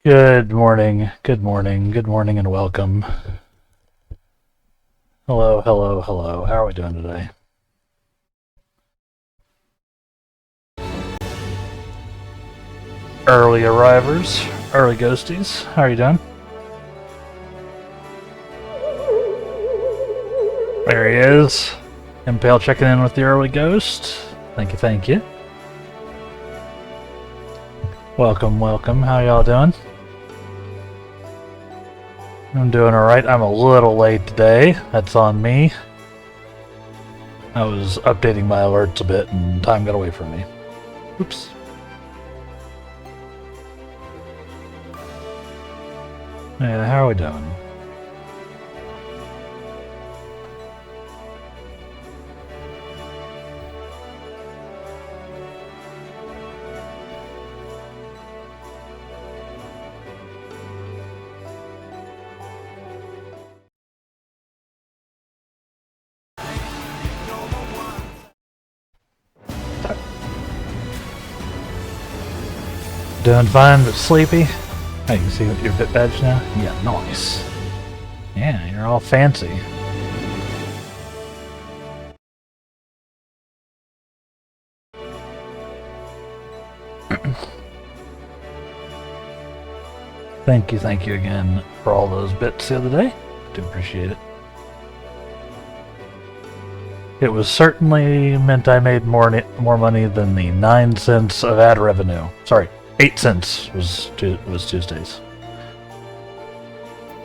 Good morning, good morning, good morning, and welcome. Hello, hello, hello. How are we doing today? Early arrivers, early ghosties. How are you doing? There he is. Impale checking in with the early ghost. Thank you, thank you. Welcome, welcome. How y'all doing? I'm doing alright. I'm a little late today. That's on me. I was updating my alerts a bit and time got away from me. Oops. Yeah, how are we doing? Doing fine, but sleepy. Oh, you can see your bit badge now? Yeah, nice. Yeah, you're all fancy. Thank you again for all those bits the other day. Do appreciate it. It was certainly meant I made more money than the 9 cents of ad revenue. Sorry, 8 cents was Tuesdays.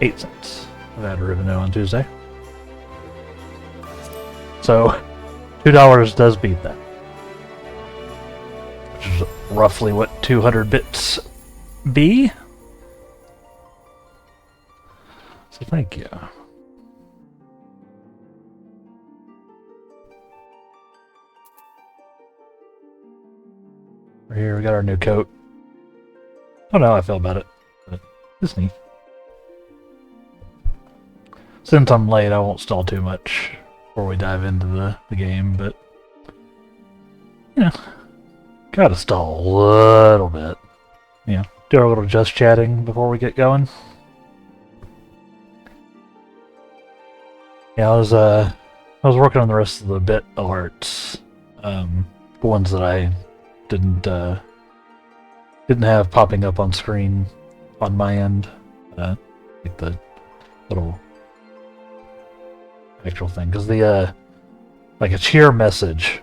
8 cents of ad revenue on Tuesday. So, $2 does beat that. Which is roughly what 200 bits be. So thank you. Right here we got our new coat. I don't know how I feel about it, but it's neat. Since I'm late, I won't stall too much before we dive into the game, but you know, gotta stall a little bit. You know, do our little just chatting before we get going. Yeah, I was working on the rest of the bit alerts, the ones that I didn't have popping up on screen on my end, like the little actual thing, because the like a cheer message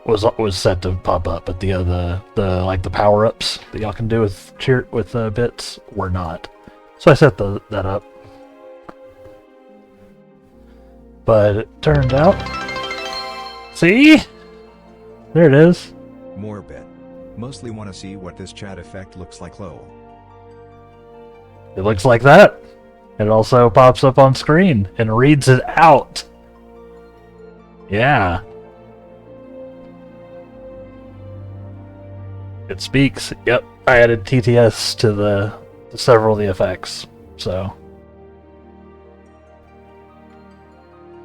was set to pop up, but the like the power ups that y'all can do with bits were not. So I set that up. But it turned out... See? There it is. More bit. Mostly want to see what this chat effect looks like, lol. It looks like that. It also pops up on screen and reads it out. Yeah. It speaks. Yep. I added TTS to several of the effects. So...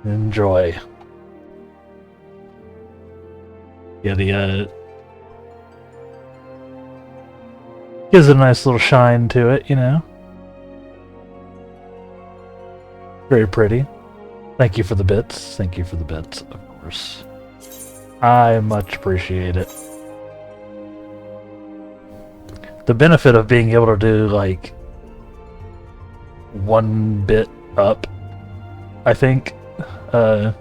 enjoy. Yeah, the gives it a nice little shine to it, you know. Very pretty. Thank you for the bits. Thank you for the bits, of course. I much appreciate it. The benefit of being able to do like 1 bit up, I think. Because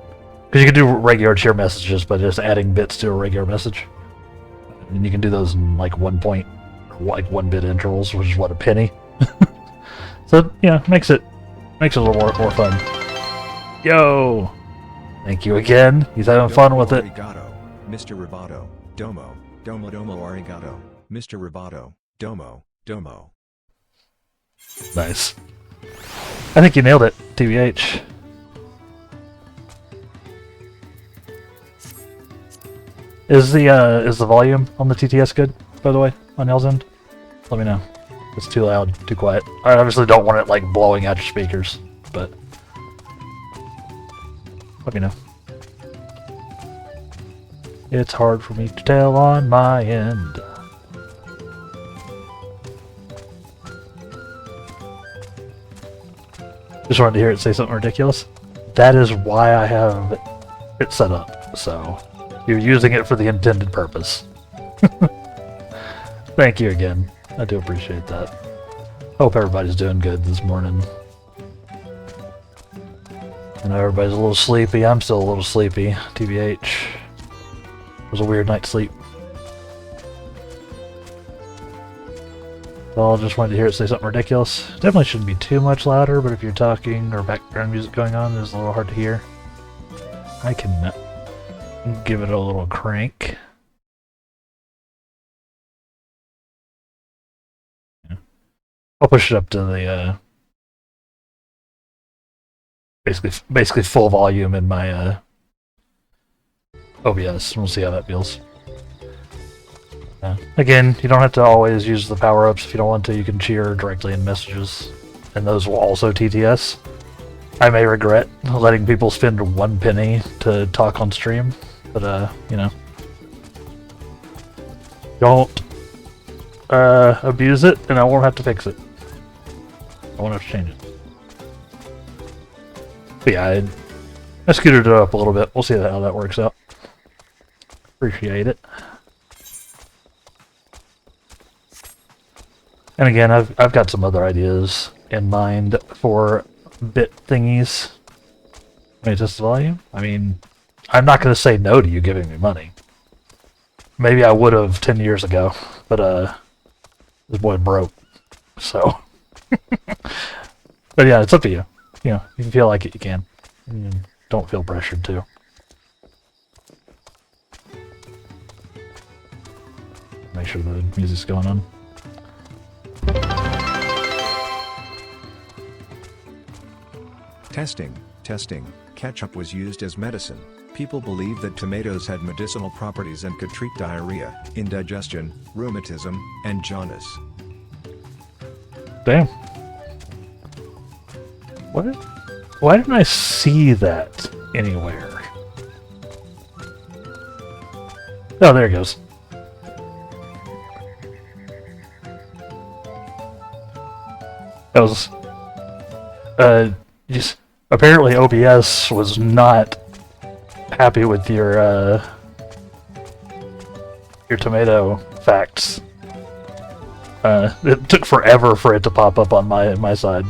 you can do regular cheer messages by just adding bits to a regular message, and you can do those in like 1 bit intervals, which is what, a penny. So yeah, makes it a little more fun. Yo, thank you again. He's having fun with it. Arigato, Mr. Ribato, domo arigato, Mr. Ribato, domo. Nice. I think you nailed it, TBH. Is the volume on the TTS good, by the way, on y'all's end? Let me know. If it's too loud, too quiet. I obviously don't want it like blowing out your speakers, but let me know. It's hard for me to tell on my end. Just wanted to hear it say something ridiculous. That is why I have it set up. So you're using it for the intended purpose. Thank you again. I do appreciate that. Hope everybody's doing good this morning. I know everybody's a little sleepy. I'm still a little sleepy. TBH. It was a weird night's sleep. So I just wanted to hear it say something ridiculous. Definitely shouldn't be too much louder, but if you're talking or background music going on, it's a little hard to hear. I can give it a little crank. Yeah. I'll push it up to the basically full volume in my OBS. We'll see how that feels. Again, you don't have to always use the power-ups. If you don't want to, you can cheer directly in messages, and those will also TTS. I may regret letting people spend 1 penny to talk on stream, but you know, don't abuse it, and I won't have to fix it. I won't have to change it. But yeah, I scooted it up a little bit. We'll see how that works out. Appreciate it. And again, I've got some other ideas in mind for bit thingies. Let me test the volume. I mean, I'm not going to say no to you giving me money. Maybe I would have 10 years ago, but this boy broke. So, but yeah, it's up to you. You know, if you feel like it, you can. You don't feel pressured to. Make sure the music's going on. Testing, testing. Ketchup was used as medicine. People believed that tomatoes had medicinal properties and could treat diarrhea, indigestion, rheumatism, and jaundice. Damn. What? Why didn't I see that anywhere? Oh, there it goes. That was just apparently OBS was not happy with your tomato facts. It took forever for it to pop up on my side.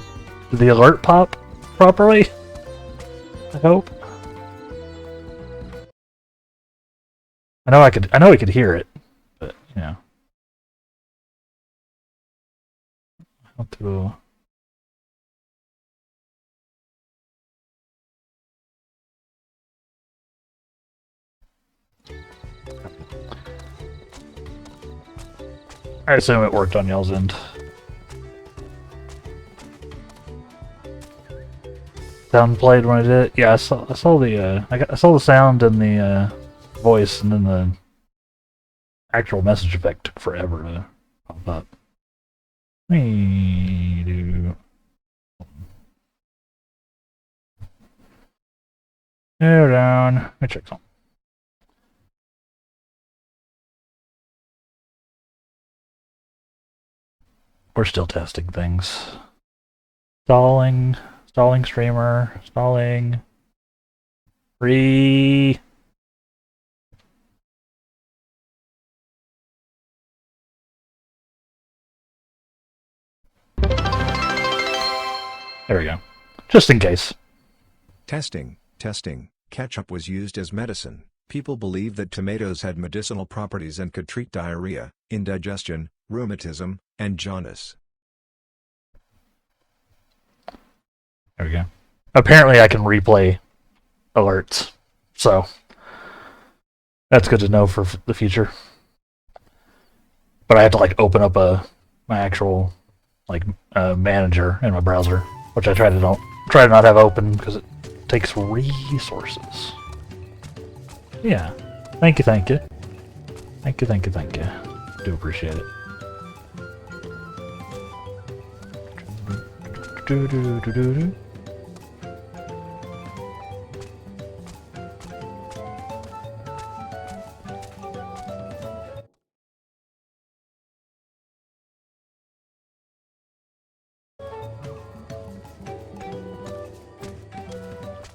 Did the alert pop properly? I hope. I know I could hear it, but you know. How to I assume it worked on y'all's end. Sound played when I did it. Yeah, I saw the sound and the voice, and then the actual message effect took forever to pop up. Hold on. Let me check something. We're still testing things. Stalling streamer, stalling. Free. There we go. Just in case. Testing, testing. Ketchup was used as medicine. People believed that tomatoes had medicinal properties and could treat diarrhea, indigestion, rheumatism, and jaundice. There we go. Apparently I can replay alerts, so that's good to know for the future. But I have to like open up my actual manager in my browser, which I try to not have open because it takes resources. Yeah. Thank you. Thank you. Do appreciate it.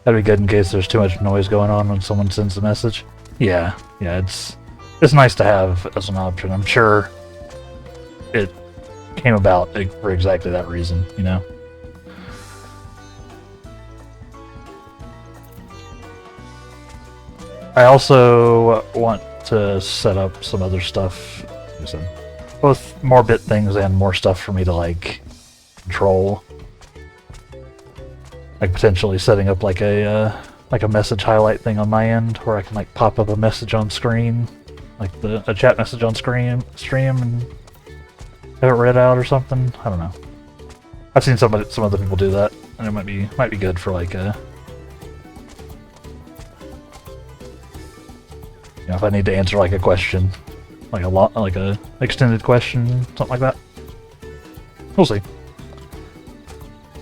That'd be good in case there's too much noise going on when someone sends a message. Yeah, it's nice to have as an option. I'm sure it came about for exactly that reason, you know? I also want to set up some other stuff. Both more bit things and more stuff for me to, like, control. Like, potentially setting up, like a message highlight thing on my end, where I can, like, pop up a message on screen. Like, a chat message on stream, and have it read out or something. I don't know. I've seen some other people do that, and it might be good for, like, you know, if I need to answer, like, a question. Like a extended question, something like that. We'll see.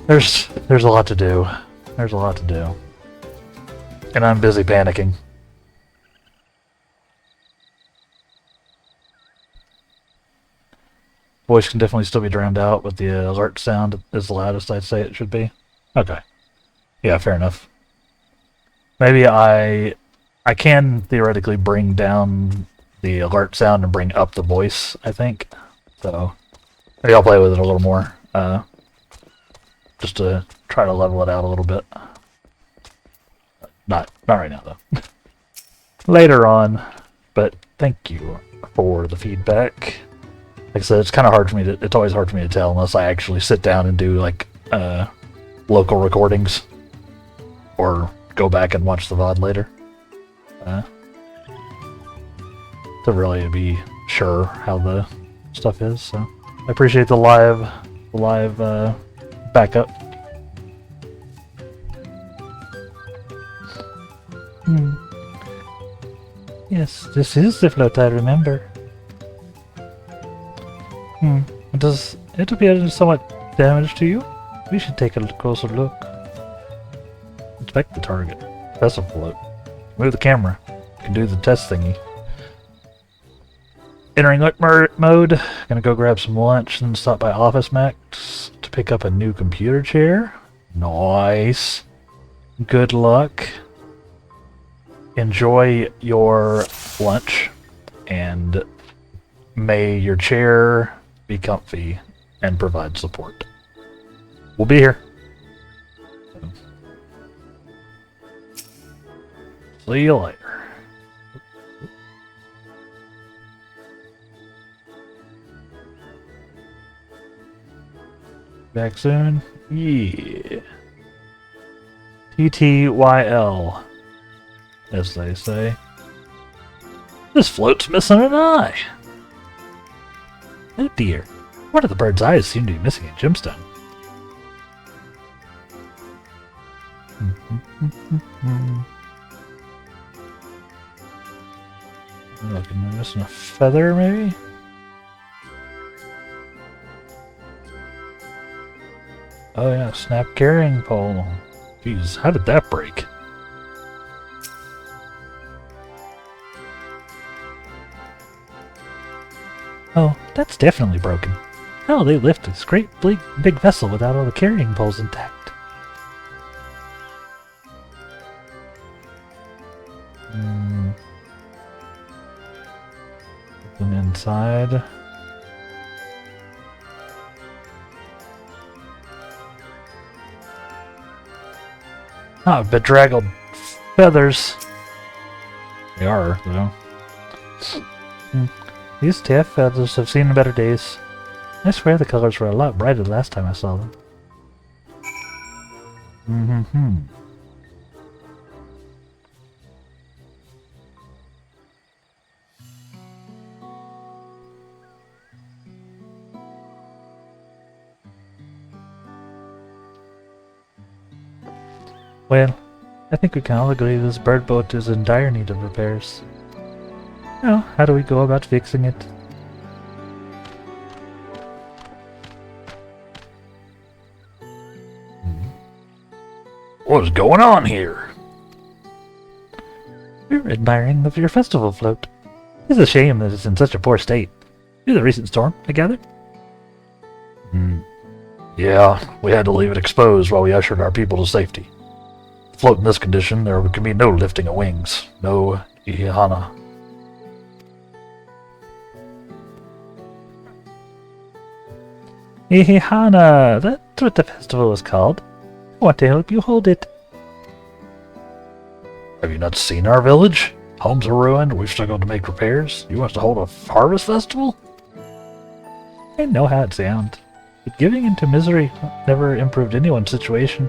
There's a lot to do. There's a lot to do. And I'm busy panicking. Voice can definitely still be drowned out, but the alert sound is the loudest I'd say it should be. Okay. Yeah, fair enough. Maybe I can theoretically bring down the alert sound and bring up the voice, I think. So maybe I'll play with it a little more. Just to try to level it out a little bit. Not right now though. Later on. But thank you for the feedback. Like I said, it's kind of hard for me to. It's always hard for me to tell unless I actually sit down and do like local recordings, or go back and watch the VOD later. To really be sure how the stuff is. So I appreciate the live backup. Yes, this is the float I remember. Does it appear somewhat damaged to you? We should take a closer look. Inspect the target. Vessel float. Move the camera. You can do the test thingy. Entering look mode. Gonna go grab some lunch and stop by Office Max to pick up a new computer chair. Nice. Good luck. Enjoy your lunch, and may your chair be comfy and provide support. We'll be here. See you later. Back soon? Yeah. TTYL, as they say. This float's missing an eye. Oh dear. One of the bird's eyes seem to be missing a gemstone. Looking, I'm missing a feather, maybe? Oh yeah, snap carrying pole. Jeez, how did that break? Oh, that's definitely broken. How will they lift this great big vessel without all the carrying poles intact? Put them inside. Ah, bedraggled feathers. They are, though. These taff feathers have seen better days. I swear the colors were a lot brighter last time I saw them. Well, I think we can all agree this bird boat is in dire need of repairs. Now, how do we go about fixing it? What's going on here? We're admiring your festival float. It's a shame that it's in such a poor state. Due to the recent storm, I gather? Yeah, we had to leave it exposed while we ushered our people to safety. float in this condition, there can be no lifting of wings. No ihana. Ihana! That's what the festival is called. I want to help you hold it. Have you not seen our village? Homes are ruined, we've struggled to make repairs. You want us to hold a harvest festival? I know how it sounds, but giving into misery never improved anyone's situation.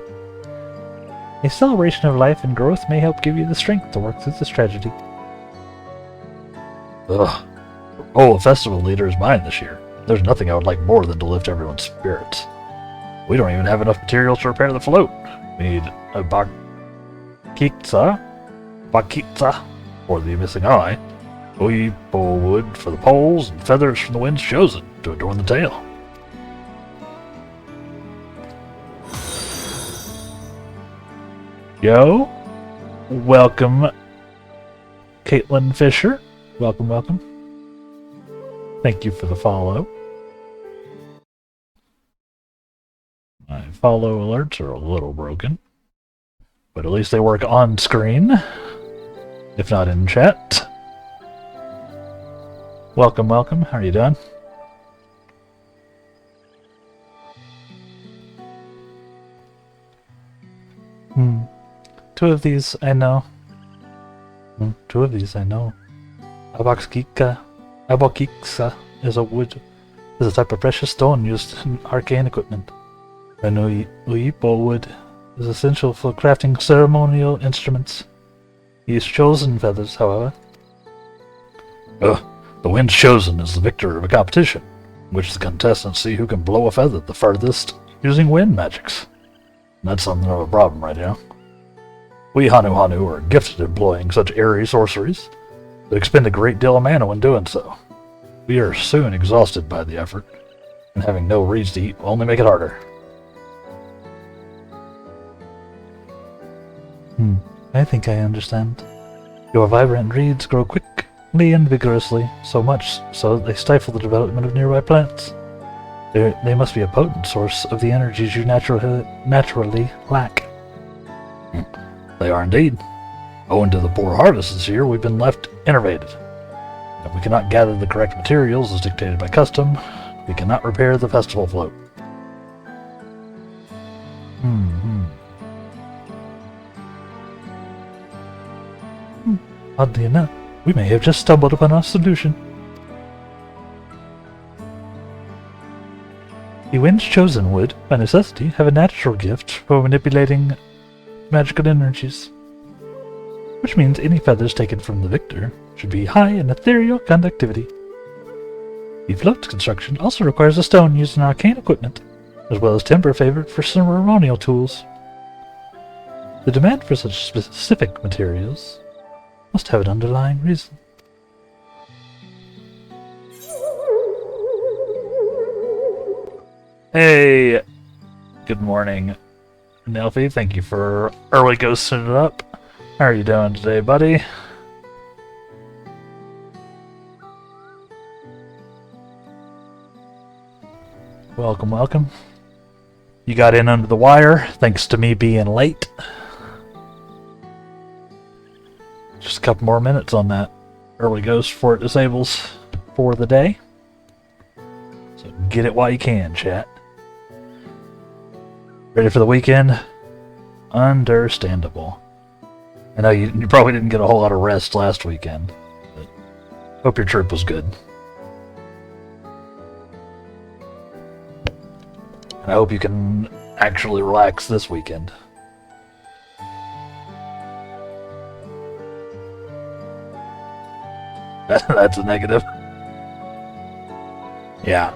A celebration of life and growth may help give you the strength to work through this tragedy. Ugh. Oh, a festival leader is mine this year. There's nothing I would like more than to lift everyone's spirits. We don't even have enough materials to repair the float. We need a bakitsa for the missing eye, uipo wood for the poles, and feathers from the winds chosen to adorn the tail. Yo, welcome, Caitlin Fisher. Welcome, welcome. Thank you for the follow. My follow alerts are a little broken, but at least they work on screen, if not in chat. Welcome, welcome. How are you doing? Two of these I know. Abokiksa is a type of precious stone used in arcane equipment. And uipo wood is essential for crafting ceremonial instruments. Use chosen feathers, however. The wind's chosen is the victor of a competition, in which the contestants see who can blow a feather the furthest using wind magics. And that's something of a problem right now. We Hanu are gifted at employing such airy sorceries, but expend a great deal of mana when doing so. We are soon exhausted by the effort, and having no reeds to eat will only make it harder. I think I understand. Your vibrant reeds grow quickly and vigorously, so much so that they stifle the development of nearby plants. They must be a potent source of the energies you naturally lack. They are indeed. Owing to the poor harvest this year, we've been left innervated. If we cannot gather the correct materials as dictated by custom, we cannot repair the festival float. Oddly enough, we may have just stumbled upon a solution. The wind's chosen would, by necessity, have a natural gift for manipulating magical energies, which means any feathers taken from the victor should be high in ethereal conductivity. The float's construction also requires a stone used in arcane equipment, as well as timber favored for ceremonial tools. The demand for such specific materials must have an underlying reason. Hey! Good morning, Nelfie. Thank you for early ghosting it up. How are you doing today, buddy? Welcome, welcome. You got in under the wire, thanks to me being late. Just a couple more minutes on that early ghost before it disables for the day. So get it while you can, chat. Ready for the weekend? Understandable. I know you probably didn't get a whole lot of rest last weekend, but hope your trip was good. And I hope you can actually relax this weekend. That's a negative. Yeah.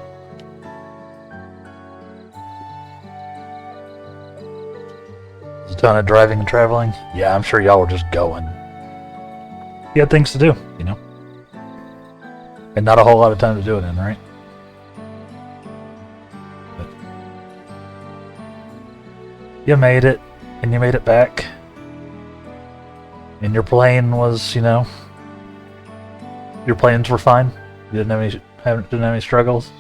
There's a ton of driving and traveling. Yeah, I'm sure y'all were just going. You had things to do, you know? And not a whole lot of time to do it in, right? But you made it, and you made it back. And your plane was, you know... Your planes were fine? You didn't have any struggles?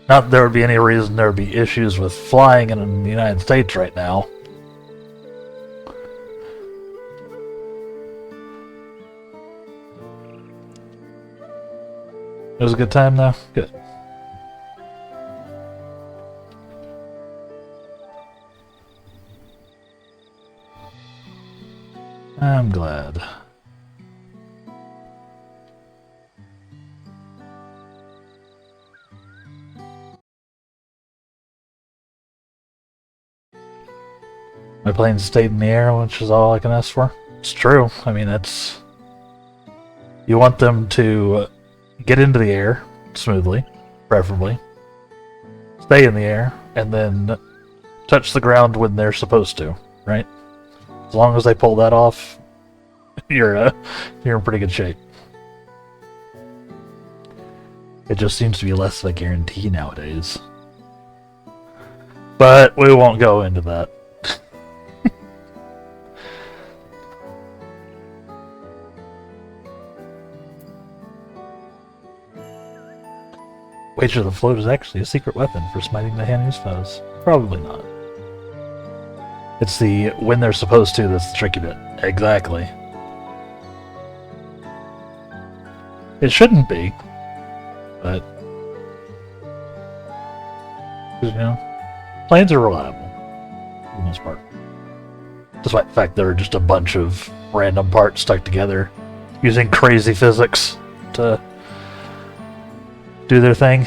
Not that there would be any reason there would be issues with flying in the United States right now. It was a good time though? Good. I'm glad. My plane stayed in the air, which is all I can ask for. It's true. I mean, that's... You want them to get into the air smoothly, preferably. Stay in the air, and then touch the ground when they're supposed to, right? As long as they pull that off, you're in pretty good shape. It just seems to be less of a guarantee nowadays. But we won't go into that. Wager the float is actually a secret weapon for smiting the hand whose foes. Probably not. It's the when they're supposed to that's the tricky bit. Exactly. It shouldn't be, but you know, planes are reliable for the most part. Despite the fact there are just a bunch of random parts stuck together using crazy physics to do their thing.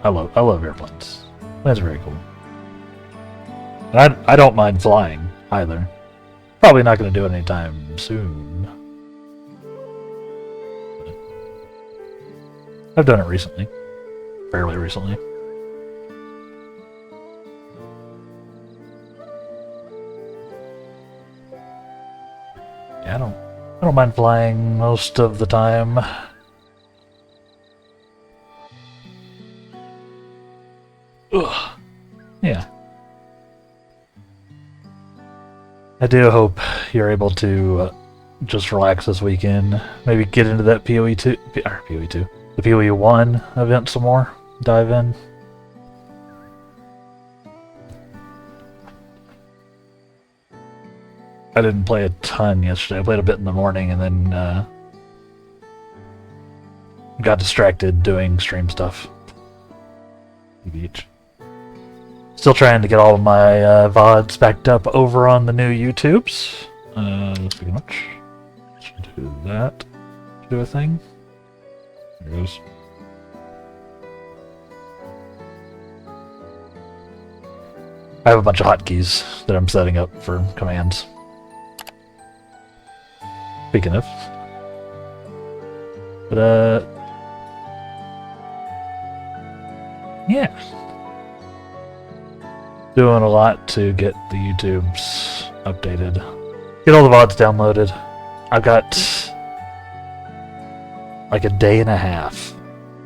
I love airplanes. Planes are very cool. And I don't mind flying either. Probably not going to do it anytime soon. I've done it recently. Fairly recently. Yeah, I don't mind flying most of the time. Ugh. Yeah. I do hope you're able to just relax this weekend. Maybe get into that PoE2, the PoE1 event some more. Dive in. I didn't play a ton yesterday. I played a bit in the morning and then got distracted doing stream stuff. Beach. Still trying to get all of my VODs backed up over on the new YouTubes. Pretty much. Should do that. Should do a thing. There it goes. I have a bunch of hotkeys that I'm setting up for commands. Speaking of. But, yeah. Doing a lot to get the YouTubes updated. Get all the VODs downloaded. I've got like a day and a half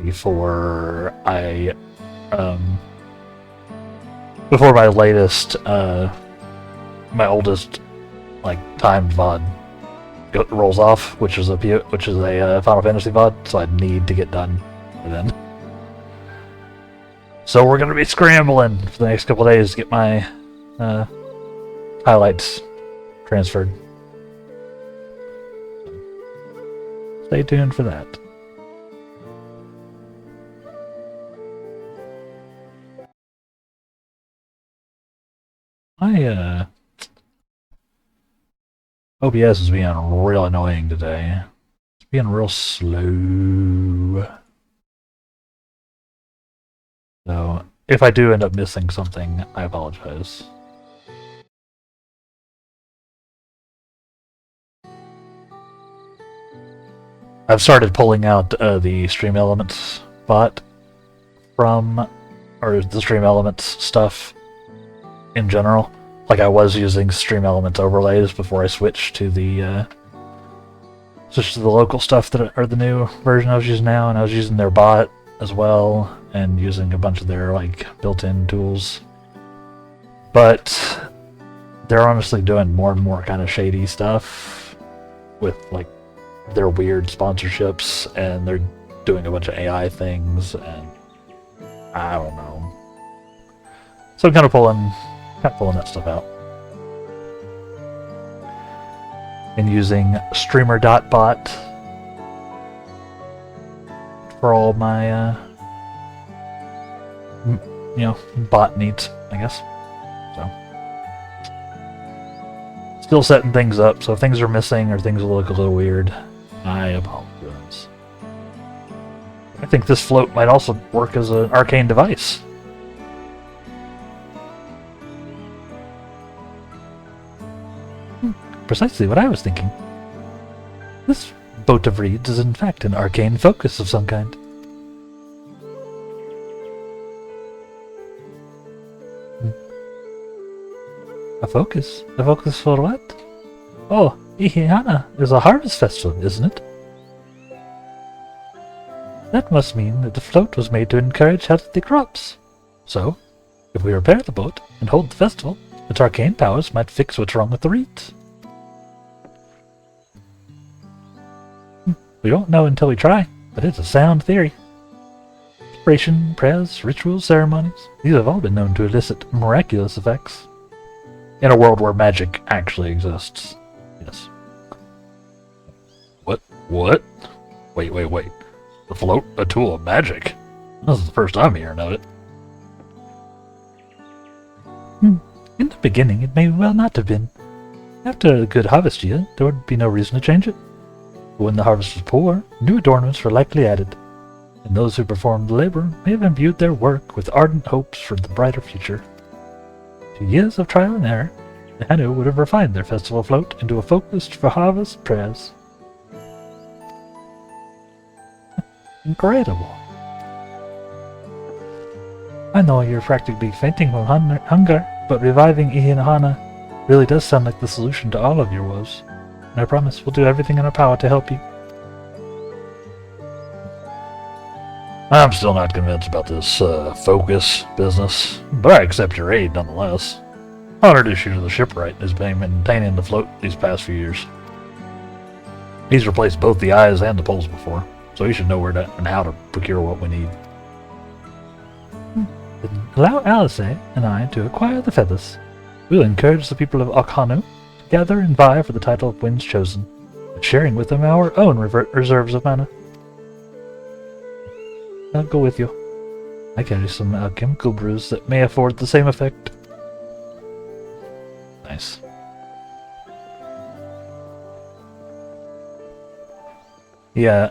before before my latest, my oldest, like, timed VOD rolls off, which is a Final Fantasy VOD, so I need to get done by then. So we're gonna be scrambling for the next couple of days to get my highlights transferred. Stay tuned for that. OBS is being real annoying today. It's being real slow. So, if I do end up missing something, I apologize. I've started pulling out the Stream Elements bot from, or the Stream Elements stuff in general. Like I was using Stream Elements overlays before I switched to the local stuff that are the new version I was using now, and I was using their bot as well, and using a bunch of their like built-in tools. But they're honestly doing more and more kind of shady stuff with like their weird sponsorships, and they're doing a bunch of AI things, and I don't know. So I'm kind of pulling that stuff out. And using streamer.bot for all my, bot needs, I guess. So, still setting things up, so if things are missing or things look a little weird, I apologize. I think this float might also work as an arcane device. Precisely what I was thinking. This boat of reeds is in fact an arcane focus of some kind. A focus? A focus for what? Oh, Ihihana is a harvest festival, isn't it? That must mean that the float was made to encourage healthy crops. So, if we repair the boat and hold the festival, its arcane powers might fix what's wrong with the reeds. We won't know until we try, but it's a sound theory. Inspiration, prayers, rituals, ceremonies, these have all been known to elicit miraculous effects. In a world where magic actually exists. Yes. What? What? Wait. The float? A tool of magic? This is the first I'm hearing of it. In the beginning, it may well not have been. After a good harvest year, there would be no reason to change it. But when the harvest was poor, new adornments were likely added, and those who performed the labor may have imbued their work with ardent hopes for the brighter future. 2 years of trial and error, the Hanu would have refined their festival float into a focus for harvest prayers. Incredible. I know you're practically fainting from hunger, but reviving Ihihana really does sound like the solution to all of your woes. And I promise we'll do everything in our power to help you. I'm still not convinced about this focus business, but I accept your aid nonetheless. I'll introduce you to the shipwright who's been maintaining the float these past few years. He's replaced both the eyes and the poles before, so he should know where to and how to procure what we need. Then allow Alice and I to acquire the feathers. We'll encourage the people of Okhanu to gather and vie for the title of Winds Chosen, but sharing with them our own reserves of mana. I'll go with you. I carry some alchemical brews that may afford the same effect. Nice. Yeah.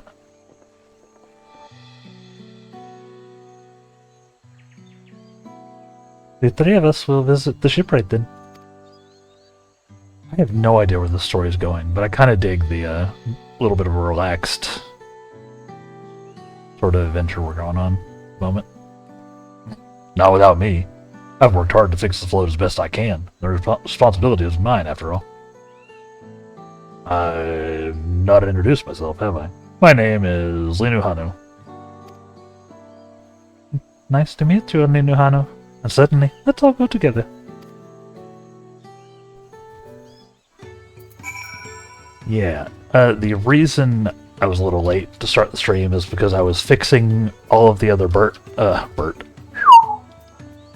The three of us will visit the shipwright then. I have no idea where the story is going, but I kind of dig the little bit of a relaxed sort of adventure we're going on at the moment. Not without me. I've worked hard to fix the float as best I can. The responsibility is mine, after all. I've not introduced myself, have I? My name is Linu Hanu. Nice to meet you, Linu Hanu. And certainly, let's all go together. Yeah, the reason I was a little late to start the stream is because I was fixing all of the other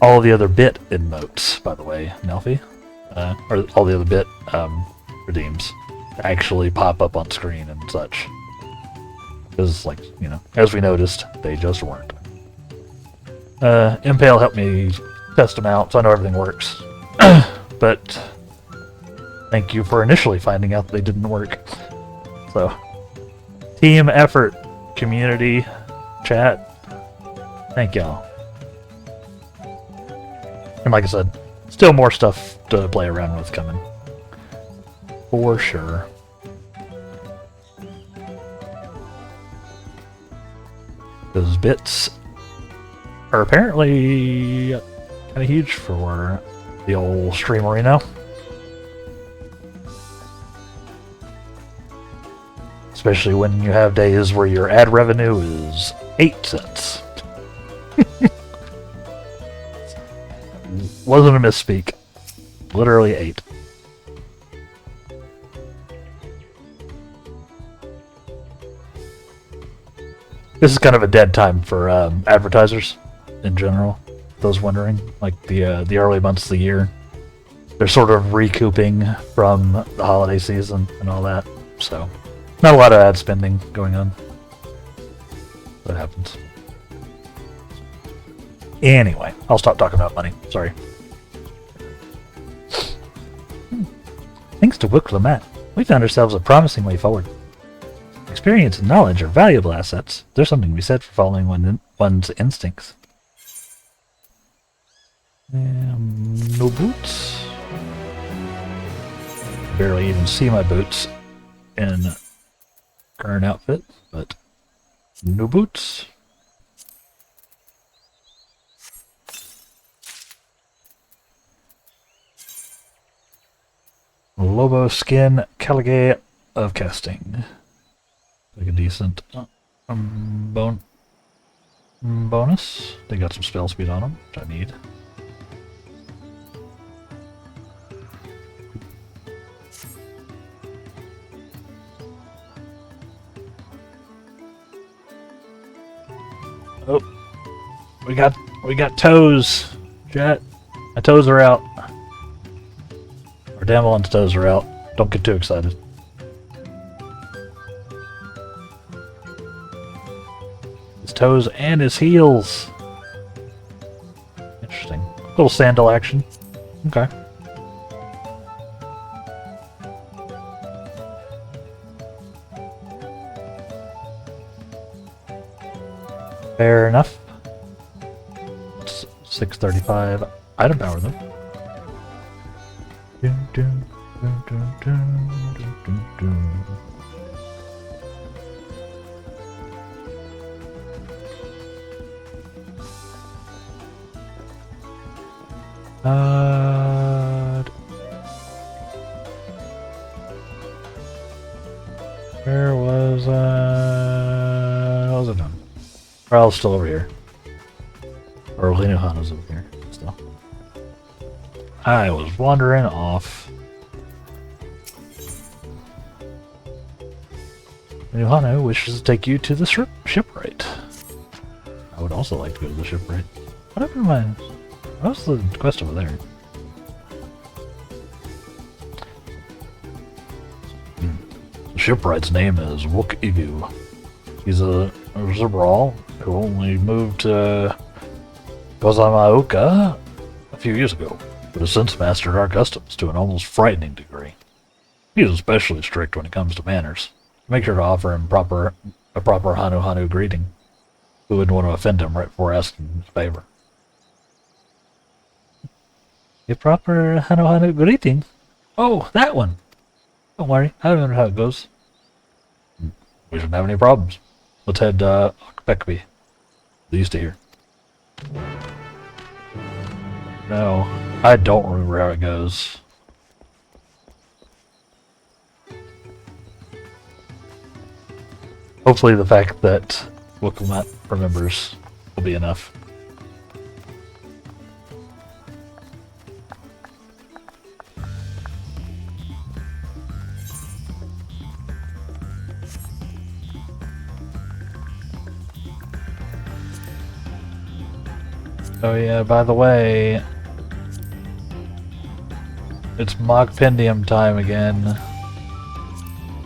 all of the other bit emotes, by the way, Nelfie. Or all the other bit redeems actually pop up on screen and such. Because, like, you know, as we noticed, they just weren't. Impale helped me test them out, so I know everything works. But thank you for initially finding out they didn't work. So, team effort, community, chat, thank y'all. And like I said, still more stuff to play around with coming. For sure. Those bits are apparently kind of huge for the old streamery now. Especially when you have days where your ad revenue is 8 cents. Wasn't a misspeak. Literally 8. This is kind of a dead time for advertisers in general. Those wondering, like the early months of the year, they're sort of recouping from the holiday season and all that. So, not a lot of ad spending going on. That happens. Anyway, I'll stop talking about money. Sorry. Thanks to Wicklamat, we found ourselves a promising way forward. Experience and knowledge are valuable assets. There's something to be said for following one's instincts. No boots. Barely even see my boots in current outfit, but no boots. Lobo skin Caligay of casting. Like a decent bonus. They got some spell speed on them, which I need. Oh, we got toes. Chat, my toes are out. Our Damelon's toes are out. Don't get too excited. His toes and his heels. Interesting. Little sandal action. Okay. Fair enough. It's 635. Item power though. Dun, dun, dun, dun, dun, dun, dun, dun. Where was what was it done? Raul's still over here. Or Linuhana's over here still. I was wandering off. Linuhana wishes to take you to the shipwright. I would also like to go to the shipwright. What happened to my... What's the quest over there? The shipwright's name is Wook Igu. He's a Zabral who only moved to Gozamaoka a few years ago, but has since mastered our customs to an almost frightening degree. He is especially strict when it comes to manners. Make sure to offer him a proper Hanu greeting. Who wouldn't want to offend him right before asking his favor? A proper Hanu greeting? Oh, that one! Don't worry, I don't know how it goes. We shouldn't have any problems. Let's head to Beckby. They used to hear. No, I don't remember how it goes. Hopefully the fact that Wicklamat remembers will be enough. Oh yeah, by the way, it's Mogpendium time again.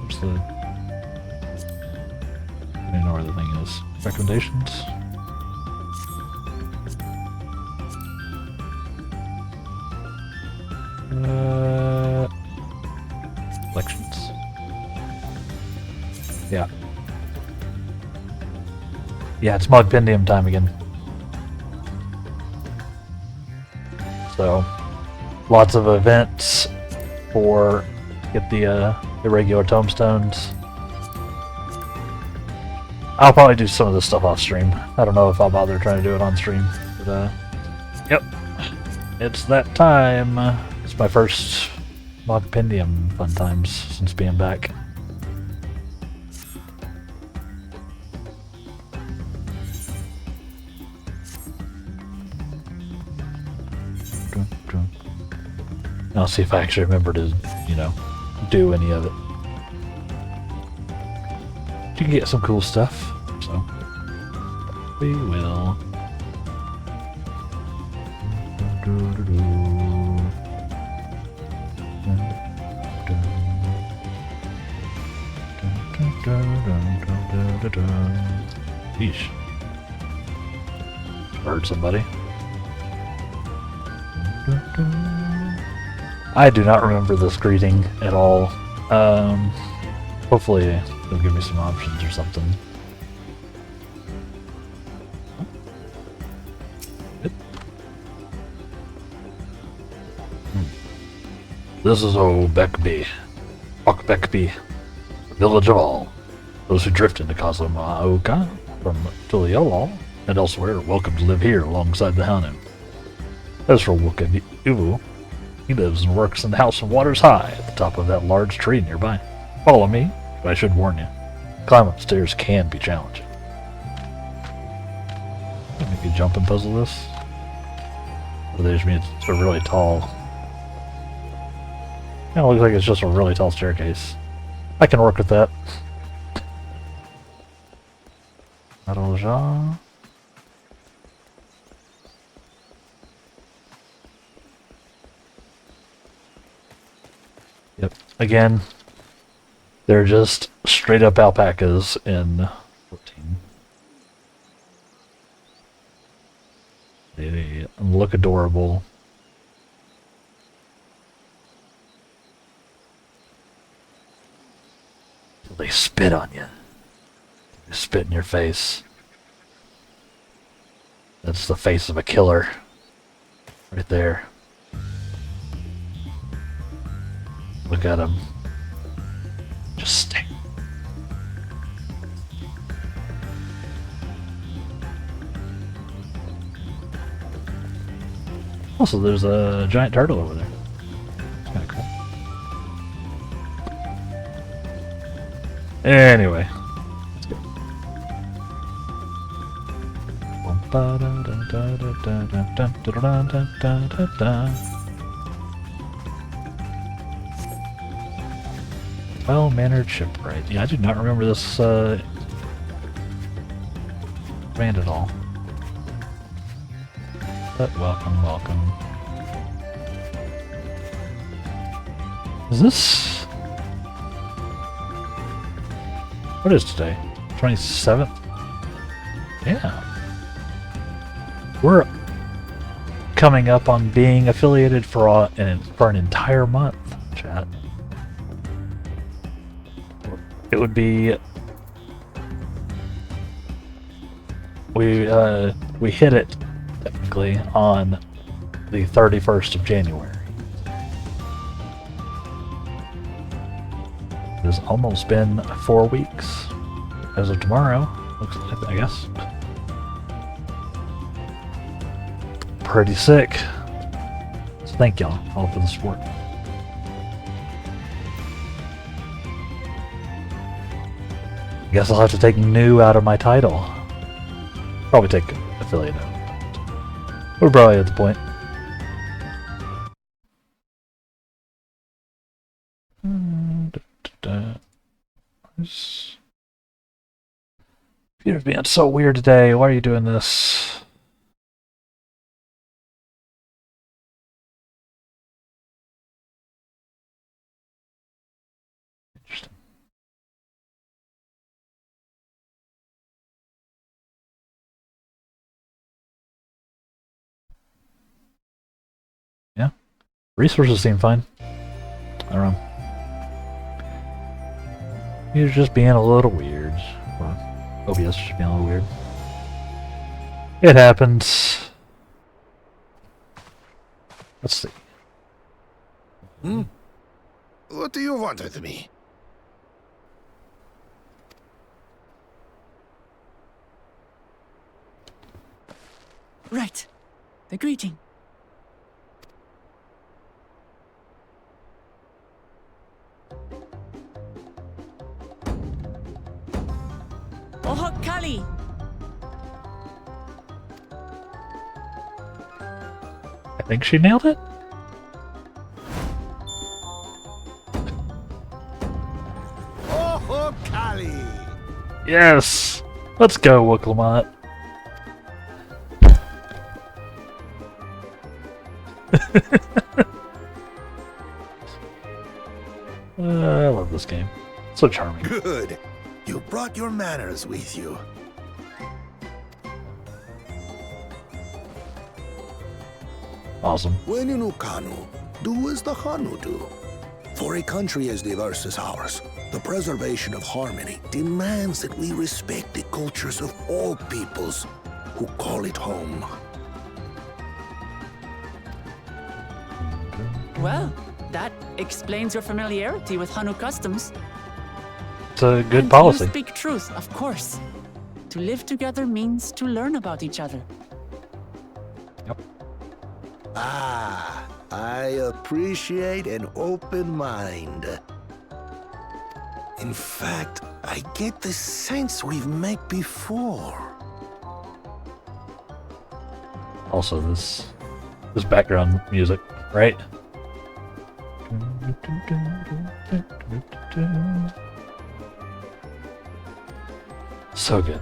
What's the... I don't know where the thing is. Recommendations? Elections. Yeah. Yeah, it's Mogpendium time again. So, lots of events for get the irregular tombstones. I'll probably do some of this stuff off stream. I don't know if I'll bother trying to do it on stream, but yep, it's that time. It's my first Mogpendium fun times since being back. I'll see if I actually remember to, you know, do any of it. You can get some cool stuff, so we will. Yeesh. Hurt somebody. I do not remember this greeting at all. Hopefully they'll give me some options or something. This is Beckby, village of all. Those who drift into Kazumaoka from Tuliolol and elsewhere are welcome to live here alongside the Hanu. As for Wukabu, he lives and works in the house from Waters High at the top of that large tree nearby. Follow me, but I should warn you, climb upstairs can be challenging. Maybe jump and puzzle this? Or they just mean it's a really tall... It looks like it's just a really tall staircase. I can work with that. Maroja. Yep. Again, they're just straight up alpacas in 14. They look adorable. They spit on you. They spit in your face. That's the face of a killer. Right there. Look at him. Just stay. Also, there's a giant turtle over there. It's kind of cool. Anyway, let's go. Well-mannered shipwright. Yeah, I do not remember this command at all. But welcome, welcome. Is this... What is today? 27th? Yeah. We're coming up on being affiliated for an entire month, chat. It would be... We hit it, technically, on the 31st of January. It has almost been 4 weeks. As of tomorrow, looks like, I guess. Pretty sick. So thank y'all all for the support. Guess I'll have to take new out of my title. Probably take affiliate out. We're probably at the point. Computer's being so weird today. Why are you doing this? Interesting. Yeah. Resources seem fine. I don't know. You're just being a little weird. Or OBS is just being a little weird. It happens. Let's see. What do you want with me? Right. The greeting. Ohokali! I think she nailed it. Ohokali! Yes! Let's go, Wooklamont. I love this game. So charming. Good. You brought your manners with you. Awesome. When in Ukanu, do as the Hanu do. For a country as diverse as ours, the preservation of harmony demands that we respect the cultures of all peoples who call it home. Well, that explains your familiarity with Hanu customs. It's a good And policy. you speak truth, of course. To live together means to learn about each other. Yep. Ah, I appreciate an open mind. In fact, I get the sense we've met before. Also, this background music, right? So good.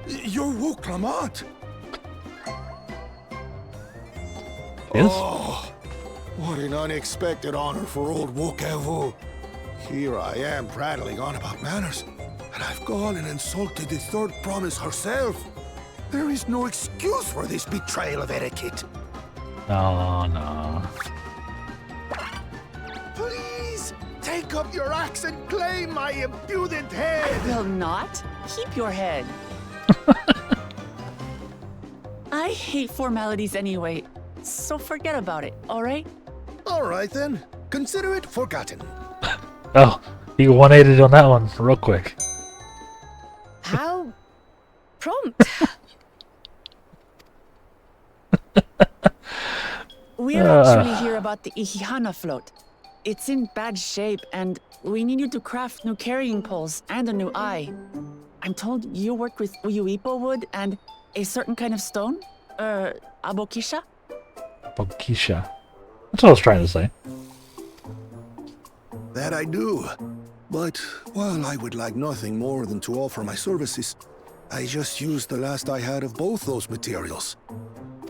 You're Wuklamat. Yes? Oh, what an unexpected honor for old Wukevu. Here I am prattling on about manners, and I've gone and insulted the third promise herself. There is no excuse for this betrayal of etiquette. No, no. Please, take up your axe and claim my impudent head. Will not? Keep your head. I hate formalities anyway, so forget about it, alright? All right then, consider it forgotten. Oh, he 180'd on that one real quick. How prompt. We're actually here about the Ihihana float. It's in bad shape, and we need you to craft new carrying poles and a new eye. I'm told you work with Uyuipo wood and a certain kind of stone? Abokisha? Bokisha. That's what I was trying to say. That I do. But while I would like nothing more than to offer my services, I just used the last I had of both those materials.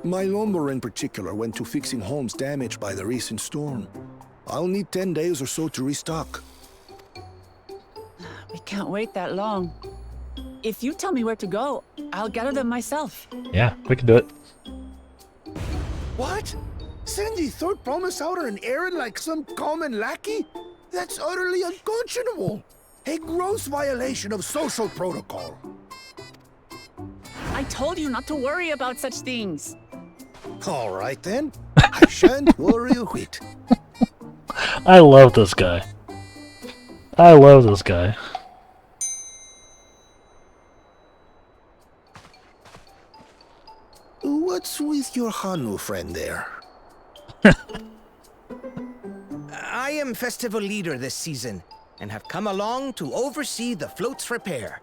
My lumber in particular went to fixing homes damaged by the recent storm. I'll need 10 days or so to restock. We can't wait that long. If you tell me where to go, I'll gather them myself. Yeah, we can do it. What? Send the third promise out on an errand like some common lackey? That's utterly unconscionable. A gross violation of social protocol. I told you not to worry about such things. All right then. I shan't worry a whit. I love this guy. I love this guy. What's with your Hanu friend there? I am festival leader this season, and have come along to oversee the float's repair.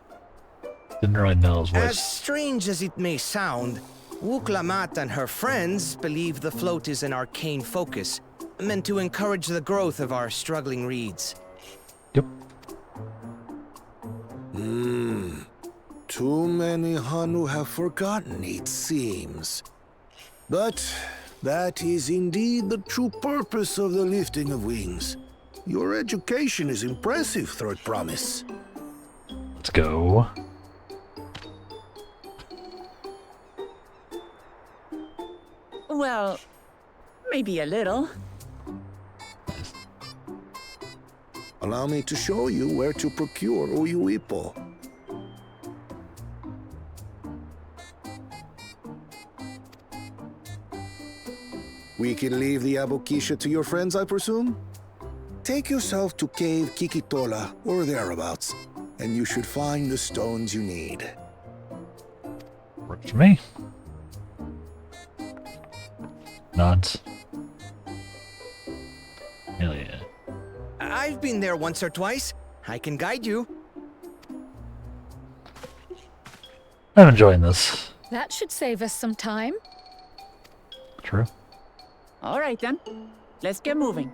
Didn't really know his As voice. strange as it may sound, Wuklamat and her friends believe the float is an arcane focus, meant to encourage the growth of our struggling reeds. Yep. Too many Hanu have forgotten, it seems. But that is indeed the true purpose of the lifting of wings. Your education is impressive, Third Promise. Let's go. Well, maybe a little. Allow me to show you where to procure Uyuipo. We can leave the Abokisha to your friends, I presume? Take yourself to Cave Kikitola or thereabouts, and you should find the stones you need. Works for me. Nods. Hell yeah. I've been there once or twice. I can guide you. I'm enjoying this. That should save us some time. True. All right then, let's get moving.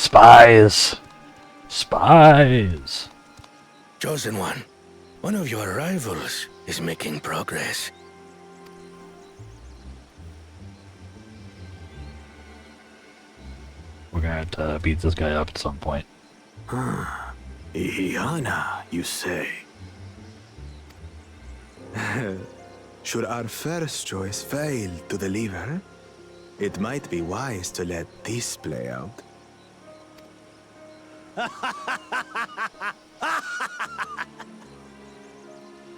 Spies! Spies! Chosen one of your rivals is making progress. We're gonna have to beat this guy up at some point. Ihiana, you say? Should our first choice fail to deliver, it might be wise to let this play out.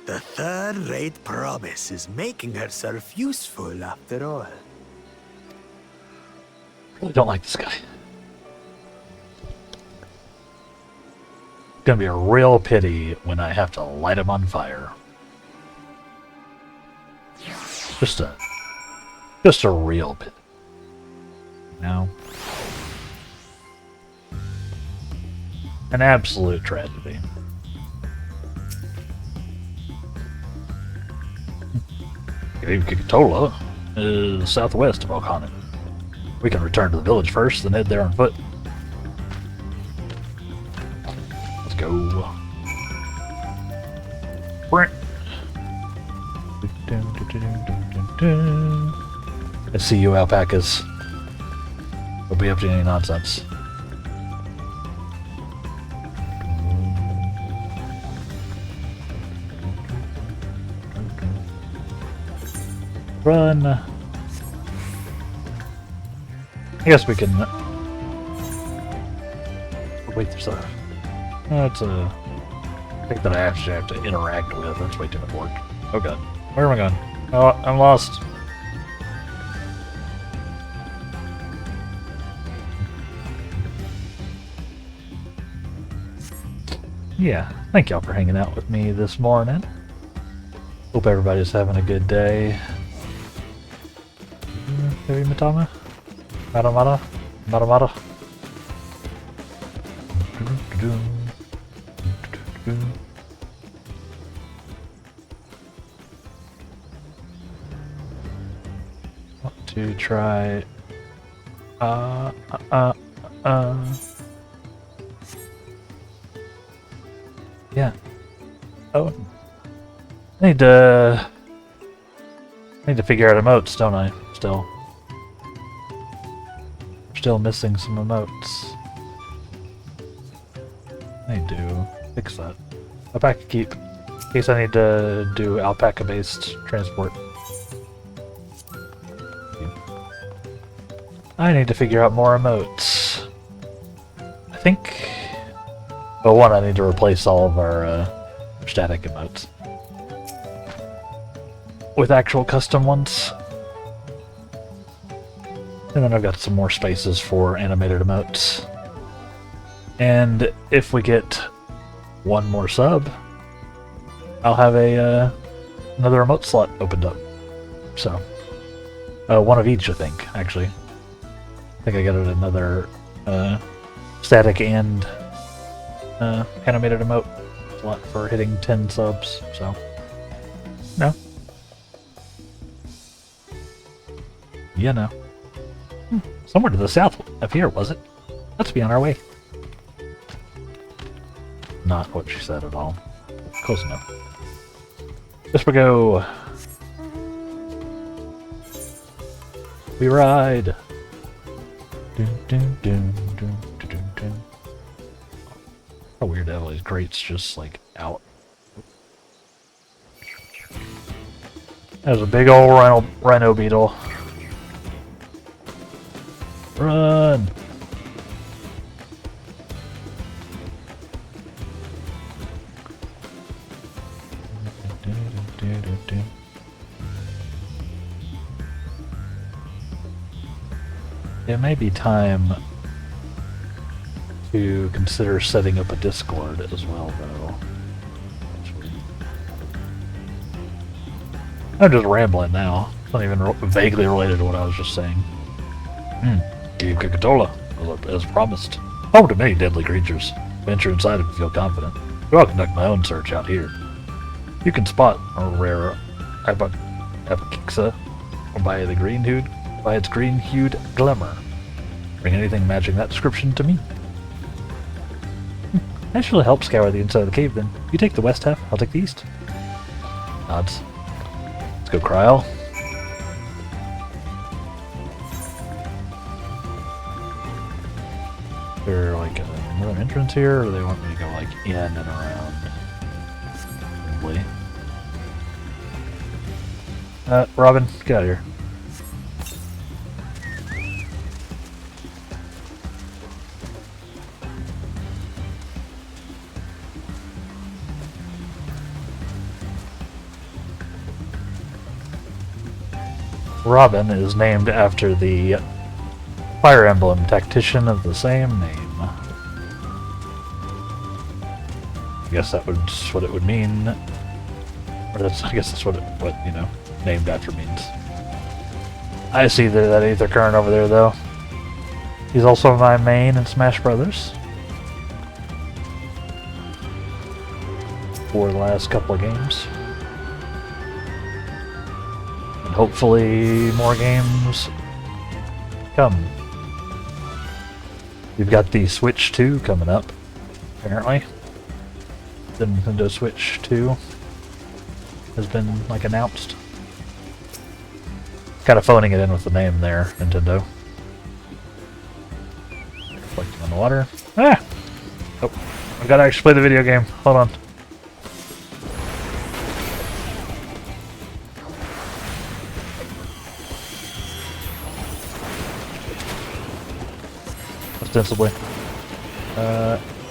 The third-rate promise is making herself useful after all. Really don't like this guy. It's gonna be a real pity when I have to light him on fire. Just a real pity. No. An absolute tragedy. Kikatola is southwest of O'Connor. We can return to the village first, then head there on foot. Let's go. Brent. I see you, alpacas. Don't be up to any nonsense. Run. I guess we can. Wait, there's a. That's a thing that I actually have to interact with. That's way too much work. Oh god. Where am I going? Oh, I'm lost. Yeah, thank y'all for hanging out with me this morning. Hope everybody's having a good day. Maybe Matama? Mata? Want to try... Yeah. Oh. I need to figure out emotes, don't I? Still missing some emotes. I need to fix that. Alpaca keep. In case I need to do alpaca-based transport. I need to figure out more emotes. I think... Well, one, I need to replace all of our static emotes with actual custom ones. And then I've got some more spaces for animated emotes. And if we get one more sub, I'll have a another emote slot opened up. So, one of each, I think, actually. I think I got another static and animated emote slot for hitting 10 subs, so. No. Yeah, no. Somewhere to the south of here, was it? Let's be on our way. Not what she said at all. Close enough. Yes, we go. We ride. Dun, dun, dun, dun, dun, dun, dun. How weird to have all these grates just like out. There's a big old rhino beetle. Run! It may be time to consider setting up a Discord as well, though. I'm just rambling now. It's not even vaguely related to what I was just saying. Cave Kikatola, as promised. Home to many deadly creatures. Venture inside if you feel confident. I'll conduct my own search out here. You can spot a rare Apokixa by its green-hued glimmer. Bring anything matching that description to me. I should help scour the inside of the cave then. You take the west half, I'll take the east. Nods. Let's go, Kryl. Is there like another entrance here, or do they want me to go like in and around? Probably. Robin, get out of here. Robin is named after the Fire Emblem tactician of the same name. I guess that would just what it would mean. Or I guess that's what you know, named after means. I see that Aether Current over there though. He's also my main in Smash Brothers. For the last couple of games. And hopefully more games come. We've got the Switch 2 coming up, apparently. The Nintendo Switch 2 has been, like, announced. Kind of phoning it in with the name there, Nintendo. Reflecting on the water. Ah! Oh, I've got to actually play the video game. Hold on. Ostensibly.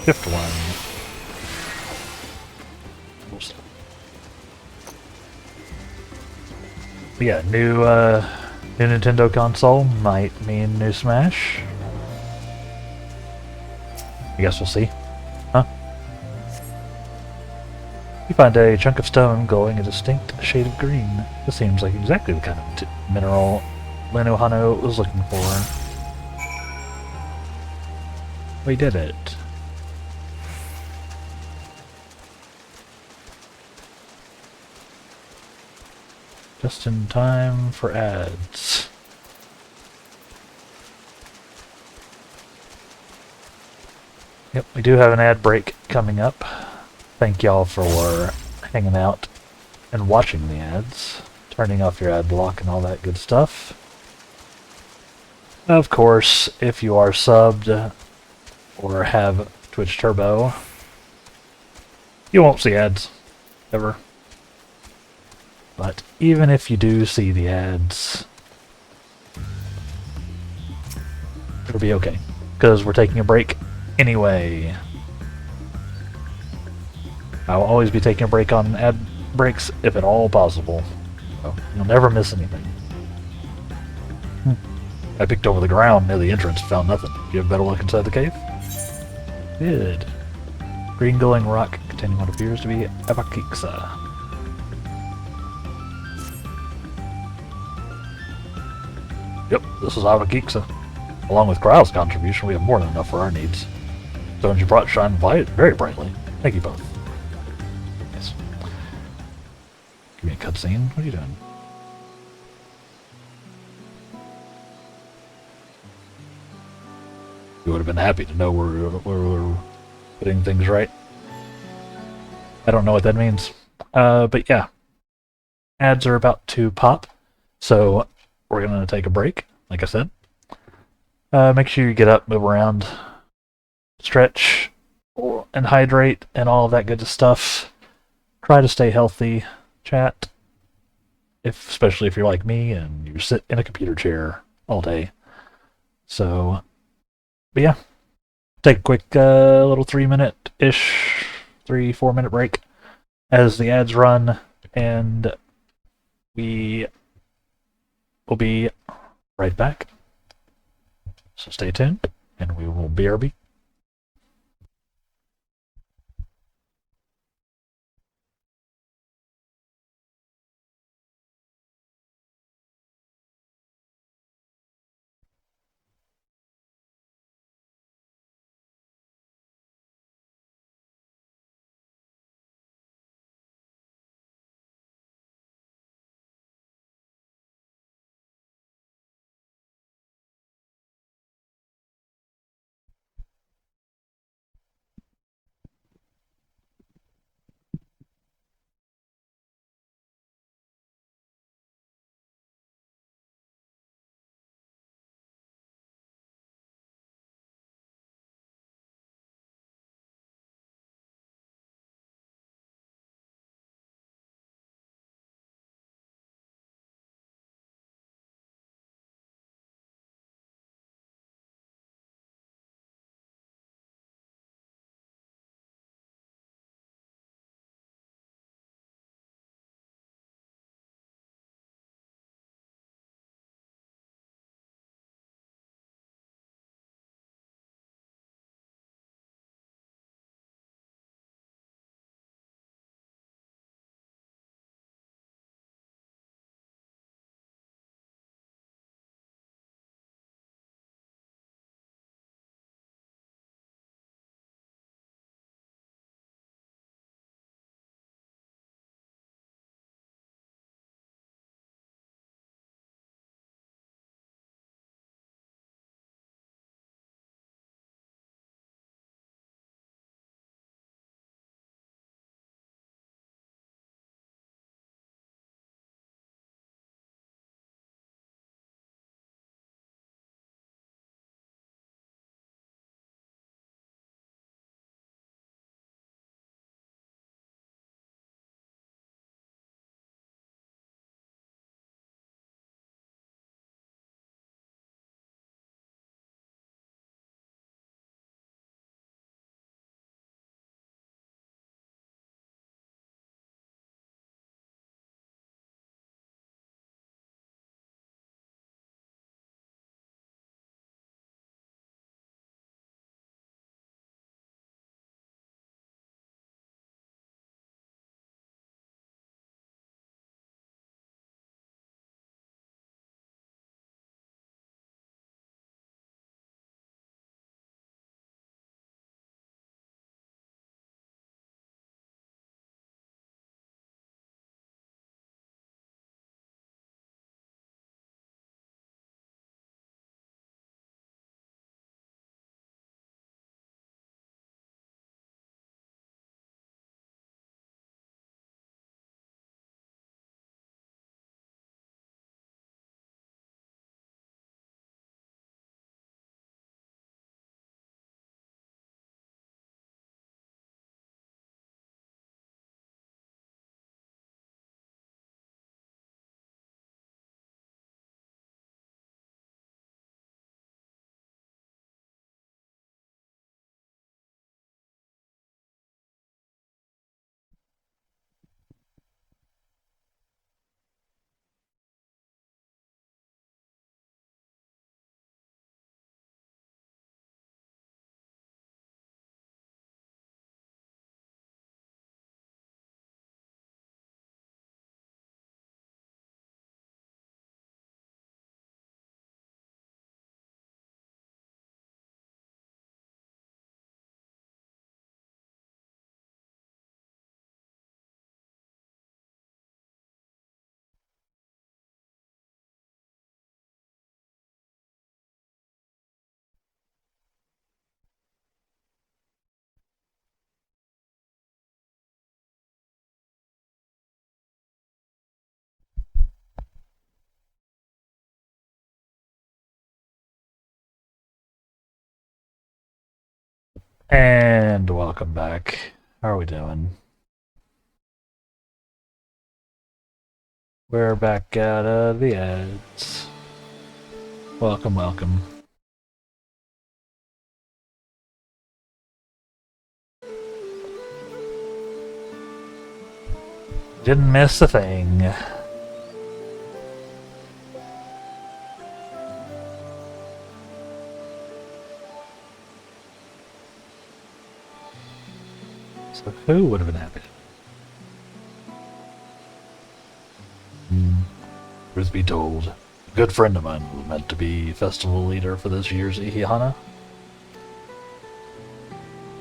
Fifth one. Yeah, new Nintendo console might mean new Smash. I guess we'll see. Huh? You find a chunk of stone glowing a distinct shade of green. This seems like exactly the kind of mineral Lenohano was looking for. We did it. Just in time for ads. Yep, we do have an ad break coming up. Thank y'all for hanging out and watching the ads, turning off your ad block and all that good stuff. Of course, if you are subbed or have Twitch Turbo, you won't see ads, ever. But even if you do see the ads, it'll be okay, because we're taking a break anyway. I'll always be taking a break on ad breaks if at all possible, so you'll never miss anything. I picked over the ground near the entrance, found nothing. Do you have better luck inside the cave? Good. Green glowing rock containing what appears to be FFXIV. Yep, this is FFXIV. Along with Kryl's contribution, we have more than enough for our needs. Stones you brought shine very brightly. Thank you both. Yes. Give me a cutscene. What are you doing? You would have been happy to know we're putting things right. I don't know what that means. But yeah. Ads are about to pop. So we're going to take a break, like I said. Make sure you get up, move around, stretch, and hydrate, and all of that good stuff. Try to stay healthy, chat. Especially if you're like me and you sit in a computer chair all day. So, but yeah. Take a quick little 3-minute-ish, 3-4 minute break as the ads run, and we will be right back. So stay tuned, and we will BRB. And welcome back. How are we doing? We're back out of the ads. Welcome, welcome. Didn't miss a thing. So who would have been happy? Truth be told, a good friend of mine was meant to be festival leader for this year's Ihihana.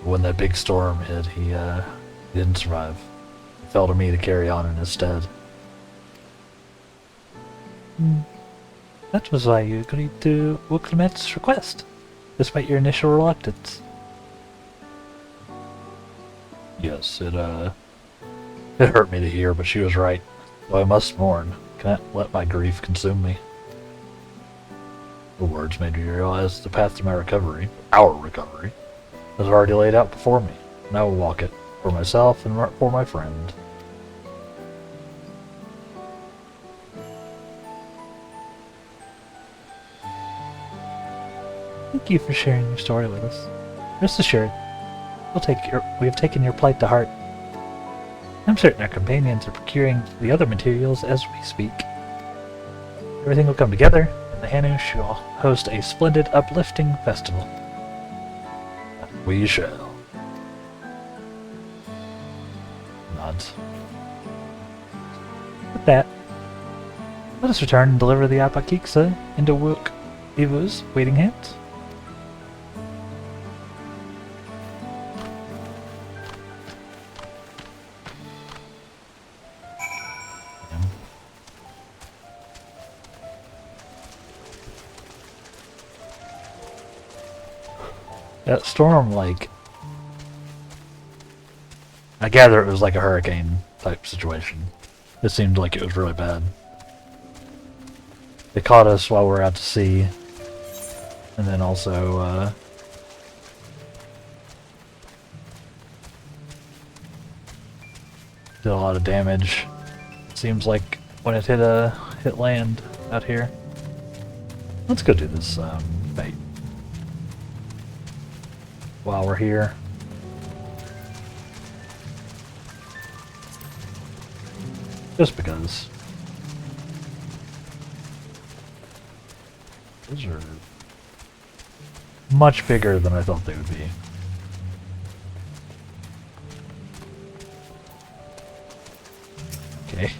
When that big storm hit, he didn't survive. It fell to me to carry on in his stead. That was why you agreed to Wuklamet's request, despite your initial reluctance. Yes, it hurt me to hear, but she was right. So I must mourn. Cannot let my grief consume me. The words made me realize the path to my recovery, our recovery, was already laid out before me, and I will walk it, for myself and for my friend. Thank you for sharing your story with us. Rest assured, we have taken your plight to heart. I'm certain our companions are procuring the other materials as we speak. Everything will come together, and the Hanu shall host a splendid, uplifting festival. We shall. Nods. With that, let us return and deliver the Apakiksa into Wook Ivu's waiting hands. That storm, like, I gather it was like a hurricane type situation. It seemed like it was really bad. They caught us while we were out to sea, and then also, did a lot of damage. It seems like when it hit land out here. Let's go do this bait while we're here. Just because. Those are much bigger than I thought they would be. Okay.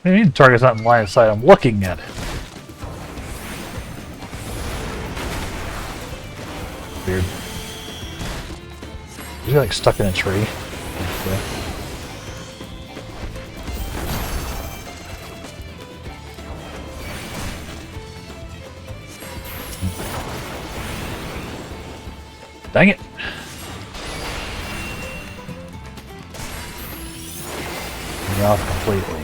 I mean, target's not in line of sight. I'm looking at it. Weird. Is he like stuck in a tree? Dang it! Me off completely.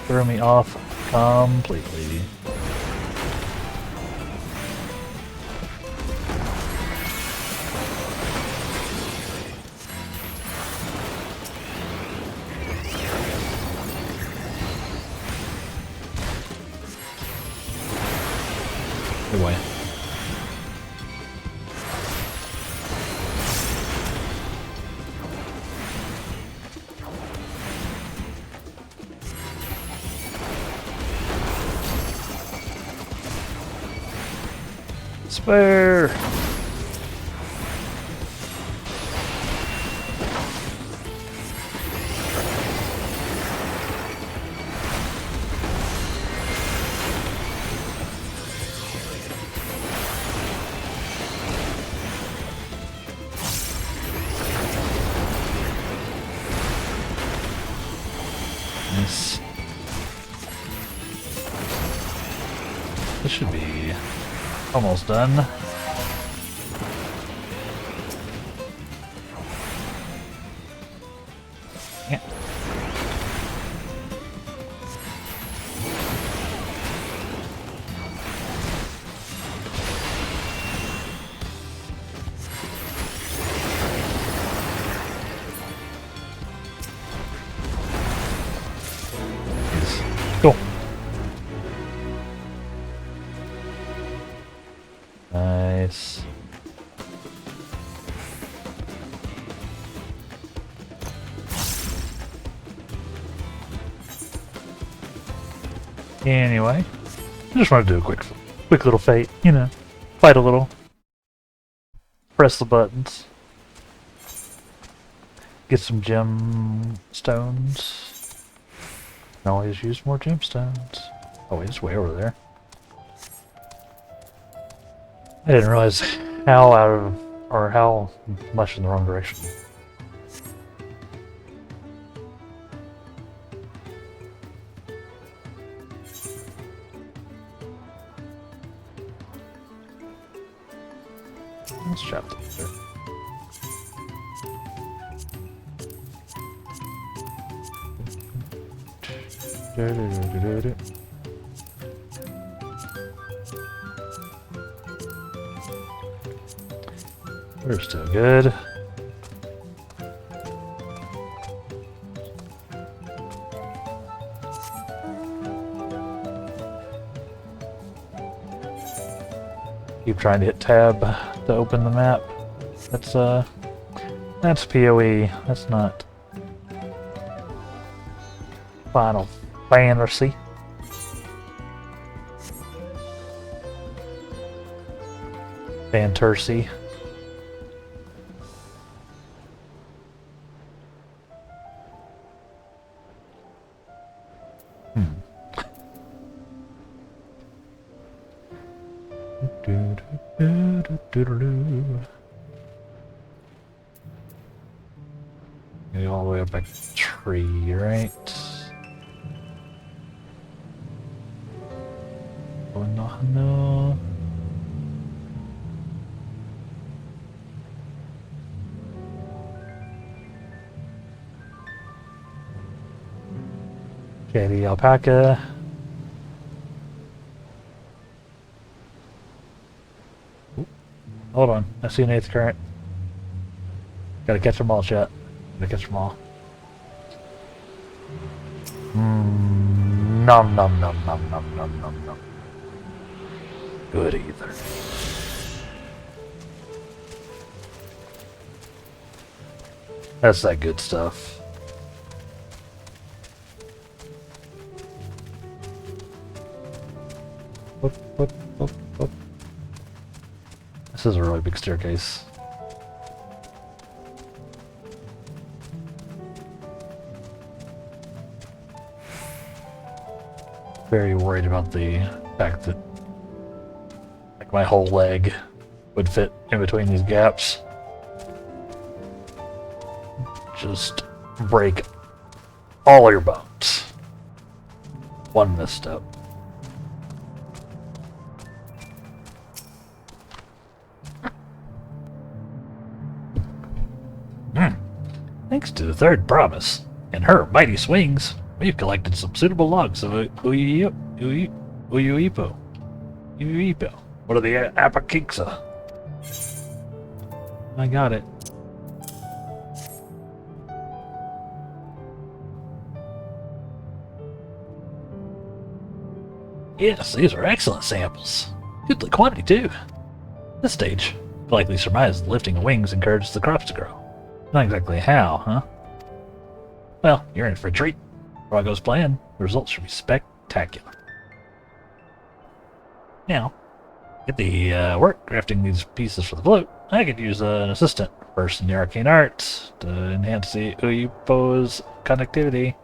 threw me off completely. Anyway. Spare! Nice. This should be almost done. Yeah. Cool. Nice. Anyway, I just want to do a quick little fate, you know, fight a little, press the buttons, get some gemstones. Can always use more gemstones. Oh, it's way over there. I didn't realize how out of, or how much in the wrong direction. Let's chop this there. We're still good. Keep trying to hit tab to open the map. That's PoE. That's not Final Fantasy. Fantasy. Go all the way up back to the tree, right? Oh no, no. Okay, the alpaca. Ooh, hold on, I see an 8th current. Gotta catch them all, chat. Gotta catch them all. Nom nom nom nom nom nom nom nom. Good either. That's that good stuff. Whoop, whoop, whoop, whoop. This is a really big staircase. Very worried about the fact that like my whole leg would fit in between these gaps. Just break all your bones. One misstep. Thanks to the 3rd promise and her mighty swings, We've collected some suitable logs of Uyuipo. Uyuipo. What are the Apakixa? I got it. Yes, these are excellent samples. Good quantity, too. At this stage, I likely surmise that lifting the wings encourages the crops to grow. Not exactly how, huh? Well, you're in for a treat. If all goes planned, the results should be spectacular. Now, get the work crafting these pieces for the float. I could use an assistant, first in the arcane arts, to enhance the Uipo's connectivity.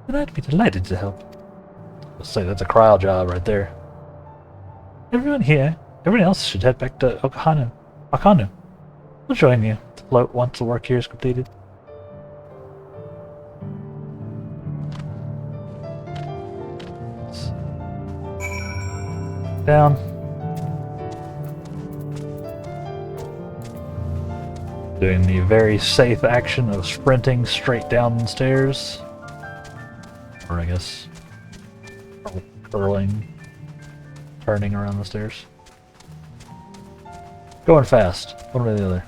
And I'd be delighted to help. Let's say that's a cryo job right there. Everyone else should head back to Akanu. We'll join you to float once the work here is completed. Down. Doing the very safe action of sprinting straight down the stairs. Or I guess curling, turning around the stairs. Going fast, one way or the other.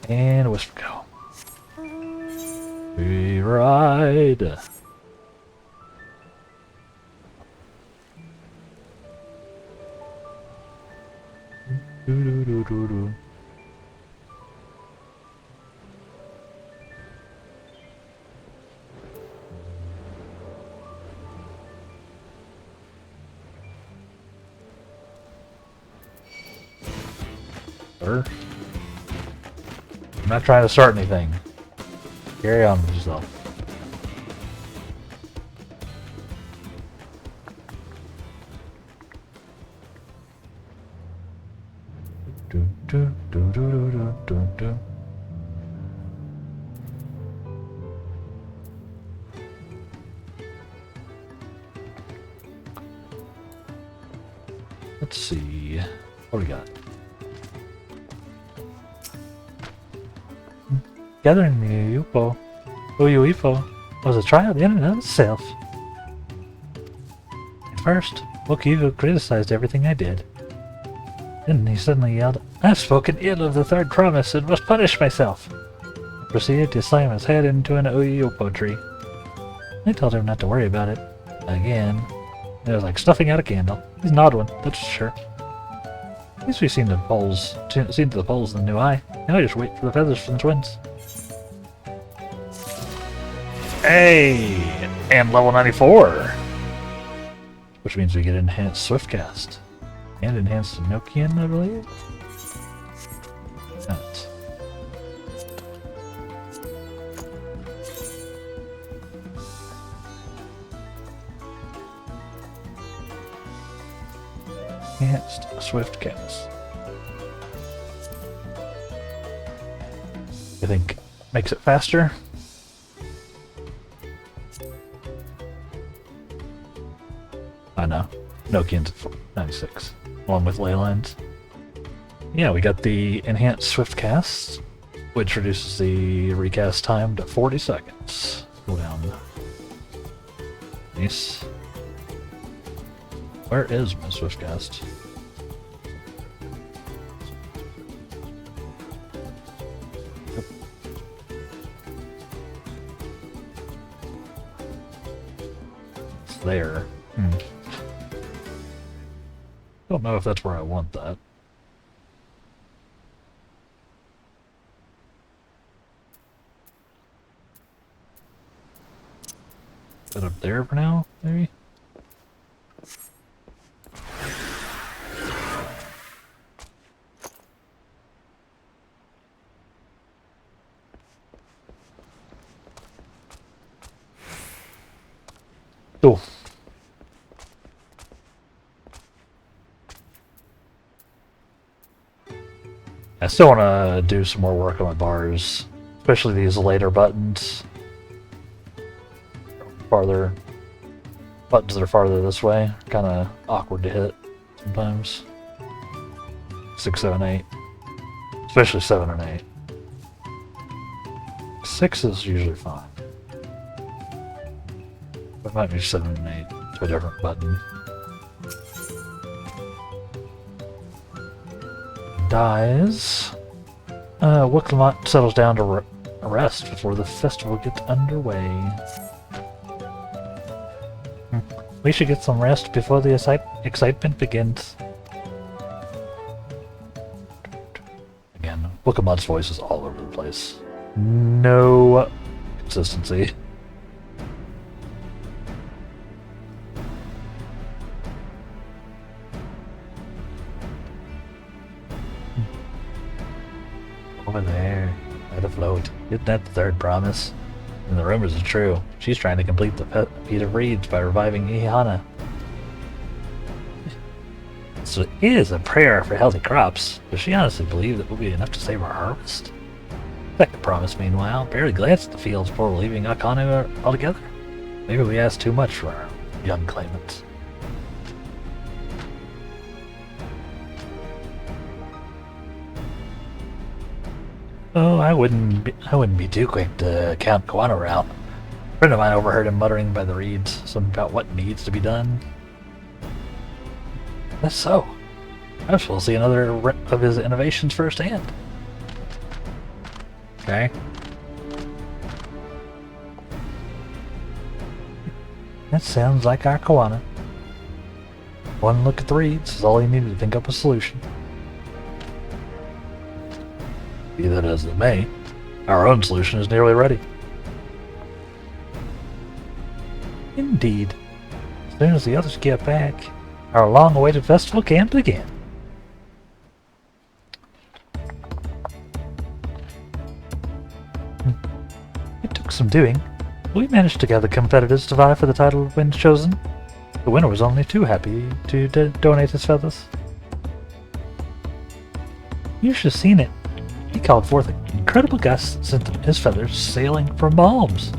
And wisp go. We ride. Do. Sir? I'm not trying to start anything. Carry on with yourself. Do. Let's see. What do we got? Gathering the Uyuipo was a trial in and of itself. At first, Wokivu criticized everything I did. Then he suddenly yelled, "I've spoken ill of the third promise and must punish myself." He proceeded to slam his head into an Uyuipo tree. I told him not to worry about it. Again. It was like snuffing out a candle. He's an odd one, that's for sure. At least we've seen to the poles in the new eye. Now I just wait for the feathers from the twins. Hey! And level 94! Which means we get enhanced Swiftcast. And enhanced Nokian, I believe? That. Enhanced Swiftcast. I think makes it faster. I know. Nokian's at 96, along with ley lines. Yeah, we got the enhanced Swiftcast, which reduces the recast time to 40 seconds. Go down. Nice. Where is my Swiftcast? Yep. It's there. Don't know if that's where I want that. Is that up there for now, maybe? Cool. I still want to do some more work on my bars, especially these later buttons. Farther buttons that are farther this way are kind of awkward to hit sometimes. 6, 7, 8. Especially 7 and 8. 6 is usually fine. But might be 7 and 8 to a different button. Dies. Wiclamont settles down to rest before the festival gets underway. We should get some rest before the excitement begins. Again, Wicamont's voice is all over the place. No consistency. Over there, by the float. Isn't that the third promise? And the rumors are true. She's trying to complete the feat of reeds by reviving Ihana. So it is a prayer for healthy crops. Does she honestly believe that will be enough to save our harvest? Second promise, meanwhile, barely glanced at the fields before leaving Akanu altogether. Maybe we asked too much for our young claimants. Oh, I wouldn't be too quick to count Koano out. A friend of mine overheard him muttering by the reeds, something about what needs to be done. That's so. Perhaps we'll see another of his innovations firsthand. Okay. That sounds like our Koana. One look at the reeds is all he needed to think up a solution. Be that as it may, our own solution is nearly ready. Indeed. As soon as the others get back, our long-awaited festival can begin. It took some doing. We managed to gather competitors to vie for the title of Wind Chosen. The winner was only too happy to donate his feathers. You should have seen it. He called forth an incredible gust that sent his feathers sailing from palms.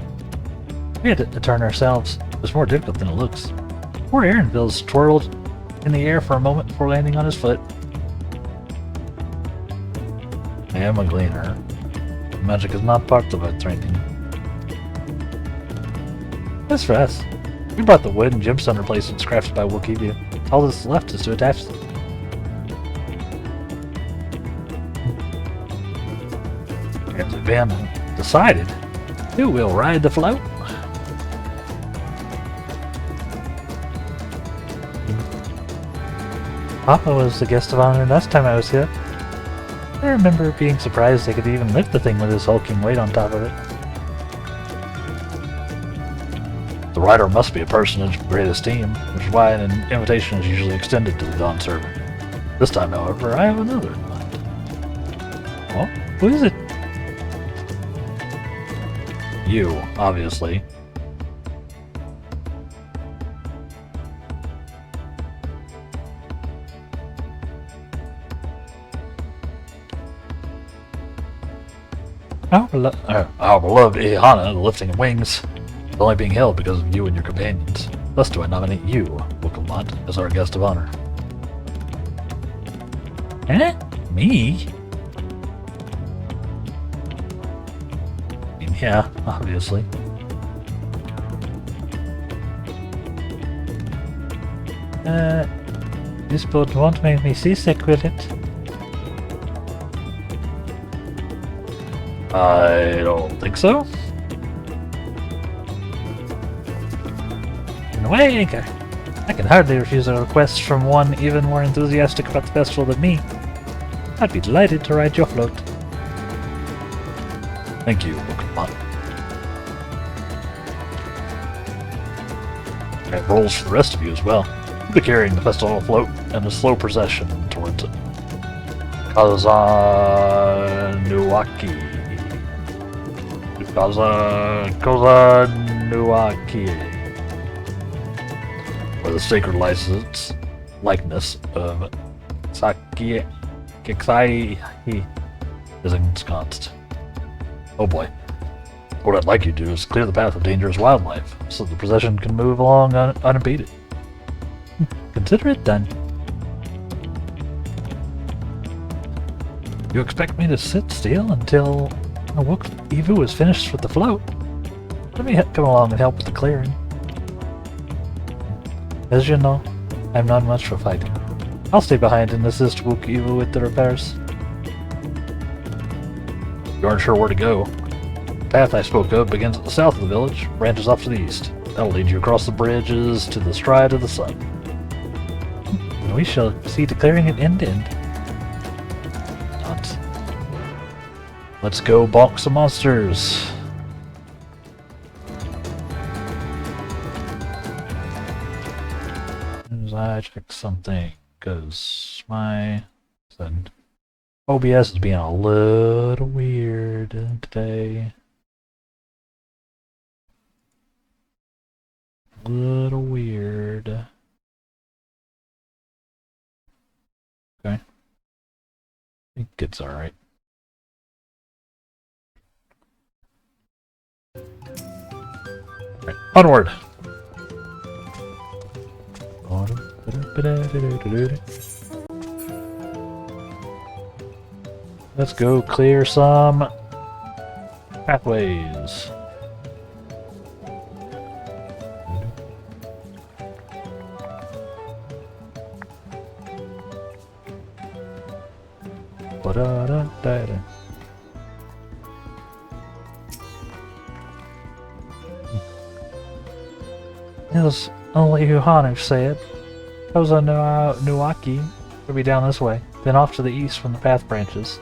We had to turn ourselves. It was more difficult than it looks. Poor Aaronville's twirled in the air for a moment before landing on his foot. I am a gleaner. Magic is not part of our training. As for us, we brought the wood and gemstone replacements crafted by Wookievu. All that's left is to attach them. Has it been decided who will ride the float? Papa was the guest of honor last time I was here. I remember being surprised they could even lift the thing with his hulking weight on top of it. The rider must be a personage of great esteem, which is why an invitation is usually extended to the Dawn servant. This time, however, I have another in mind. Well, who is it? You, obviously. Our beloved Ihana, the lifting of wings, is only being held because of you and your companions. Thus do I nominate you, Wiclamont, as our guest of honor. Eh? Me? I mean, yeah, obviously. This boat won't make me seasick, will it? I don't think so. In a way, I can hardly refuse a request from one even more enthusiastic about the festival than me. I'd be delighted to ride your float. Thank you, Wiclamont. I have roles for the rest of you as well. We'll be carrying the festival float in a slow procession towards it. Kazanuaki. Kazanuaki. Where the sacred likeness of Kiksai is ensconced. Oh boy. What I'd like you to do is clear the path of dangerous wildlife, so the procession can move along unimpeded. Consider it done. You expect me to sit still until Evu is finished with the float? Let me come along and help with the clearing. As you know, I'm not much for fighting. I'll stay behind and assist Wook Evu with the repairs. You aren't sure where to go. The path I spoke of begins at the south of the village, branches off to the east. That'll lead you across the bridges to the stride of the sun. And we shall see the clearing at end to end. Not. Let's go bonk some monsters. As I check something, because my OBS is being a little weird today. A little weird. Okay. I think it's alright. Alright, onward! Let's go clear some pathways. Ba-da-da-da-da. As only Yuhanich said, Koza Nuaki will be down this way, then off to the east from the path branches.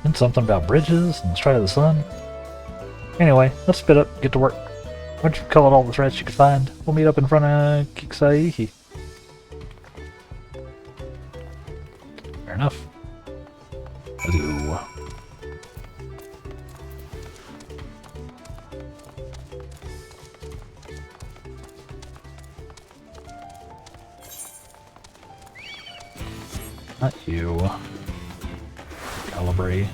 Then something about bridges and the stride of the sun. Anyway, let's spit up and get to work. Why don't you call it all the threats you can find? We'll meet up in front of Kiksaihi. Fair enough. Let's go. Not you. Calibrate.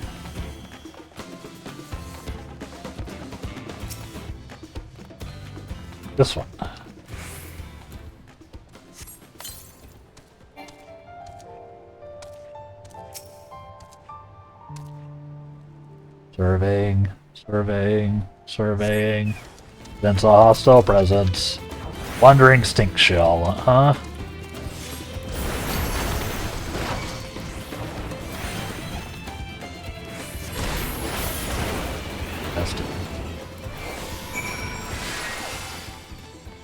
This one. Surveying, surveying, surveying. Then saw hostile presence. Wandering stink shell, huh? Tested.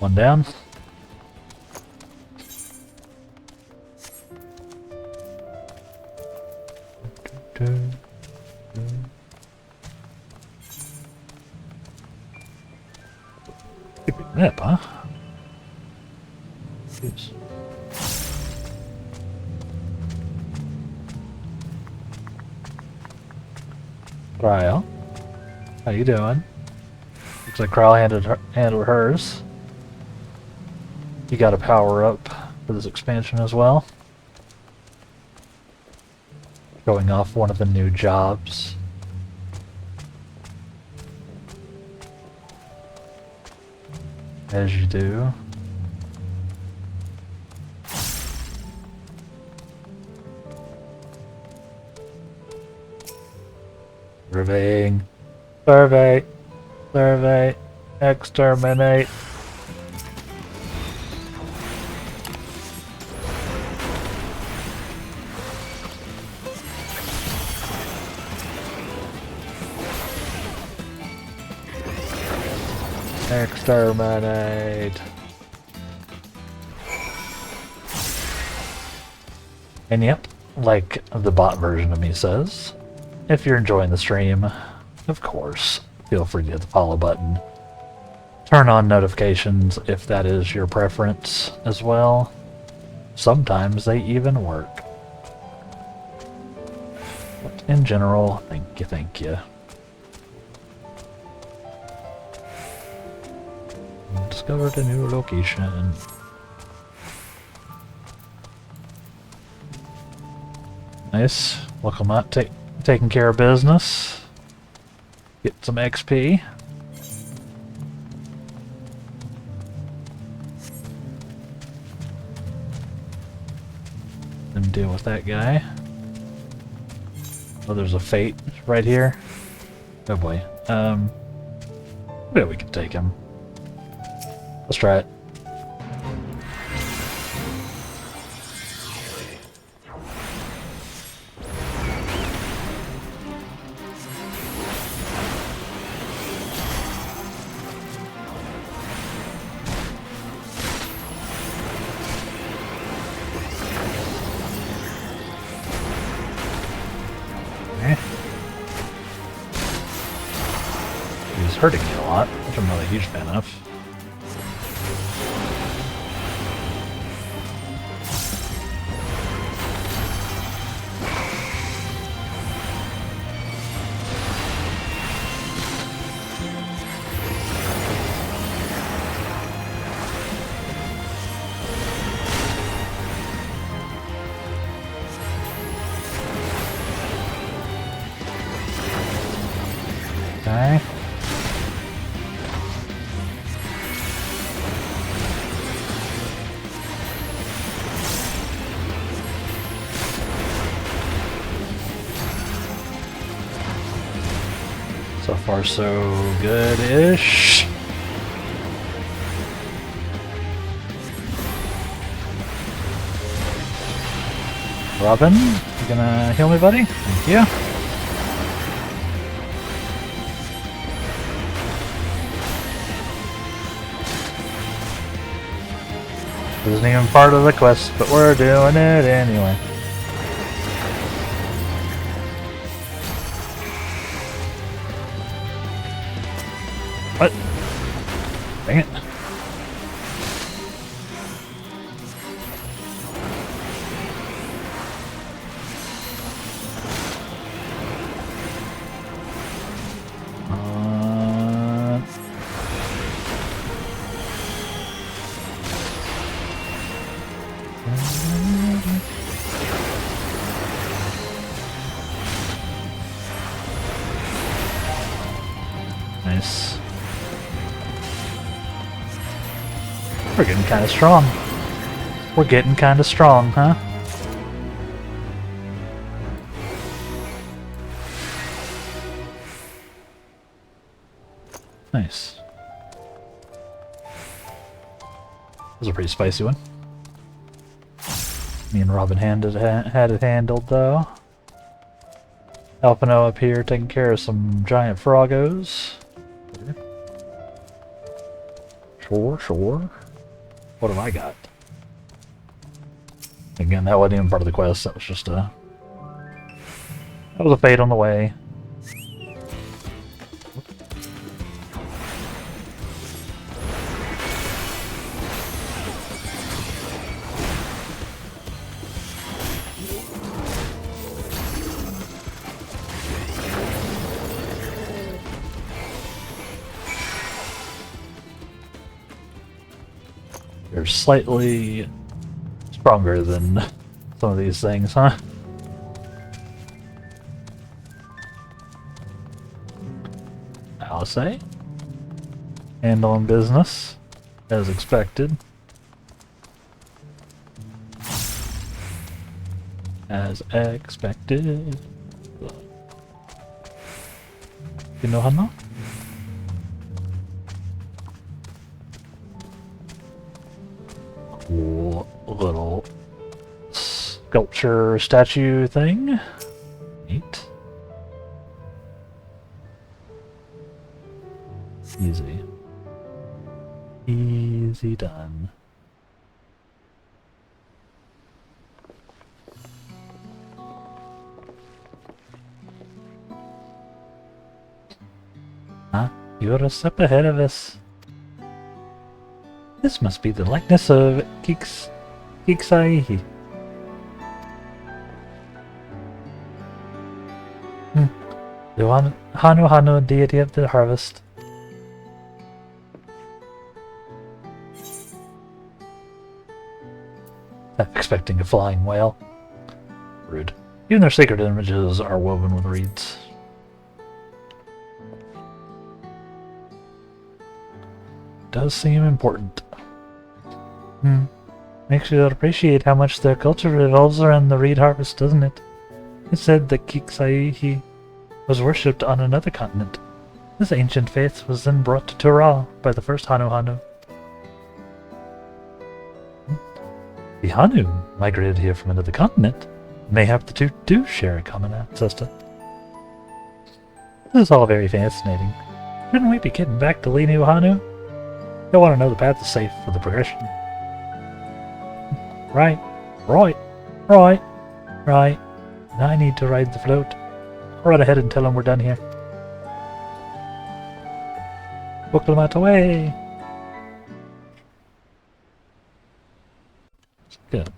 One down. Big map, huh? Yes. Cryo, how you doing? Looks like Cryo handled hers. You got a power up for this expansion as well. Showing off one of the new jobs. As you do. Surveying. Survey. Survey. Exterminate. Exterminate. And yep, like the bot version of me says, if you're enjoying the stream, of course, feel free to hit the follow button. Turn on notifications if that is your preference as well. Sometimes they even work. But in general, thank you, thank you. Discovered a new location. Nice. Welcome out, taking care of business. Get some XP. deal with that guy. Oh, there's a Fate right here. Oh boy. Yeah, we can take him. Let's try it. He's hurting me a lot, which I'm not a huge fan of. Okay. So far, so good-ish. Robin, you gonna heal me, buddy? Thank you. This isn't even part of the quest, but we're doing it anyway. What? Dang it. Nice. We're getting kind of strong. We're getting kind of strong, huh? Nice. That was a pretty spicy one. Me and Robin had it handled, though. Alpino up here taking care of some giant froggos. Sure, sure. What have I got? Again, that wasn't even part of the quest. That was just a... That was a fate on the way. You're slightly stronger than some of these things, huh? I'll say. Handling business, as expected. As expected. You know how now? Cool little sculpture statue thing. Neat. Easy. Easy done. Huh? You're a step ahead of us. This must be the likeness of Kiksai. The Hanu deity of the harvest. Expecting a flying whale. Rude. Even their sacred images are woven with reeds. Does seem important. Makes you appreciate how much their culture revolves around the reed harvest, doesn't it? It's said that Kiksaihi was worshipped on another continent. This ancient faith was then brought to Tural by the first Hanu Hanu. The Hanu migrated here from another continent. Mayhap the two do share a common ancestor. This is all very fascinating. Shouldn't we be getting back to Linu Hanu? You'll want to know the path is safe for the progression. Right. I need to ride the float. I'll run ahead and tell them we're done here. Book them out away! Good.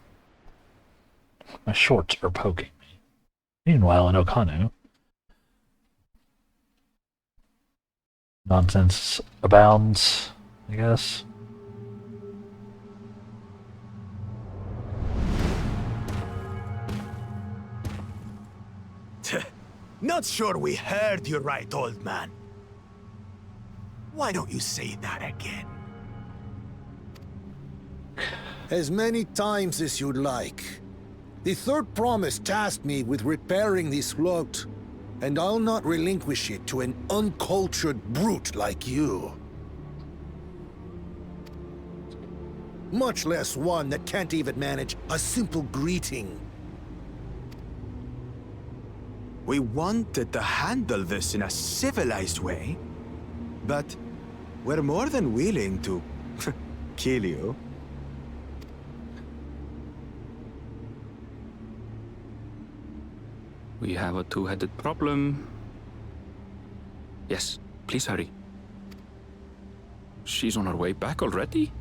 My shorts are poking me. Meanwhile, in Okanu, nonsense abounds, I guess. Not sure we heard you right, old man. Why don't you say that again? As many times as you'd like. The third promise tasked me with repairing this float, and I'll not relinquish it to an uncultured brute like you. Much less one that can't even manage a simple greeting. We wanted to handle this in a civilized way, but we're more than willing to kill you. We have a two-headed problem. Yes, please hurry. She's on her way back already?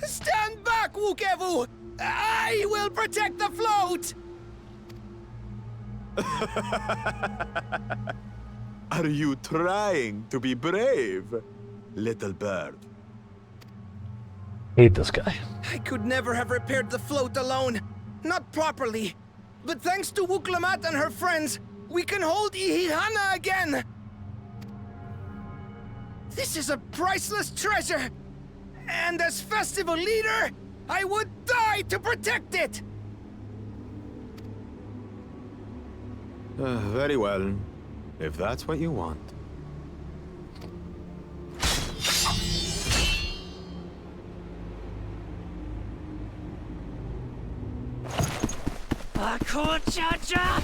Stand back, Wukevu! I will protect the float! Are you trying to be brave, little bird? Hate this guy. I could never have repaired the float alone. Not properly. But thanks to Wuklamat and her friends, we can hold Ihihana again! This is a priceless treasure! And as festival leader, I would die to protect it! Very well, if that's what you want. Cha-cha!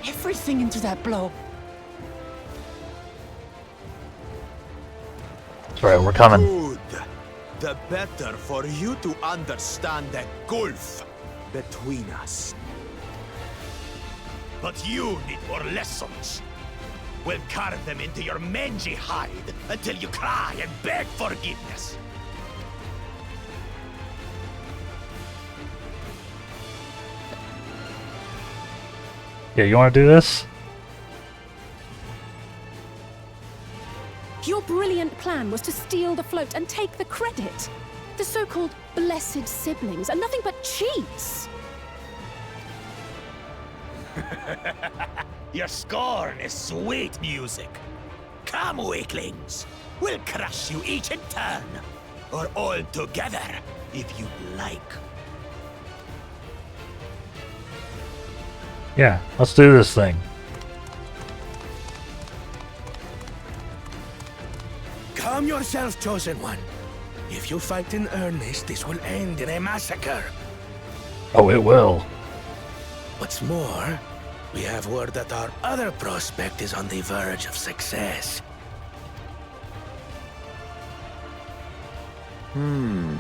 Everything into that blow. Alright, we're coming. Good. The better for you to understand the gulf between us. But you need more lessons. We'll carve them into your mangy hide until you cry and beg forgiveness. Yeah, you want to do this? Your brilliant plan was to steal the float and take the credit. The so-called blessed siblings are nothing but cheats. Your scorn is sweet music. Come, weaklings. We'll crush you each in turn. Or all together, if you like. Yeah, let's do this thing. Calm yourself, Chosen One. If you fight in earnest, this will end in a massacre. Oh, it will. What's more, we have word that our other prospect is on the verge of success. Then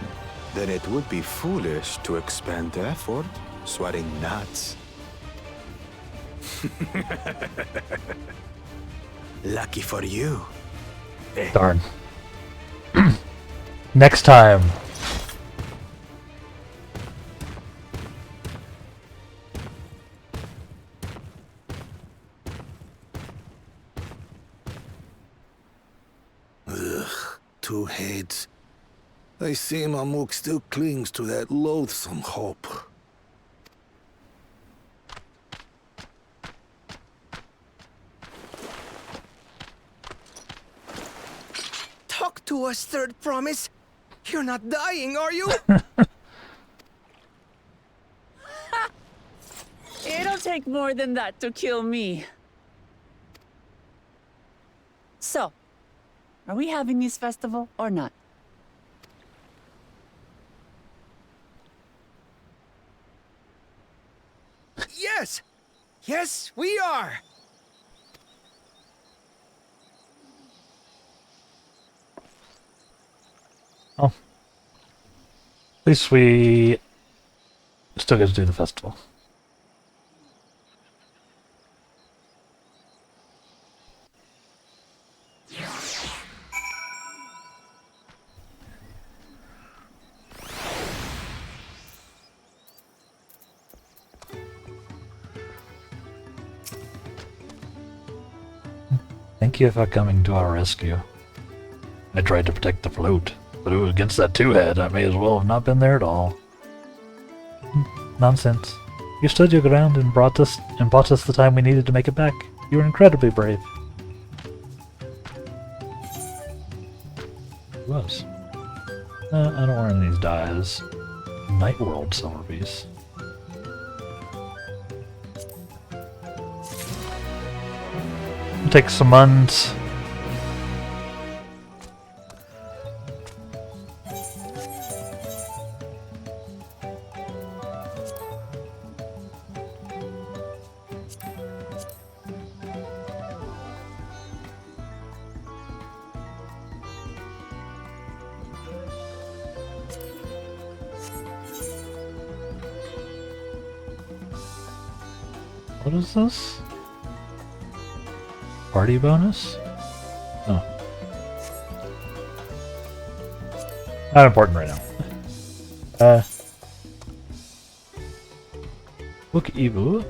it would be foolish to expend effort sweating nuts. Lucky for you. Darn. Next time. two heads. I see Mamuk still clings to that loathsome hope. Talk to us, Third Promise. You're not dying, are you? It'll take more than that to kill me. So, are we having this festival or not? Yes! Yes, we are! Oh. At least we still get to do the festival. Thank you for coming to our rescue. I tried to protect the float, but it was against that two-head. I may as well have not been there at all. Nonsense. You stood your ground and bought us the time we needed to make it back. You were incredibly brave. Who was? I don't want any of these dyes. Night World summer piece. Take some months. What is this? Party bonus? Oh. Not important right now. Book Evu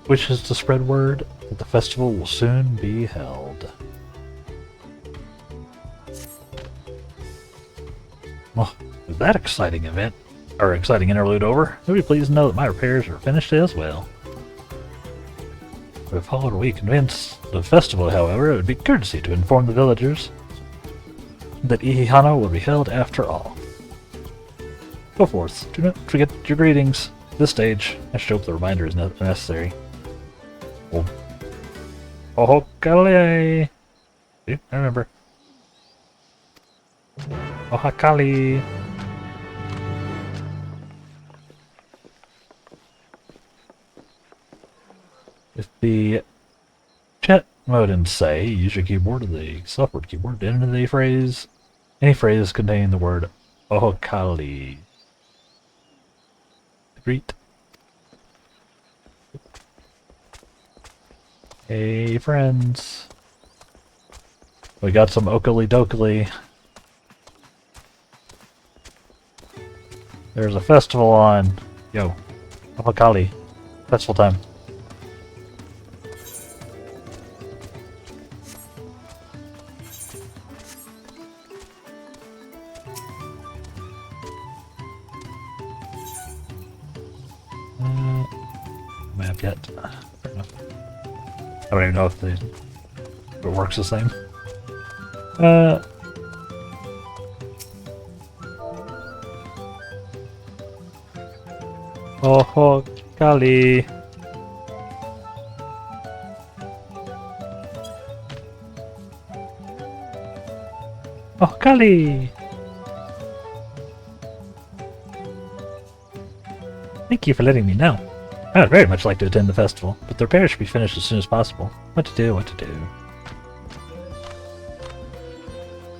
wishes to spread word that the festival will soon be held. Well, with that exciting event, or exciting interlude over, you'll be pleased to know that my repairs are finished as well. For the following week, convinced the festival, however, it would be courtesy to inform the villagers that Ihihana will be held after all. Go forth. Do not forget your greetings. At this stage, I should hope the reminder is necessary. Oh. Ohokale! See, I remember. Ohakali! If the chat mode and say, use your keyboard or the software keyboard to enter the phrase, any phrase containing the word Ohokali. Greet. Hey friends. We got some Okali Dokali. There's a festival on. Yo. Ohokali. Festival time. Map yet. Fair enough. I don't even know if it works the same. Oh, Kali. Oh, Kali. Thank you for letting me know. I would very much like to attend the festival, but the repairs should be finished as soon as possible. What to do, what to do.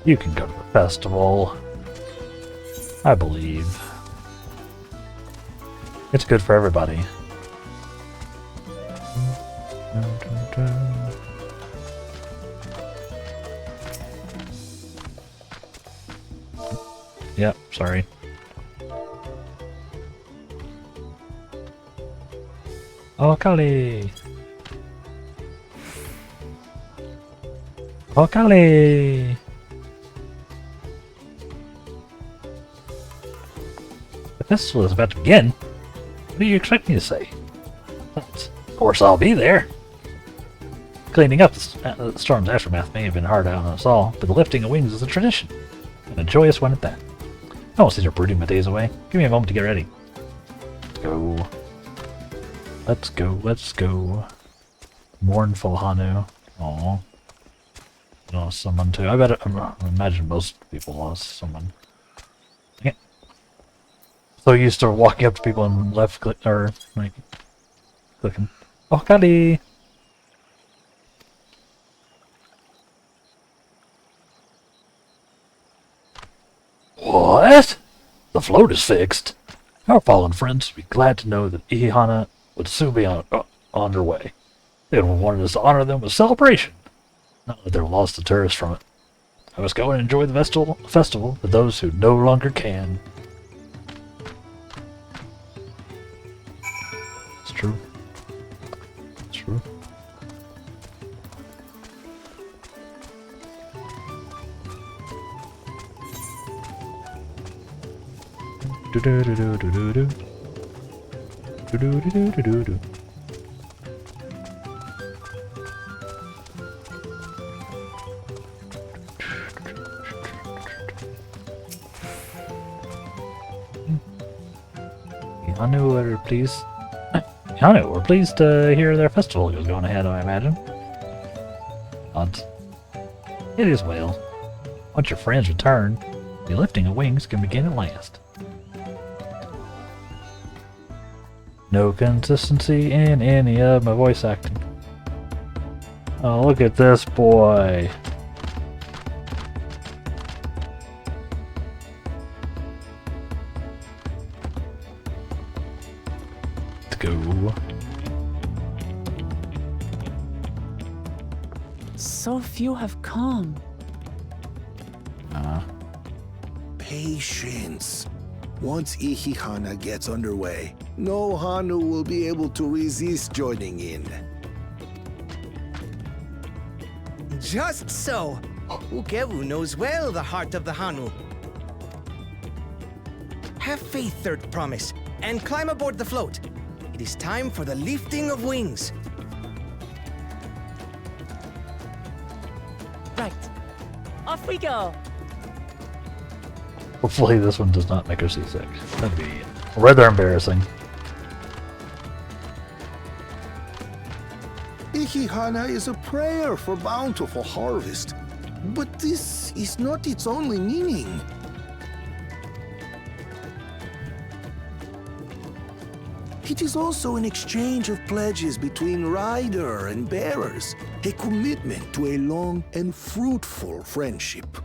You can go to the festival. I believe. It's good for everybody. Yep, sorry. Oh, Kali! Oh, Kali! festival is about to begin. What do you expect me to say? Of course I'll be there. Cleaning up the storm's aftermath may have been hard on us all, but the lifting of wings is a tradition, and a joyous one at that. I won't sit here brooding my days away. Give me a moment to get ready. Let's go. Let's go, let's go. Mournful Hanu. Aww. Lost someone too. I imagine most people lost someone. Okay. So used to walking up to people and left click, or like clicking. Oh, Kali! What? The float is fixed. Our fallen friends would be glad to know that Ihana would soon be on their way. They wanted us to honor them with celebration. Not that they're lost to tourists from it. I must go and enjoy the festival with those who no longer can. It's true. It's true. Do do do do do do do. Do do do do do do do. Yanu are pleased. Yanu, we're pleased to hear their festival is going ahead, I imagine. Odds. It is well. Once your friends return, the lifting of wings can begin at last. No consistency in any of my voice acting. Oh, look at this boy. Let's go. So few have come. Patience. Once Ihihana gets underway, no Hanu will be able to resist joining in. Just so. Ukewu knows well the heart of the Hanu. Have faith, Third Promise, and climb aboard the float. It is time for the lifting of wings. Right. Off we go. Hopefully this one does not make her seasick. That'd be rather embarrassing. Ihihana is a prayer for bountiful harvest, but this is not its only meaning. It is also an exchange of pledges between rider and bearers, a commitment to a long and fruitful friendship.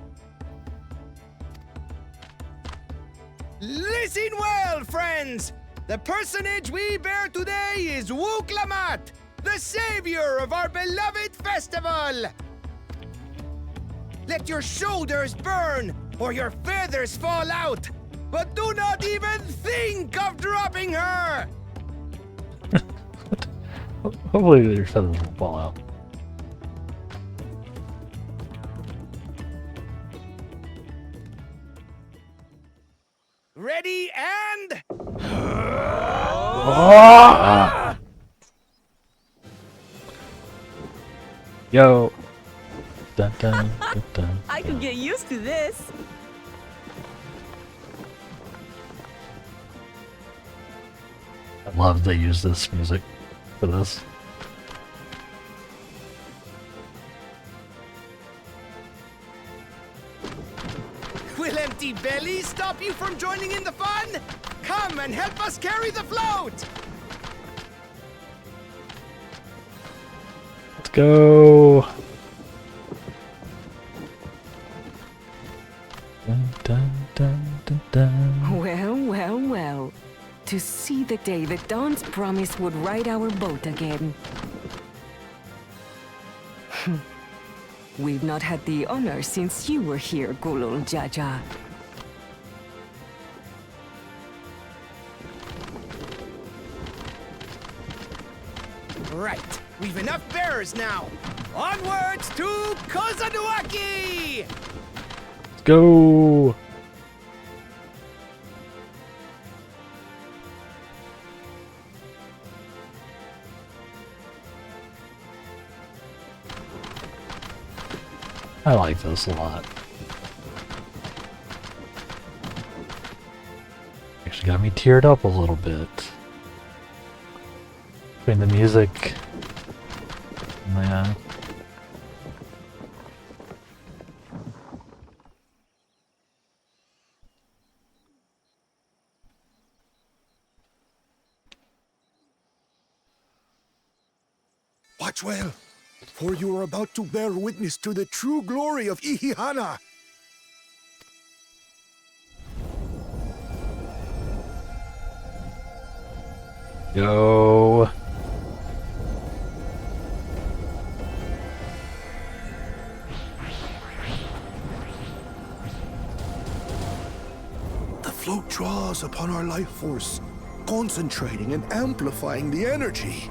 Listen well, friends! The personage we bear today is Wuklamat, the savior of our beloved festival! Let your shoulders burn, or your feathers fall out, but do not even think of dropping her! Hopefully your feathers will fall out. Ready and... Yo. Dun, dun, dun, dun. I could get used to this. I love they use this music for this. Will empty bellies stop you from joining in the fun? Come and help us carry the float! Let's go. Dun, dun, dun, dun, dun. Well, well, well. To see the day that Dawn's promise would ride our boat again. We've not had the honor since you were here, Gulul Jaja. Right, we've enough bearers now. Onwards to Kozanuaki! Let's go. I like this a lot. Actually got me teared up a little bit. Between the music and the... Watch well, for you are about to bear witness to the true glory of Ihihana. Yo. The float draws upon our life force, concentrating and amplifying the energy.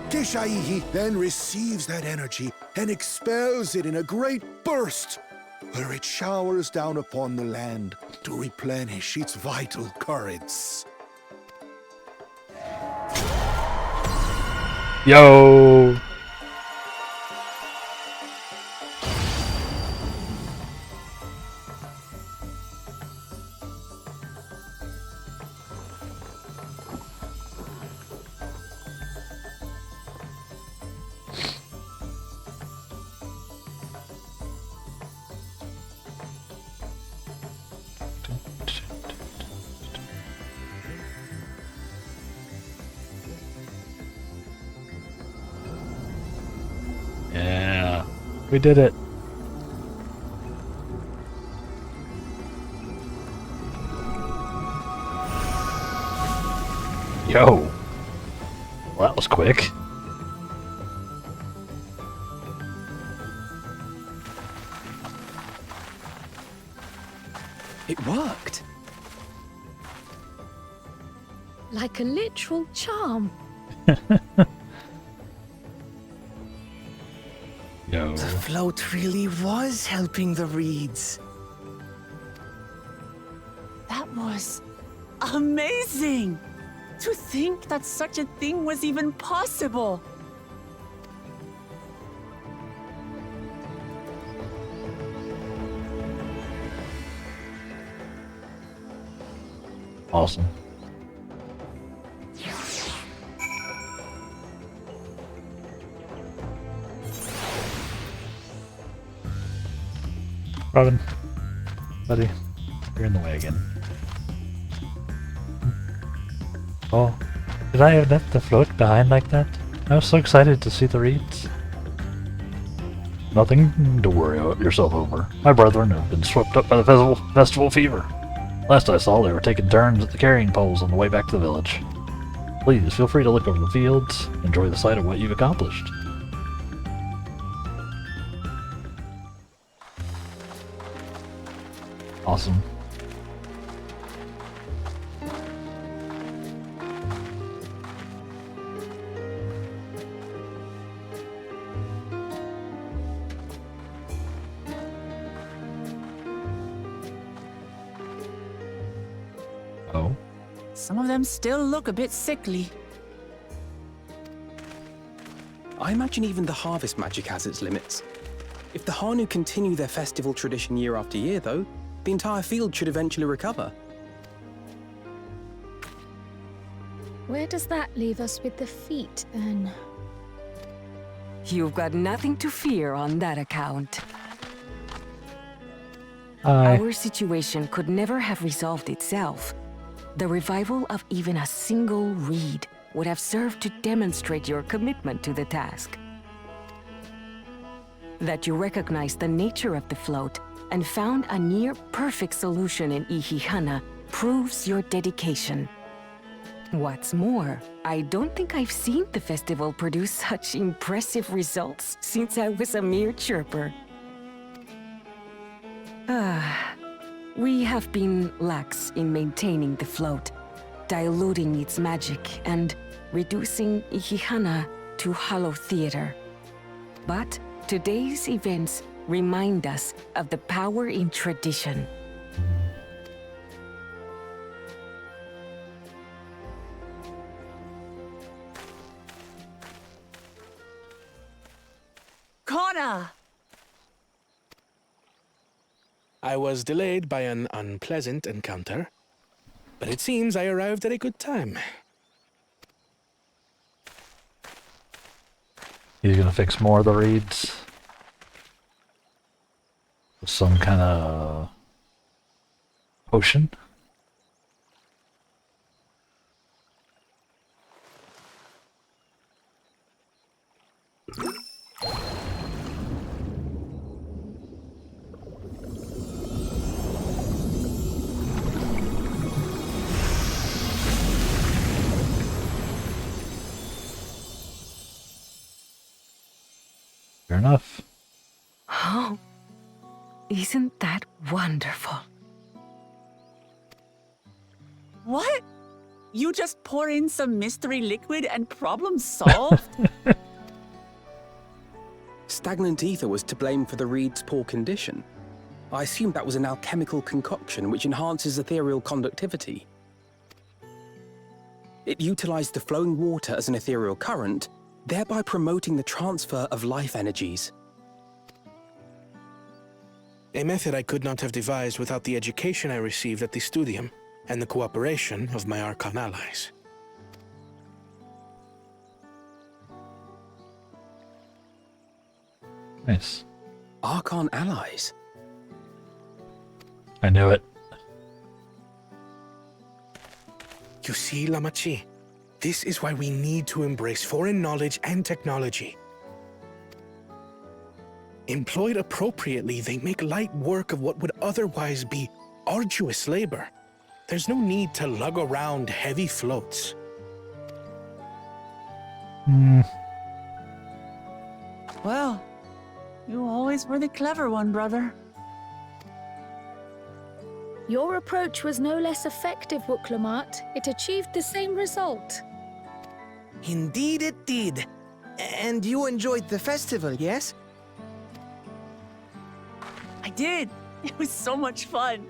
Keshaihi then receives that energy and expels it in a great burst, where it showers down upon the land to replenish its vital currents. Yo. Yeah, we did it. Yo. Well, that was quick. It worked. Like a literal charm. Yo. The float really was helping the reeds. That was amazing! To think that such a thing was even possible! Awesome. Robin, buddy, you're in the way again. Oh, did I have left the float behind like that? I was so excited to see the reeds. Nothing to worry yourself over. My brethren have been swept up by the festival fever. Last I saw, they were taking turns at the carrying poles on the way back to the village. Please feel free to look over the fields, enjoy the sight of what you've accomplished. Awesome. Oh. Some of them still look a bit sickly. I imagine even the harvest magic has its limits. If the Hanu continue their festival tradition year after year, though, the entire field should eventually recover. Where does that leave us with the feet, then? You've got nothing to fear on that account. Hi. Our situation could never have resolved itself. The revival of even a single reed would have served to demonstrate your commitment to the task. That you recognize the nature of the float and found a near-perfect solution in Ihihana proves your dedication. What's more, I don't think I've seen the festival produce such impressive results since I was a mere chirper. We have been lax in maintaining the float, diluting its magic and reducing Ihihana to hollow theater. But today's events remind us of the power in tradition. Yeah. I was delayed by an unpleasant encounter, but it seems I arrived at a good time. He's gonna fix more of the reeds. Some kind of potion. Fair enough. Oh, isn't that wonderful? What? You just pour in some mystery liquid and problem solved? Stagnant ether was to blame for the reed's poor condition. I assumed that was an alchemical concoction which enhances ethereal conductivity. It utilized the flowing water as an ethereal current, thereby promoting the transfer of life energies. A method I could not have devised without the education I received at the Studium and the cooperation of my Archon allies. Nice. Archon allies? I knew it. You see, Lamachi, this is why we need to embrace foreign knowledge and technology. Employed appropriately, they make light work of what would otherwise be arduous labor. There's no need to lug around heavy floats. Well, you always were the clever one, brother. Your approach was no less effective, Wuklamat. It achieved the same result. Indeed it did. And you enjoyed the festival, yes? I did. It was so much fun.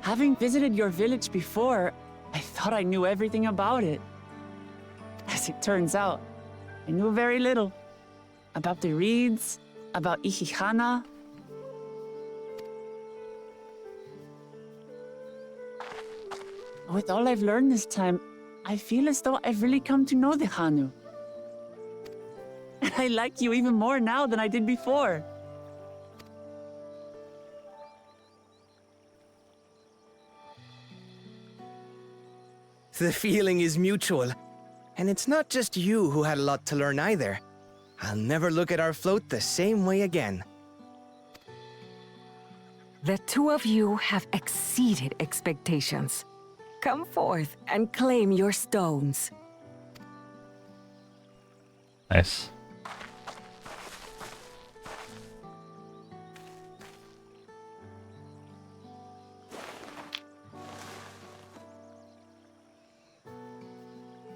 Having visited your village before, I thought I knew everything about it. As it turns out, I knew very little. About the reeds, about Ihihana. With all I've learned this time, I feel as though I've really come to know the Hanu. And I like you even more now than I did before. The feeling is mutual. And it's not just you who had a lot to learn either. I'll never look at our float the same way again. The two of you have exceeded expectations. Come forth and claim your stones. Nice.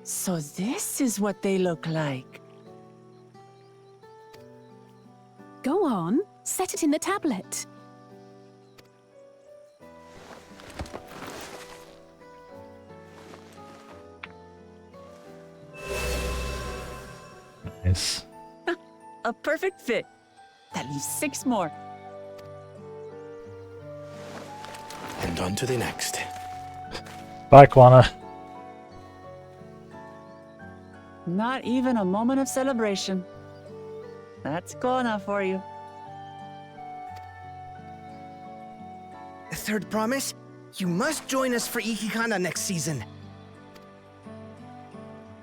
So this is what they look like. Go on, set it in the tablet. Nice. A perfect fit. That leaves 6 more. And on to the next. Bye, Kwana. Not even a moment of celebration. That's Kona for you. Third promise, you must join us for Ihihana next season.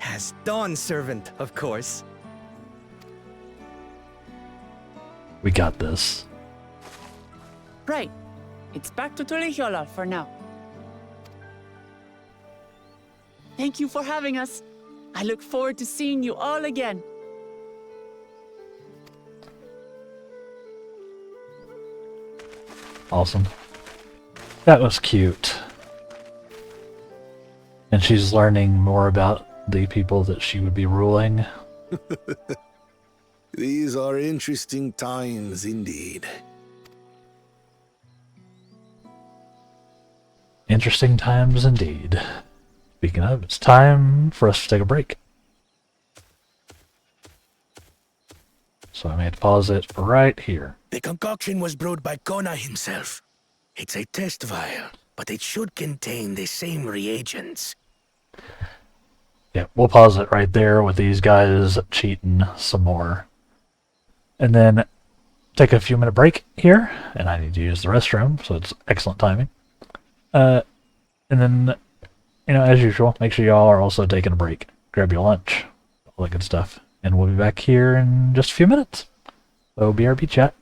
As Dawn servant, of course. We got this. Right. It's back to Tulihiola for now. Thank you for having us. I look forward to seeing you all again. Awesome. That was cute. And she's learning more about the people that she would be ruling. These are interesting times indeed. Interesting times indeed. Speaking of, it's time for us to take a break. So I made pause it right here. The concoction was brewed by Kona himself. It's a test vial, but it should contain the same reagents. Yeah, we'll pause it right there with these guys cheating some more. And then take a few minute break here, and I need to use the restroom, so it's excellent timing. And then, as usual, make sure y'all are also taking a break. Grab your lunch, all that good stuff. And we'll be back here in just a few minutes. So BRB chat.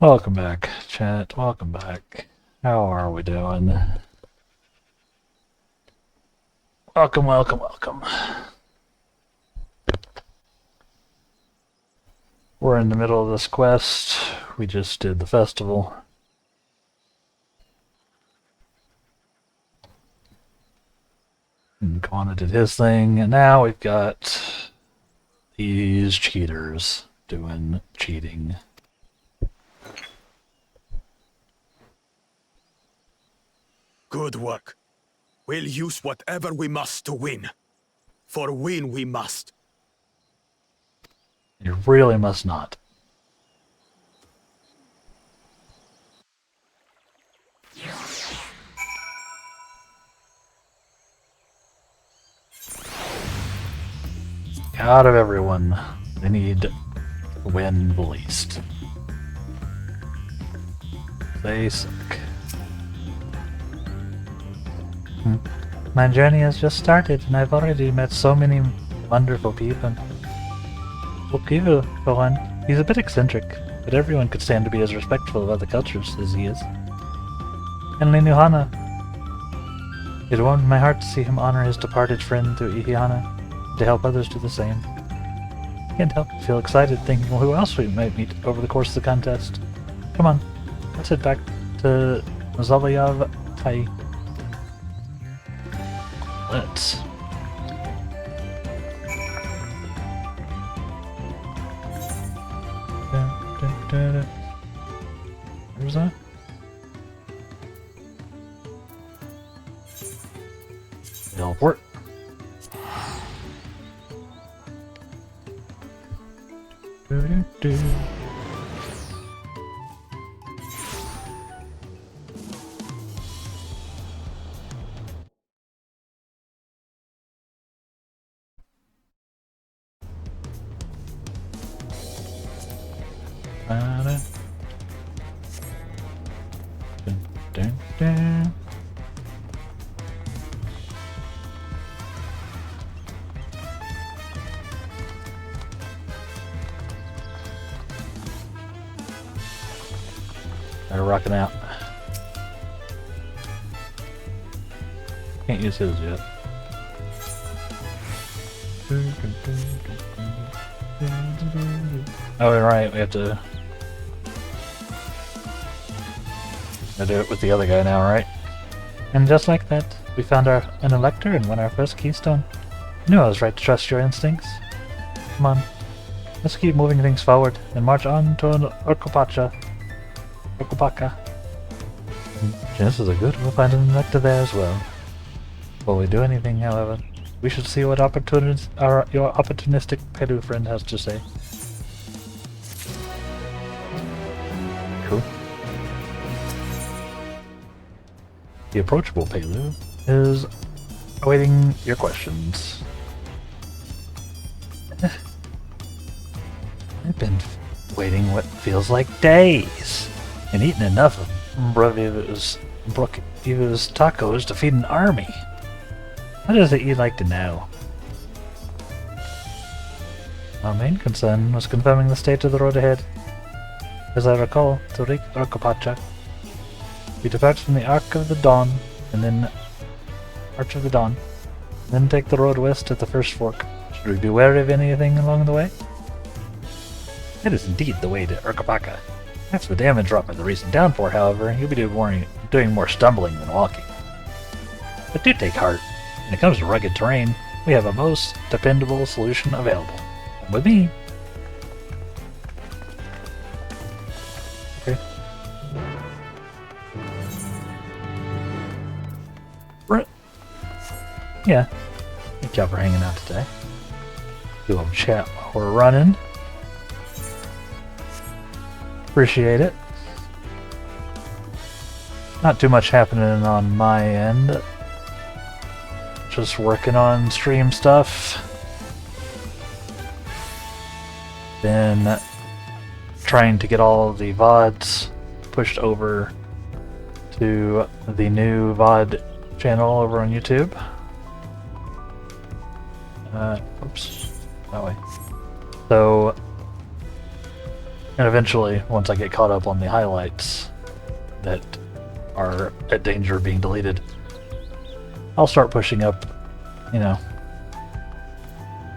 Welcome back, chat. Welcome back. How are we doing? Welcome, welcome, welcome. We're in the middle of this quest. We just did the festival. And Kwana did his thing, and now we've got these cheaters doing cheating. Good work. We'll use whatever we must to win. For win we must. You really must not. Out of everyone, they need to win the least. They suck. My journey has just started, and I've already met so many wonderful people. Lukivu, for one, he's a bit eccentric, but everyone could stand to be as respectful of other cultures as he is. And Linuhana. It warmed my heart to see him honor his departed friend through Ihihana, and to help others do the same. I can't help but feel excited thinking who else we might meet over the course of the contest. Come on, let's head back to Zalayav Tai. Let's. Where was that? Teleport. They're rocking out. Can't use his yet. Oh, right, we have to do it with the other guy now, right? And just like that, we found an elector and won our first keystone. I knew I was right to trust your instincts. Come on, let's keep moving things forward and march on to an Orkopaka. Chances are good we'll find an elector there as well. Before we do anything, however, we should see what your opportunistic Pelu friend has to say. Cool. The approachable Pelu is awaiting your questions. I've been waiting what feels like days, and eaten enough of Broviva's tacos to feed an army. What is it you'd like to know? Our main concern was confirming the state of the road ahead. As I recall, to reach Arcopacha, we depart from the Arch of the Dawn, and then take the road west at the first fork. Should we be wary of anything along the way? It is indeed the way to Arcopacha. That's the damage wrought by the recent downpour, however, you'll be doing more stumbling than walking. But do take heart. When it comes to rugged terrain, we have a most dependable solution available. Come with me. Okay. Yeah. Thank y'all for hanging out today. Do a little chat while we're running. Appreciate it. Not too much happening on my end. Just working on stream stuff. Been trying to get all the VODs pushed over to the new VOD channel over on YouTube. Oops. That way. So And eventually, once I get caught up on the highlights that are at danger of being deleted, I'll start pushing up, you know,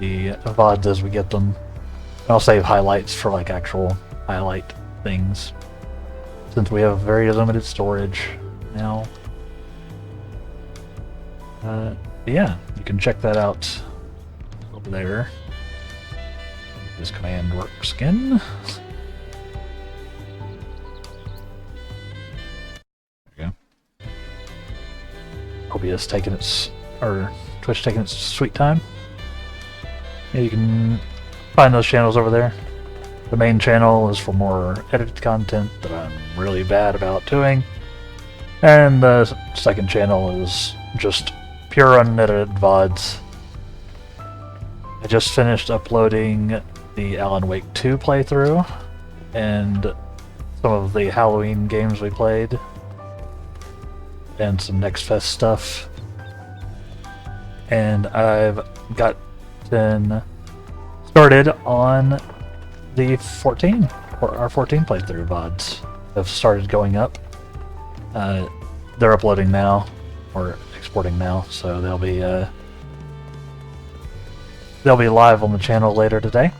the VODs as we get them. I'll save highlights for like actual highlight things, since we have very limited storage now. Yeah, you can check that out over there. This command works again. There we go. OBS taking its, or Twitch taking its sweet time. Yeah, you can find those channels over there. The main channel is for more edited content that I'm really bad about doing. And the second channel is just pure unedited VODs. I just finished uploading the Alan Wake 2 playthrough and some of the Halloween games we played and some Next Fest stuff. And I've gotten started on the 14, or our 14 playthrough VODs have started going up. They're uploading now, or exporting now, so they'll be live on the channel later today,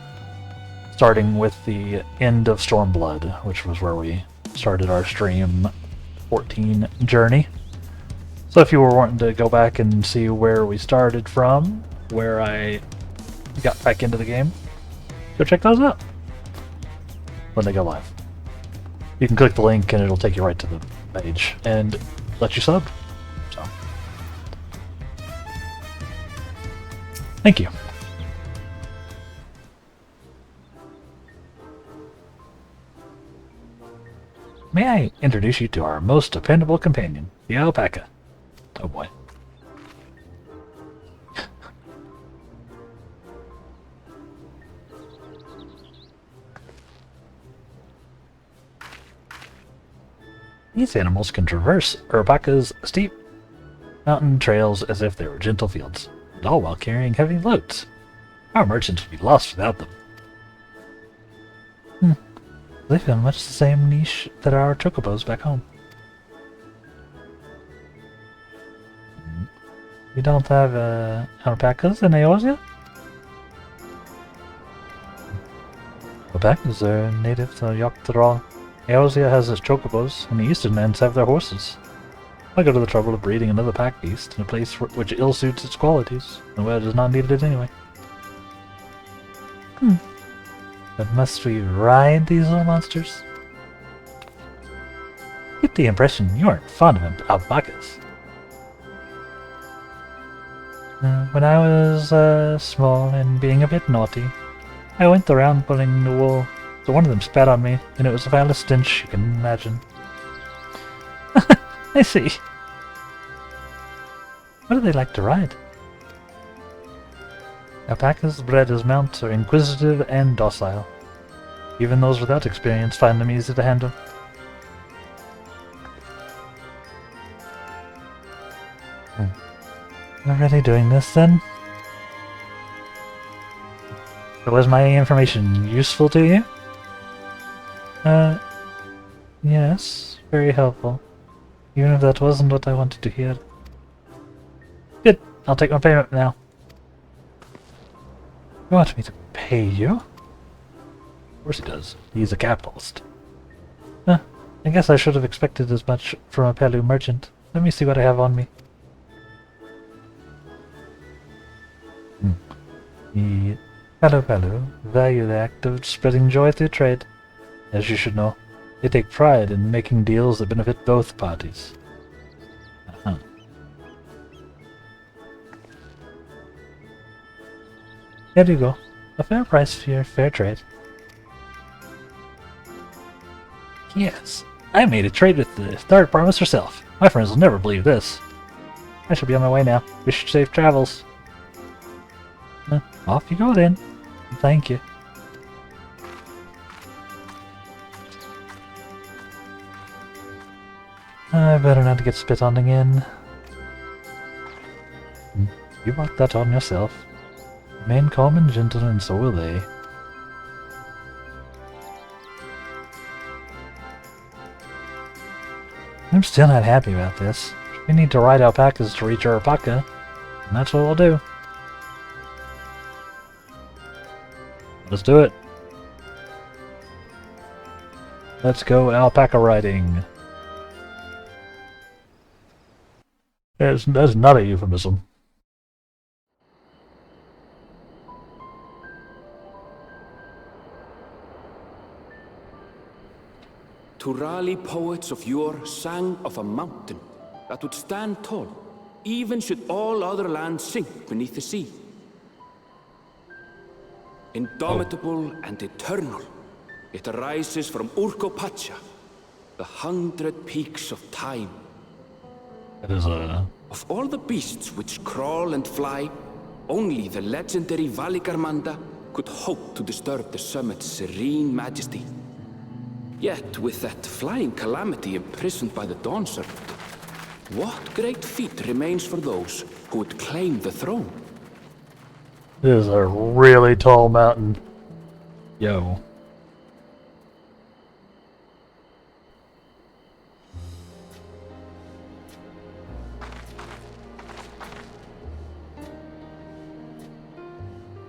starting with the end of Stormblood, which was where we started our stream 14 journey. So if you were wanting to go back and see where we started from, where I got back into the game, go check those out when they go live. You can click the link and it'll take you right to the page and let you sub. So, thank you. May I introduce you to our most dependable companion, the alpaca? Oh boy. These animals can traverse Urbaca's steep mountain trails as if they were gentle fields, and all while carrying heavy loads. Our merchants would be lost without them. They feel much the same niche that our chocobos back home. We don't have alpacas in Eorzea? Alpacas are native to Yoctoroth. Eorzea has its chocobos, and the eastern lands have their horses. Why go to the trouble of breeding another pack beast in a place which ill-suits its qualities, and where it is not needed anyway? But must we ride these little monsters? Get the impression you aren't fond of alpacas. When I was small and being a bit naughty, I went around pulling the wool, so one of them spat on me, and it was the foulest stench you can imagine. I see. What do they like to ride? Alpacas bred as mounts are inquisitive and docile. Even those without experience find them easy to handle. You're really doing this then? So was my information useful to you? Yes, very helpful. Even if that wasn't what I wanted to hear. Good, I'll take my payment now. You want me to pay you? Of course he does. He's a capitalist. I guess I should have expected as much from a Pelu merchant. Let me see what I have on me. The Pelu value the act of spreading joy through trade. As you should know, they take pride in making deals that benefit both parties. There you go. A fair price for your fair trade. Yes, I made a trade with the third promise herself. My friends will never believe this. I shall be on my way now. Wish you safe travels. Off you go then. Thank you. I better not get spit on again. You brought that on yourself. Remain calm and gentle, and so will they. I'm still not happy about this. We need to ride alpacas to reach our alpaca, and that's what we'll do. Let's do it. Let's go alpaca riding. That's not a euphemism. Turali poets of yore sang of a mountain that would stand tall, even should all other lands sink beneath the sea. Indomitable and eternal, it arises from Urkopacha, the 100 peaks of time. That is a... Of all the beasts which crawl and fly, only the legendary Valigarmanda could hope to disturb the summit's serene majesty. Yet, with that flying calamity imprisoned by the Dawn Serpent, what great feat remains for those who would claim the throne? This is a really tall mountain. Yo.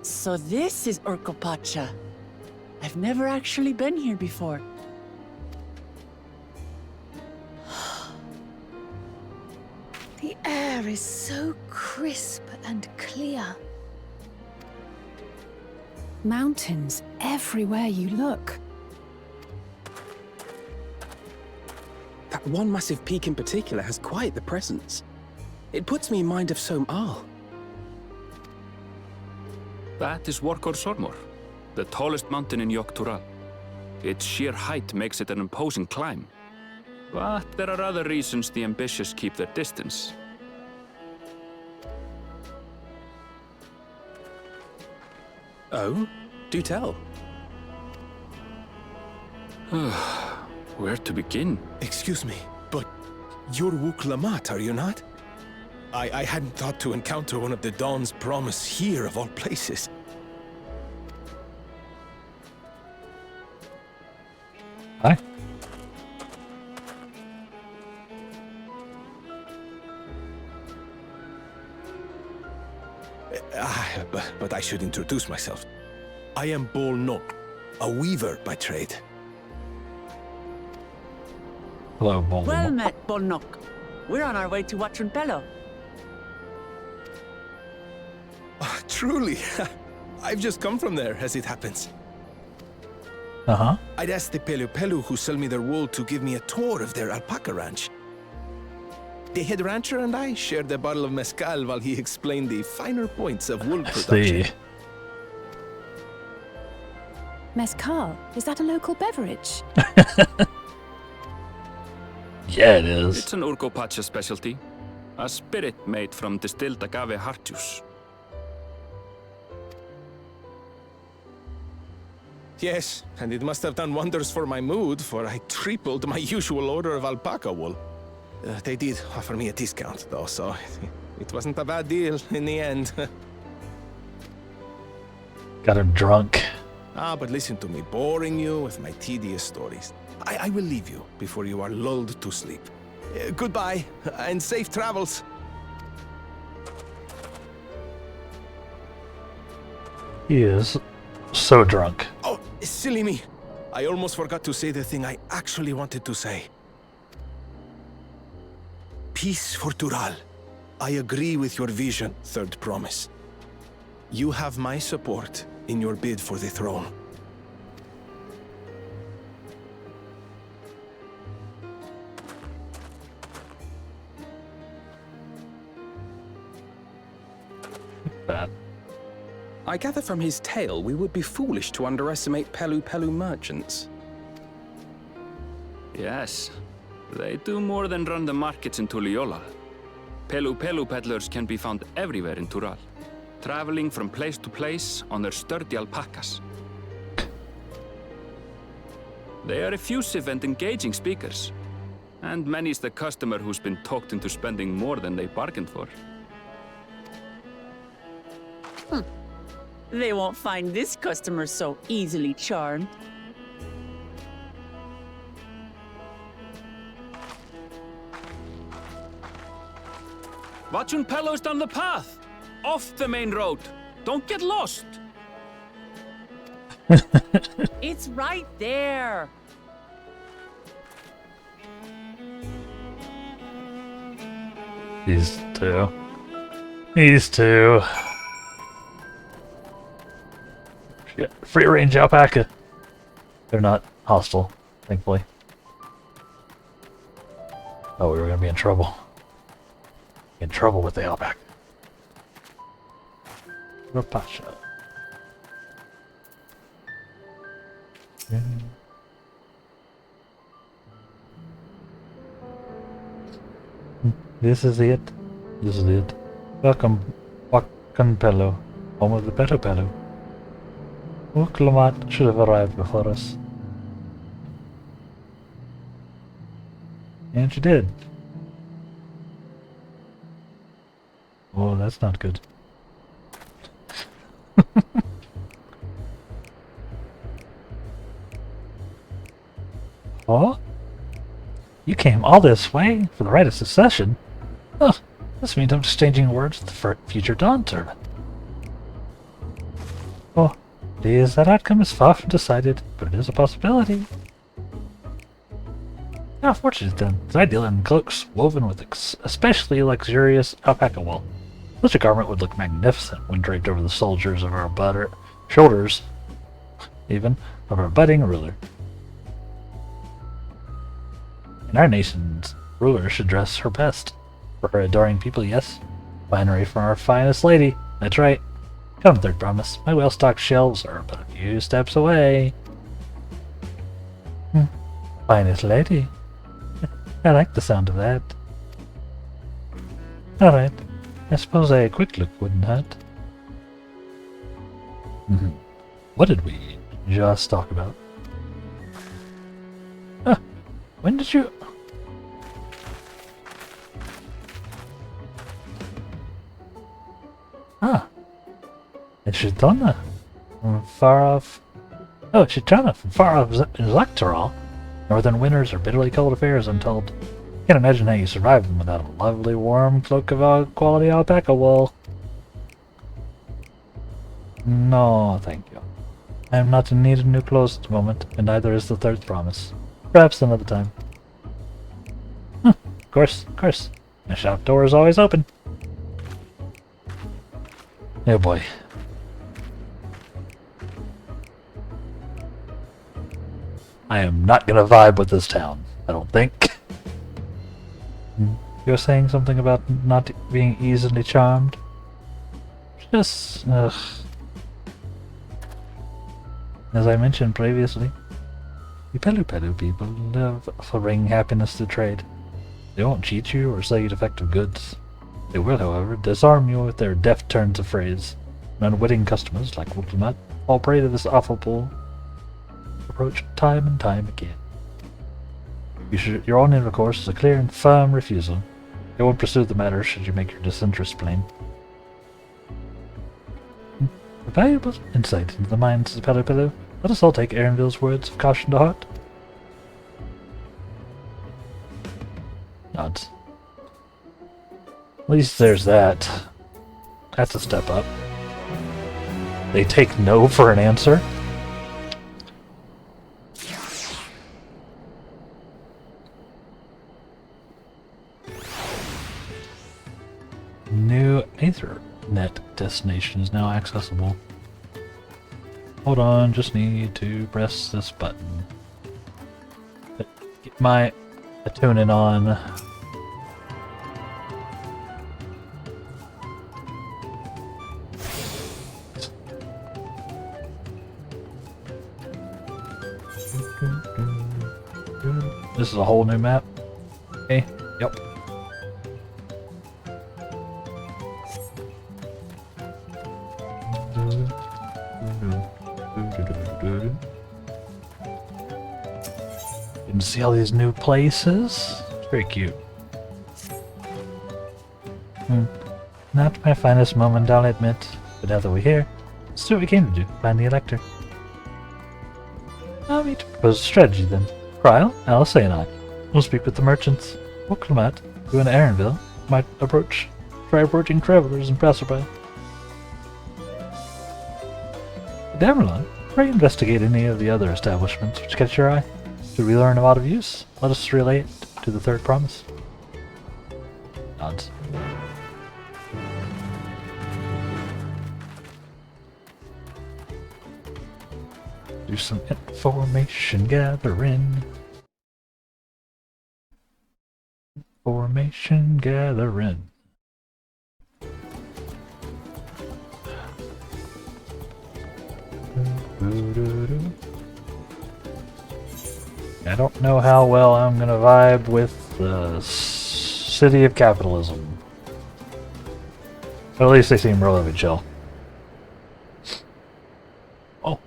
So this is Urkopacha. I've never actually been here before. The air is so crisp and clear. Mountains everywhere you look. That one massive peak in particular has quite the presence. It puts me in mind of Som-Al. That is Workor Sormor, the tallest mountain in Yogg-Tural. Its sheer height makes it an imposing climb. But there are other reasons the ambitious keep their distance. Oh? Do tell. Where to begin? Excuse me, but you're Wuk-Lamat, are you not? I hadn't thought to encounter one of the Dawn's promise here, of all places. Hi. But I should introduce myself. I am Bol Nok, a weaver by trade. Hello, Bol. Well met, Bolnok. We're on our way to Watrunpelo. Truly. I've just come from there, as it happens. Uh-huh. I'd asked the Pelu who sell me their wool to give me a tour of their alpaca ranch. The head rancher and I shared a bottle of mezcal while he explained the finer points of wool production. Mezcal, is that a local beverage? Yeah, it is. It's an Urkopacha specialty. A spirit made from distilled agave heart juice. Yes, and it must have done wonders for my mood, for I tripled my usual order of alpaca wool. They did offer me a discount, though, so it wasn't a bad deal in the end. Got him drunk. But listen to me, boring you with my tedious stories. I will leave you before you are lulled to sleep. Goodbye, and safe travels. He is so drunk. Oh, silly me. I almost forgot to say the thing I actually wanted to say. Peace for Tural. I agree with your vision, Third Promise. You have my support in your bid for the throne. That. I gather from his tale we would be foolish to underestimate Pelu merchants. Yes, they do more than run the markets in Tuliyollal. Pelu peddlers can be found everywhere in Tural, traveling from place to place on their sturdy alpacas. They are effusive and engaging speakers, and many's the customer who's been talked into spending more than they bargained for. They won't find this customer so easily charmed. Watch un Pello's down the path. Off the main road. Don't get lost. It's right there. These two. These two. Shit. Free range alpaca. They're not hostile, thankfully. Oh, we were gonna be in trouble. In trouble with the alpaca. Rapasha. Yeah. This is it. This is it. Welcome, Pello, home of the Pello. Uklamat should have arrived before us. And she did. Oh, that's not good. Oh? You came all this way for the right of succession? Oh, this means I'm exchanging words with the future Dawntrail. Oh, please, that outcome is far from decided, but it is a possibility. How fortunate then, as I deal in cloaks woven with especially luxurious alpaca wool. Such a garment would look magnificent when draped over the shoulders of our even, of our budding ruler. And our nation's ruler should dress her best. For her adoring people, yes. Finery from our finest lady. That's right. Come, third promise. My well-stocked shelves are but a few steps away. Finest lady. I like the sound of that. Alright. I suppose a quick look wouldn't hurt. What did we just talk about? When did you... It's Chitana from far off... Oh, Chitana from far off Electoral. Northern winters are bitterly cold affairs, I'm told. Can't imagine how you survive them without a lovely warm cloak of quality alpaca wool. No, thank you. I am not in need of new clothes at the moment, and neither is the third promise. Perhaps another time. Of course. The shop door is always open. Oh boy. I am not gonna vibe with this town, I don't think. You're saying something about not being easily charmed? Just, As I mentioned previously, the Pelu people live for bringing happiness to trade. They won't cheat you or sell you defective goods. They will, however, disarm you with their deft turns of phrase. And unwitting customers, like Wulfmat, fall prey to this awful approach time and time again. Your only recourse is a clear and firm refusal. They won't pursue the matter should you make your disinterest plain. A valuable insight into the minds of Pelu. Let us all take Aaronville's words of caution to heart. Nods. At least there's that. That's a step up. They take no for an answer. New Ethernet destination is now accessible. Hold on, just need to press this button. Get my attuning on. This is a whole new map. Okay, yep. You can see all these new places. It's very cute. Not my finest moment, I'll admit. But now that we're here, let's do what we came to do. Find the Elector. Allow me to propose a strategy then. Cryle, Alice, and I will speak with the merchants. Wulfmat, who in Aaronville might approach Try approaching travelers and passerby. Damerlon, try investigate any of the other establishments which catch your eye. Should we learn a lot of use? Let us relay it to the third promise. Nods. Do some information gathering. Information gathering. I don't know how well I'm gonna vibe with the city of capitalism. But at least they seem relatively chill. Oh,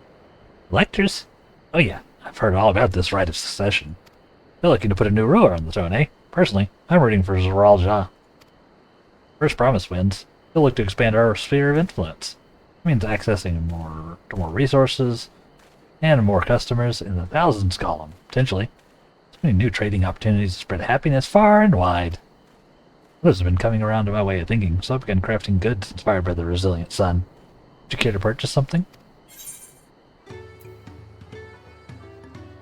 electors? Oh yeah, I've heard all about this rite of succession. They're looking to put a new ruler on the throne, eh? Personally, I'm rooting for Zoral Ja. First promise wins. They'll look to expand our sphere of influence. It means accessing more resources and more customers in the thousands column, potentially. So many new trading opportunities to spread happiness far and wide. Others have been coming around to my way of thinking, so I began crafting goods inspired by the resilient sun. Would you care to purchase something?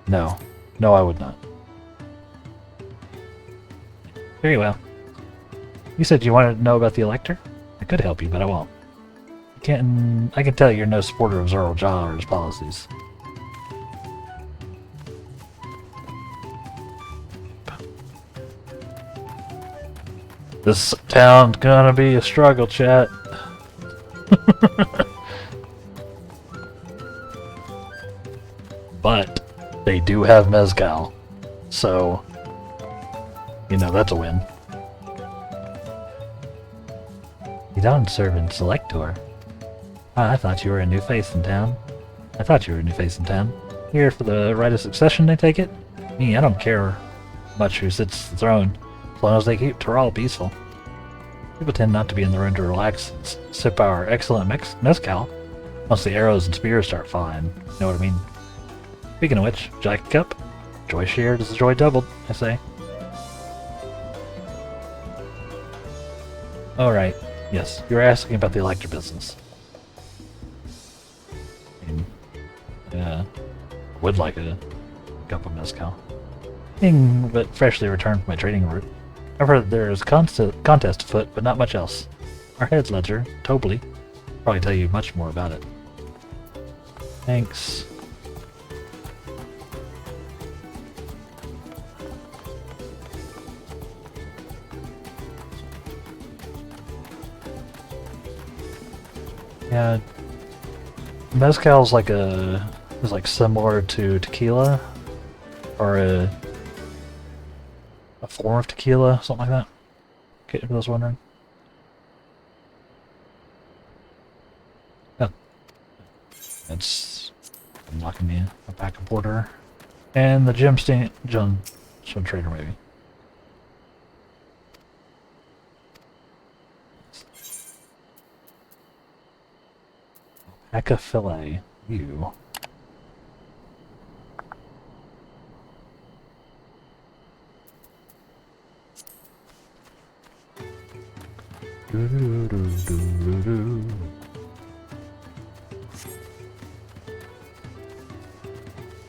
No. No, I would not. Very well. You said you wanted to know about the Elector? I could help you, but I won't. I can tell you're no supporter of Zoral Ja or his policies. This town's gonna be a struggle, chat. But they do have mezcal, so you know that's a win. You don't serve in Selector. I thought you were a new face in town. Here for the rite of succession, I take it? Me, I don't care much who sits the throne, as long as they keep Toral peaceful. People tend not to be in the room to relax and sip our excellent mezcal, once the arrows and spears start flying. You know what I mean? Speaking of which, Jack Cup, joy shared is joy doubled, I say. Alright, yes, you were asking about the Elector business. Would like a cup of mezcal. Being but freshly returned from my trading route, I've heard there is contest afoot, but not much else. Our head ledger, Tobley, probably tell you much more about it. Thanks. Yeah, mezcal's like similar to tequila, or a form of tequila, something like that. Okay, if I was wondering. Oh, it's unlocking me a pack of porter and the gemstone trader maybe. Alpaca fillet. You.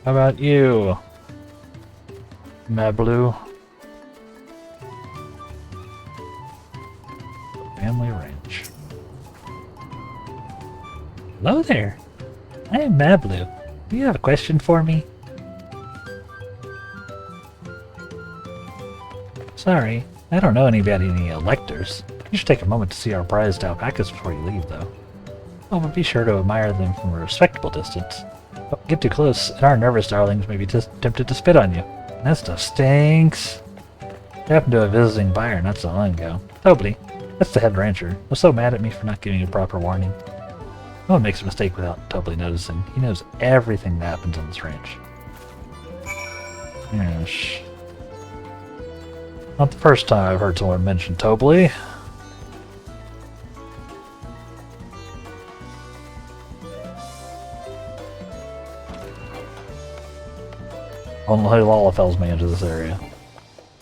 How about you, Mablu? Family Ranch. Hello there. I am Mablu. Do you have a question for me? Sorry, I don't know about any electors. You should take a moment to see our prized alpacas before you leave, though. Oh, but be sure to admire them from a respectable distance. Don't get too close, and our nervous darlings may be tempted to spit on you. And that stuff stinks. It happened to a visiting buyer not so long ago. Tobley, that's the head rancher, was so mad at me for not giving a proper warning. No one makes a mistake without Tobley noticing. He knows everything that happens on this ranch. Yes. Not the first time I've heard someone mention Tobley. Only Lalafel's me into this area.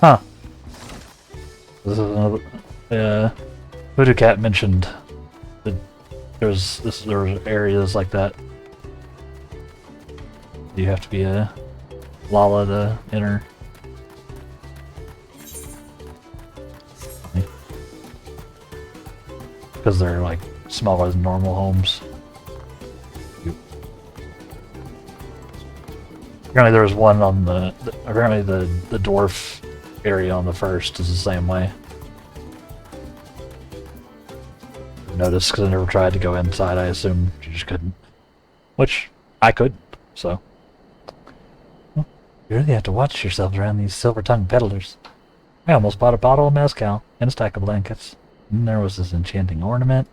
Huh. This is another... Voodoo Cat mentioned that there were areas like that. You have to be a Lala to enter. Because they're like smaller than normal homes. Apparently there was one on apparently the dwarf area on the first is the same way. I noticed because I never tried to go inside. I assumed you just couldn't. Which I could, so. Well, you really have to watch yourselves around these silver-tongued peddlers. I almost bought a bottle of mezcal and a stack of blankets. And there was this enchanting ornament.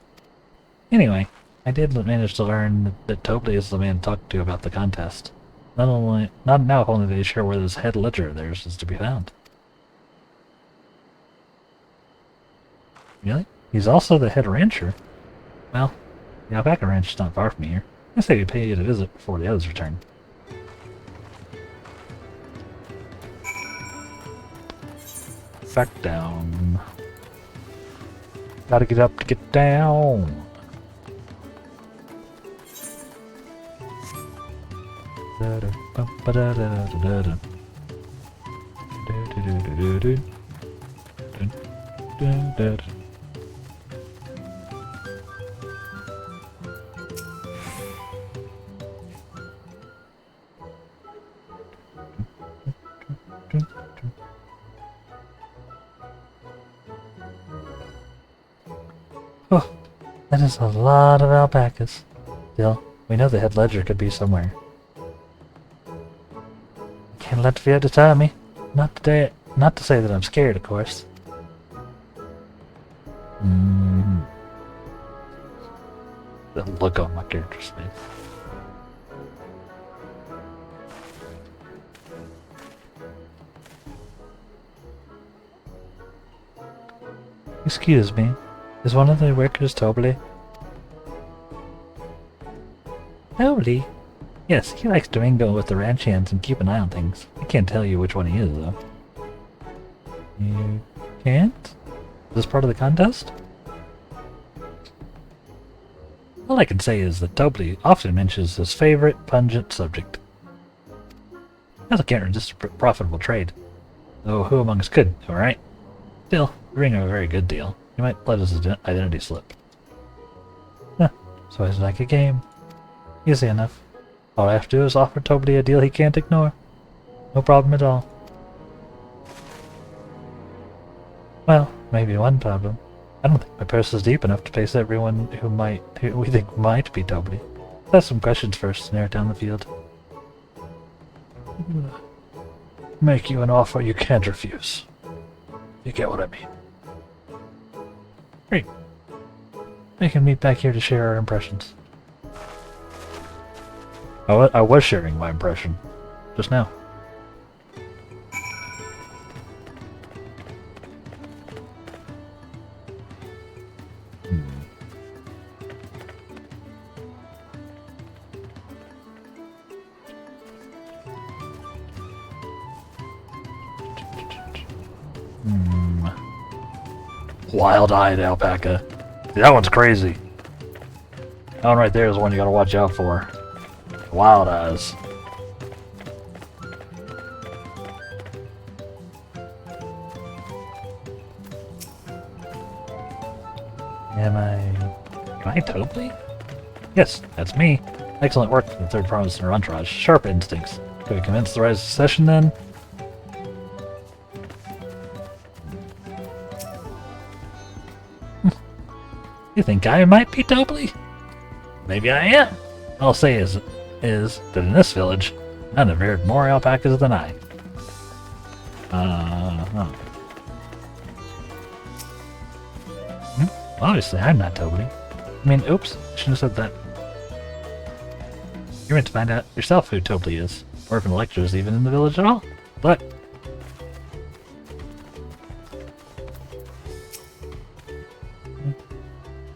Anyway, I did manage to learn that Tobley is the man to talk to about the contest. Not now if only they share where this head ledger of theirs is to be found. Really? He's also the head rancher? Well, the alpaca ranch is not far from here. I say we pay it a visit before the others return. Back down. Gotta get up to get down. Oh, that is a lot of alpacas. Still, we know the head ledger could be somewhere. Can't let Fiat deter me. Not to say that I'm scared, of course. The look on my character's face. Excuse me. Is one of the workers Tobley? Tobley? Yes, he likes to mingle with the ranch hands and keep an eye on things. I can't tell you which one he is, though. You can't? Is this part of the contest? All I can say is that Tobley often mentions his favorite pungent subject. I can't resist a profitable trade. Though who among us could, alright? Still, we bring him a very good deal. He might let us his identity slip. Huh, so it's like a game. Easy enough. All I have to do is offer Tobley a deal he can't ignore. No problem at all. Well, maybe one problem. I don't think my purse is deep enough to face everyone who we think might be Tobley. Let's ask some questions first to narrow down the field. Make you an offer you can't refuse. You get what I mean. Great. We can meet back here to share our impressions. I was sharing my impression just now. Wild-eyed alpaca. That one's crazy. That one right there is the one you gotta watch out for. Wild eyes. Am I Tobley? Yes, that's me. Excellent work for the third promise in our entourage. Sharp instincts. Could we commence the rise of session then? You think I might be Tobley? Maybe I am. All I'll say is that in this village, none have reared more alpacas than I. Obviously, I'm not Tobley. I mean, oops, I shouldn't have said that. You're meant to find out yourself who Tobley is, or if an elector is even in the village at all. But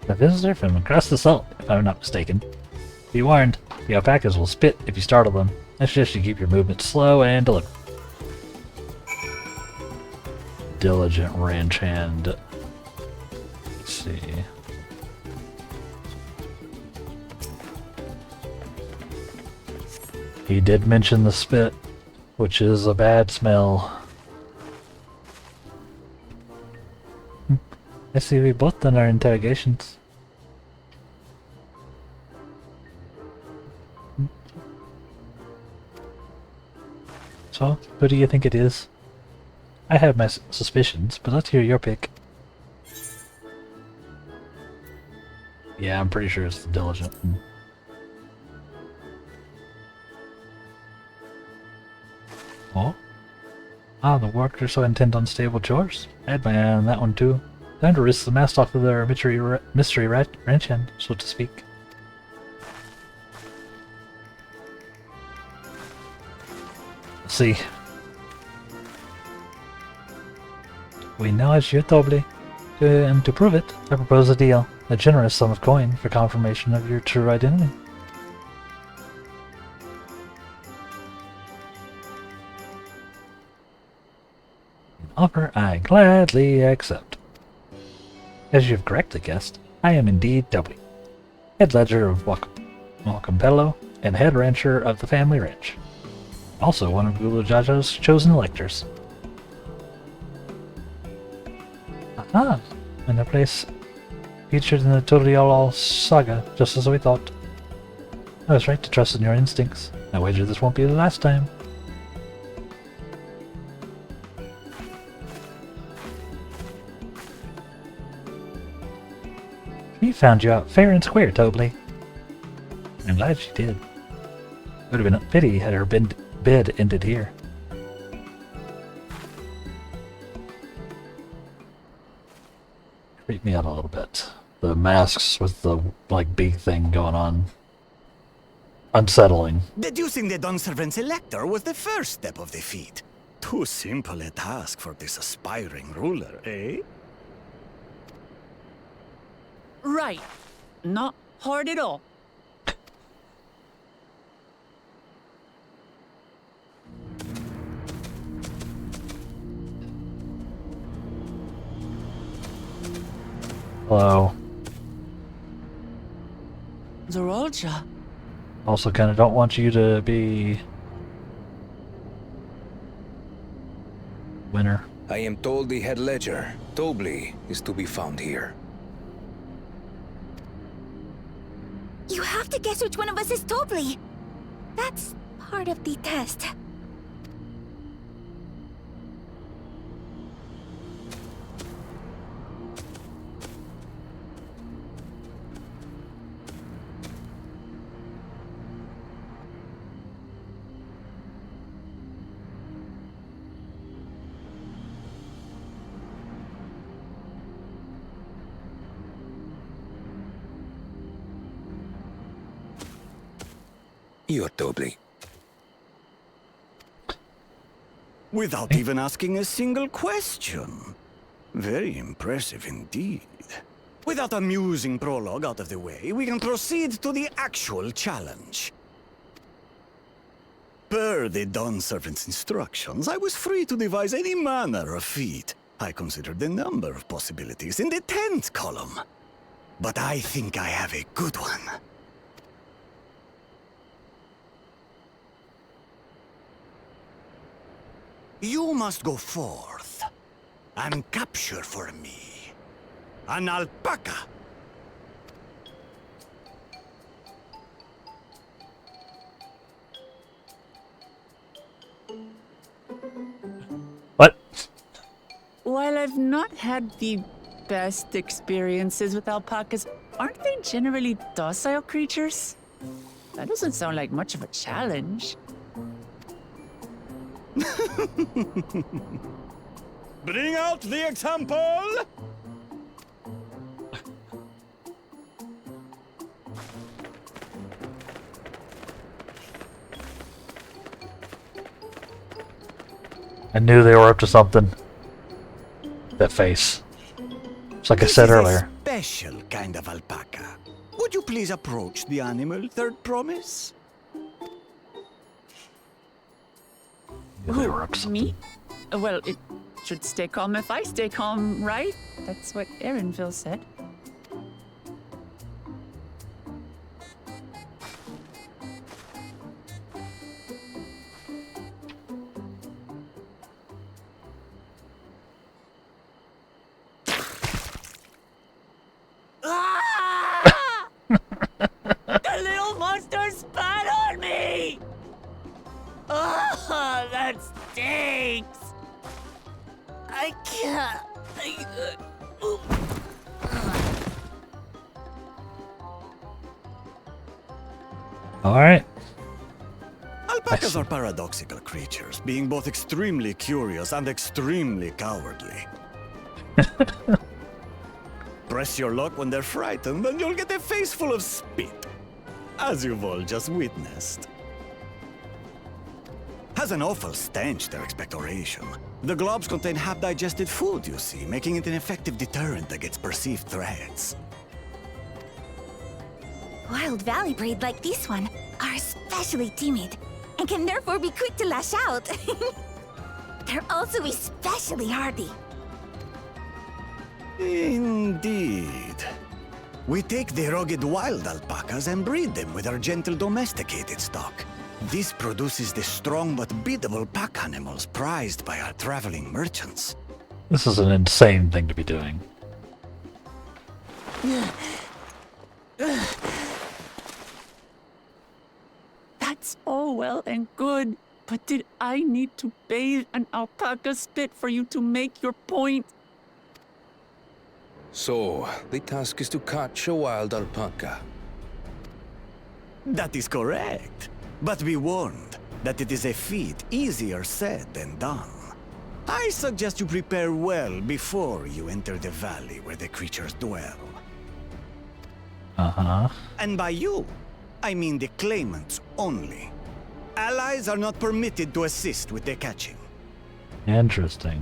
a visitor from across the salt, if I'm not mistaken. Be warned, the alpacas will spit if you startle them. I suggest you keep your movement slow and deliberate. Diligent ranch hand. see. He did mention the spit, which is a bad smell. I see we both done our interrogations. So, who do you think it is? I have my suspicions, but let's hear your pick. Yeah, I'm pretty sure it's the diligent. Oh? Ah, the workers so intent on stable chores. I had my eye on that one too. Time to risk the mask off of their mystery ranch hand, so to speak. Let's see. We know it's your doble. And to prove it, I propose a deal. A generous sum of coin for confirmation of your true identity. An offer I gladly accept. As you've correctly guessed, I am indeed W, head ledger of Wacampello and head rancher of the family ranch. Also one of Gulujajo's chosen electors. Aha! And a place featured in the Turial saga, just as we thought. I was right to trust in your instincts. I wager this won't be the last time. She found you out fair and square, Tobley. I'm glad she did. Would have been a pity had her bid ended here. Creep me out a little bit. The masks with the, like, big thing going on. Unsettling. Deducing the Dawnservant's elector was the first step of the feat. Too simple a task for this aspiring ruler, eh? Right. Not hard at all. Hello. Zorolja. Also kind of don't want you to be... winner. I am told the head ledger, Tobley, is to be found here. You have to guess which one of us is Tobley. That's part of the test. You're Tobley. Without even asking a single question. Very impressive indeed. With that amusing prologue out of the way, we can proceed to the actual challenge. Per the Dawnservant's instructions, I was free to devise any manner of feat. I considered the number of possibilities in the 10th column. But I think I have a good one. You must go forth and capture for me an alpaca. What? While I've not had the best experiences with alpacas, aren't they generally docile creatures? That doesn't sound like much of a challenge. Bring out the example! I knew they were up to something. That face. It's like I said earlier. This is a special kind of alpaca. Would you please approach the animal, Third Promise? Who, me? Well, it should stay calm if I stay calm, right? That's what Erinville said. stinks! I can't. Alright. Alpacas are paradoxical creatures, being both extremely curious and extremely cowardly. Press your luck when they're frightened, and you'll get a face full of spit, as you've all just witnessed. Has an awful stench, their expectoration. The globs contain half-digested food, you see, making it an effective deterrent against perceived threats. Wild valley breed like this one are especially timid and can therefore be quick to lash out. They're also especially hardy. Indeed. We take the rugged wild alpacas and breed them with our gentle domesticated stock. This produces the strong but biddable pack animals prized by our traveling merchants. This is an insane thing to be doing. That's all well and good, but did I need to bathe an alpaca spit for you to make your point? So, the task is to catch a wild alpaca. That is correct. But be warned that it is a feat easier said than done. I suggest you prepare well before you enter the valley where the creatures dwell. Uh-huh. And by you, I mean the claimants only. Allies are not permitted to assist with their catching. Interesting.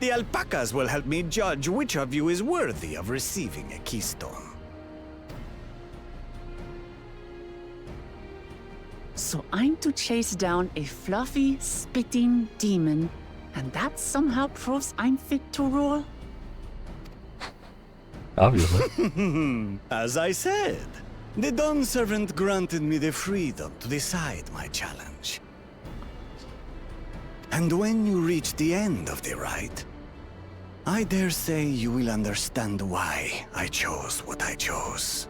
The alpacas will help me judge which of you is worthy of receiving a keystone. So I'm to chase down a fluffy, spitting demon, and that somehow proves I'm fit to rule? Obviously. As I said, the Dawn Servant granted me the freedom to decide my challenge. And when you reach the end of the rite, I dare say you will understand why I chose what I chose.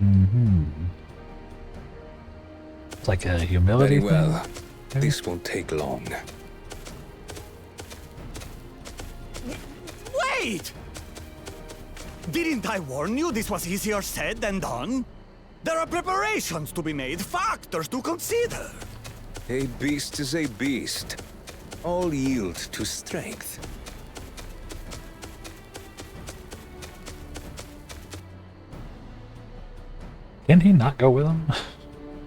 Mm-hmm. It's like a humility Very well. thing. This won't take long. Wait! Didn't I warn you this was easier said than done? There are preparations to be made, factors to consider. A beast is a beast. All yield to strength. Can he not go with him?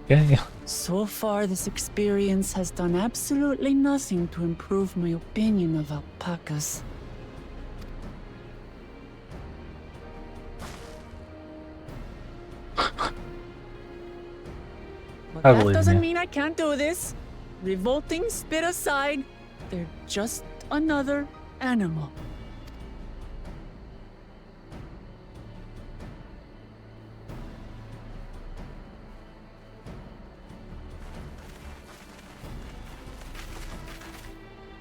Can he? So far, this experience has done absolutely nothing to improve my opinion of alpacas. But I that believe doesn't you. mean I can't do this. Revolting spit aside, they're just another animal.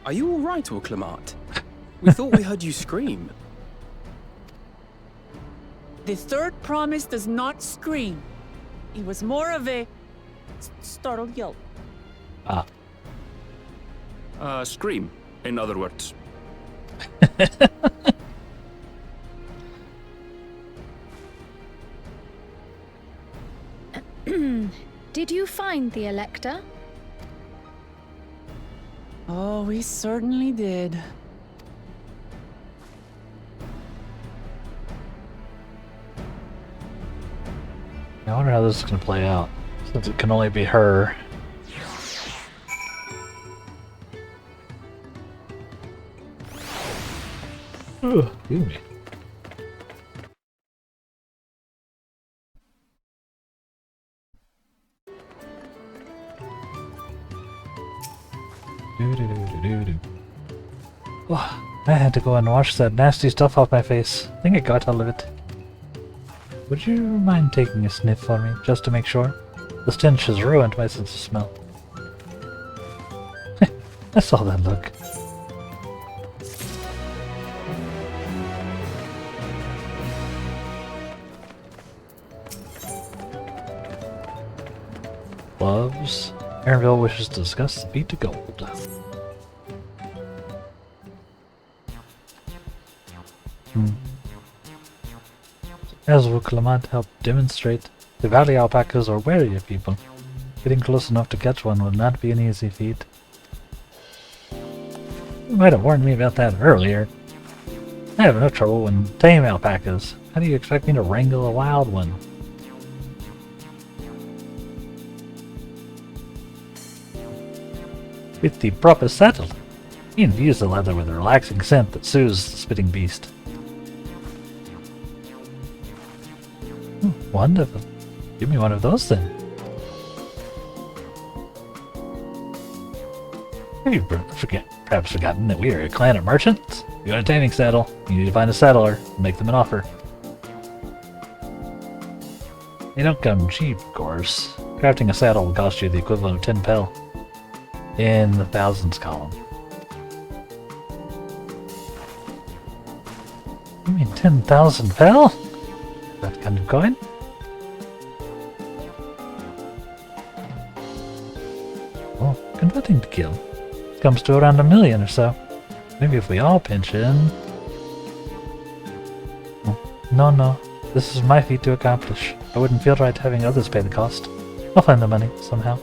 Are you all right, Orclamat? We thought we heard you scream. The third promise does not scream. It was more of a startled yelp. Ah. Scream, in other words. Did you find the Elector? Oh, we certainly did. I wonder how this is going to play out, since it can only be her. Ugh, excuse me. Oh, I had to go and wash that nasty stuff off my face. I think I got all of it. Would you mind taking a sniff for me, just to make sure? The stench has ruined my sense of smell. I saw that look. Gloves. Aaronville wishes to discuss the beat to gold. As will Clement help demonstrate, the valley alpacas are wary of people. Getting close enough to catch one would not be an easy feat. You might have warned me about that earlier. I have enough trouble when tame alpacas. How do you expect me to wrangle a wild one? With the proper saddle, you infuse the leather with a relaxing scent that soothes the spitting beast. Wonderful. Give me one of those then. Have you perhaps forgotten that we are a clan of merchants? You want a taming saddle, you need to find a saddler and make them an offer. They don't come cheap, of course. Crafting a saddle will cost you the equivalent of 10 pel. In the thousands column. You mean 10,000 pel? That kind of coin? Oh, converting to gil. Comes to around 1 million or so. Maybe if we all pinch in. Oh, no. This is my feat to accomplish. I wouldn't feel right having others pay the cost. I'll find the money, somehow.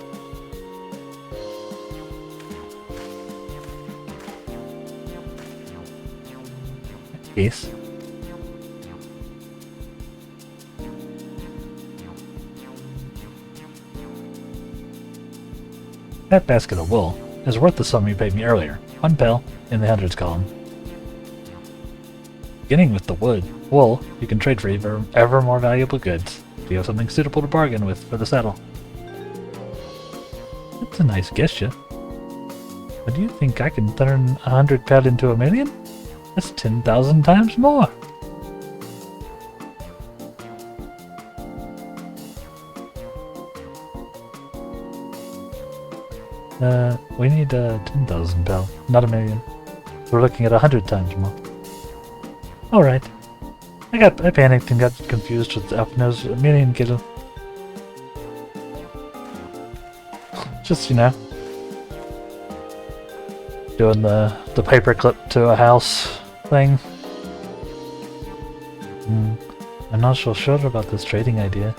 Case. That basket of wool is worth the sum you paid me earlier. 1 pel in the hundreds column. Beginning with the wool, you can trade for ever more valuable goods. Do you have something suitable to bargain with for the saddle? That's a nice gesture. But do you think I can turn 100 pel into 1 million? That's 10,000 times more. We need 10,000 pel, not 1 million. We're looking at 100 times more. Alright. I panicked and got confused with Alphino's 1 million kilo. Just, you know, doing the paperclip to a house thing. I'm not so sure about this trading idea.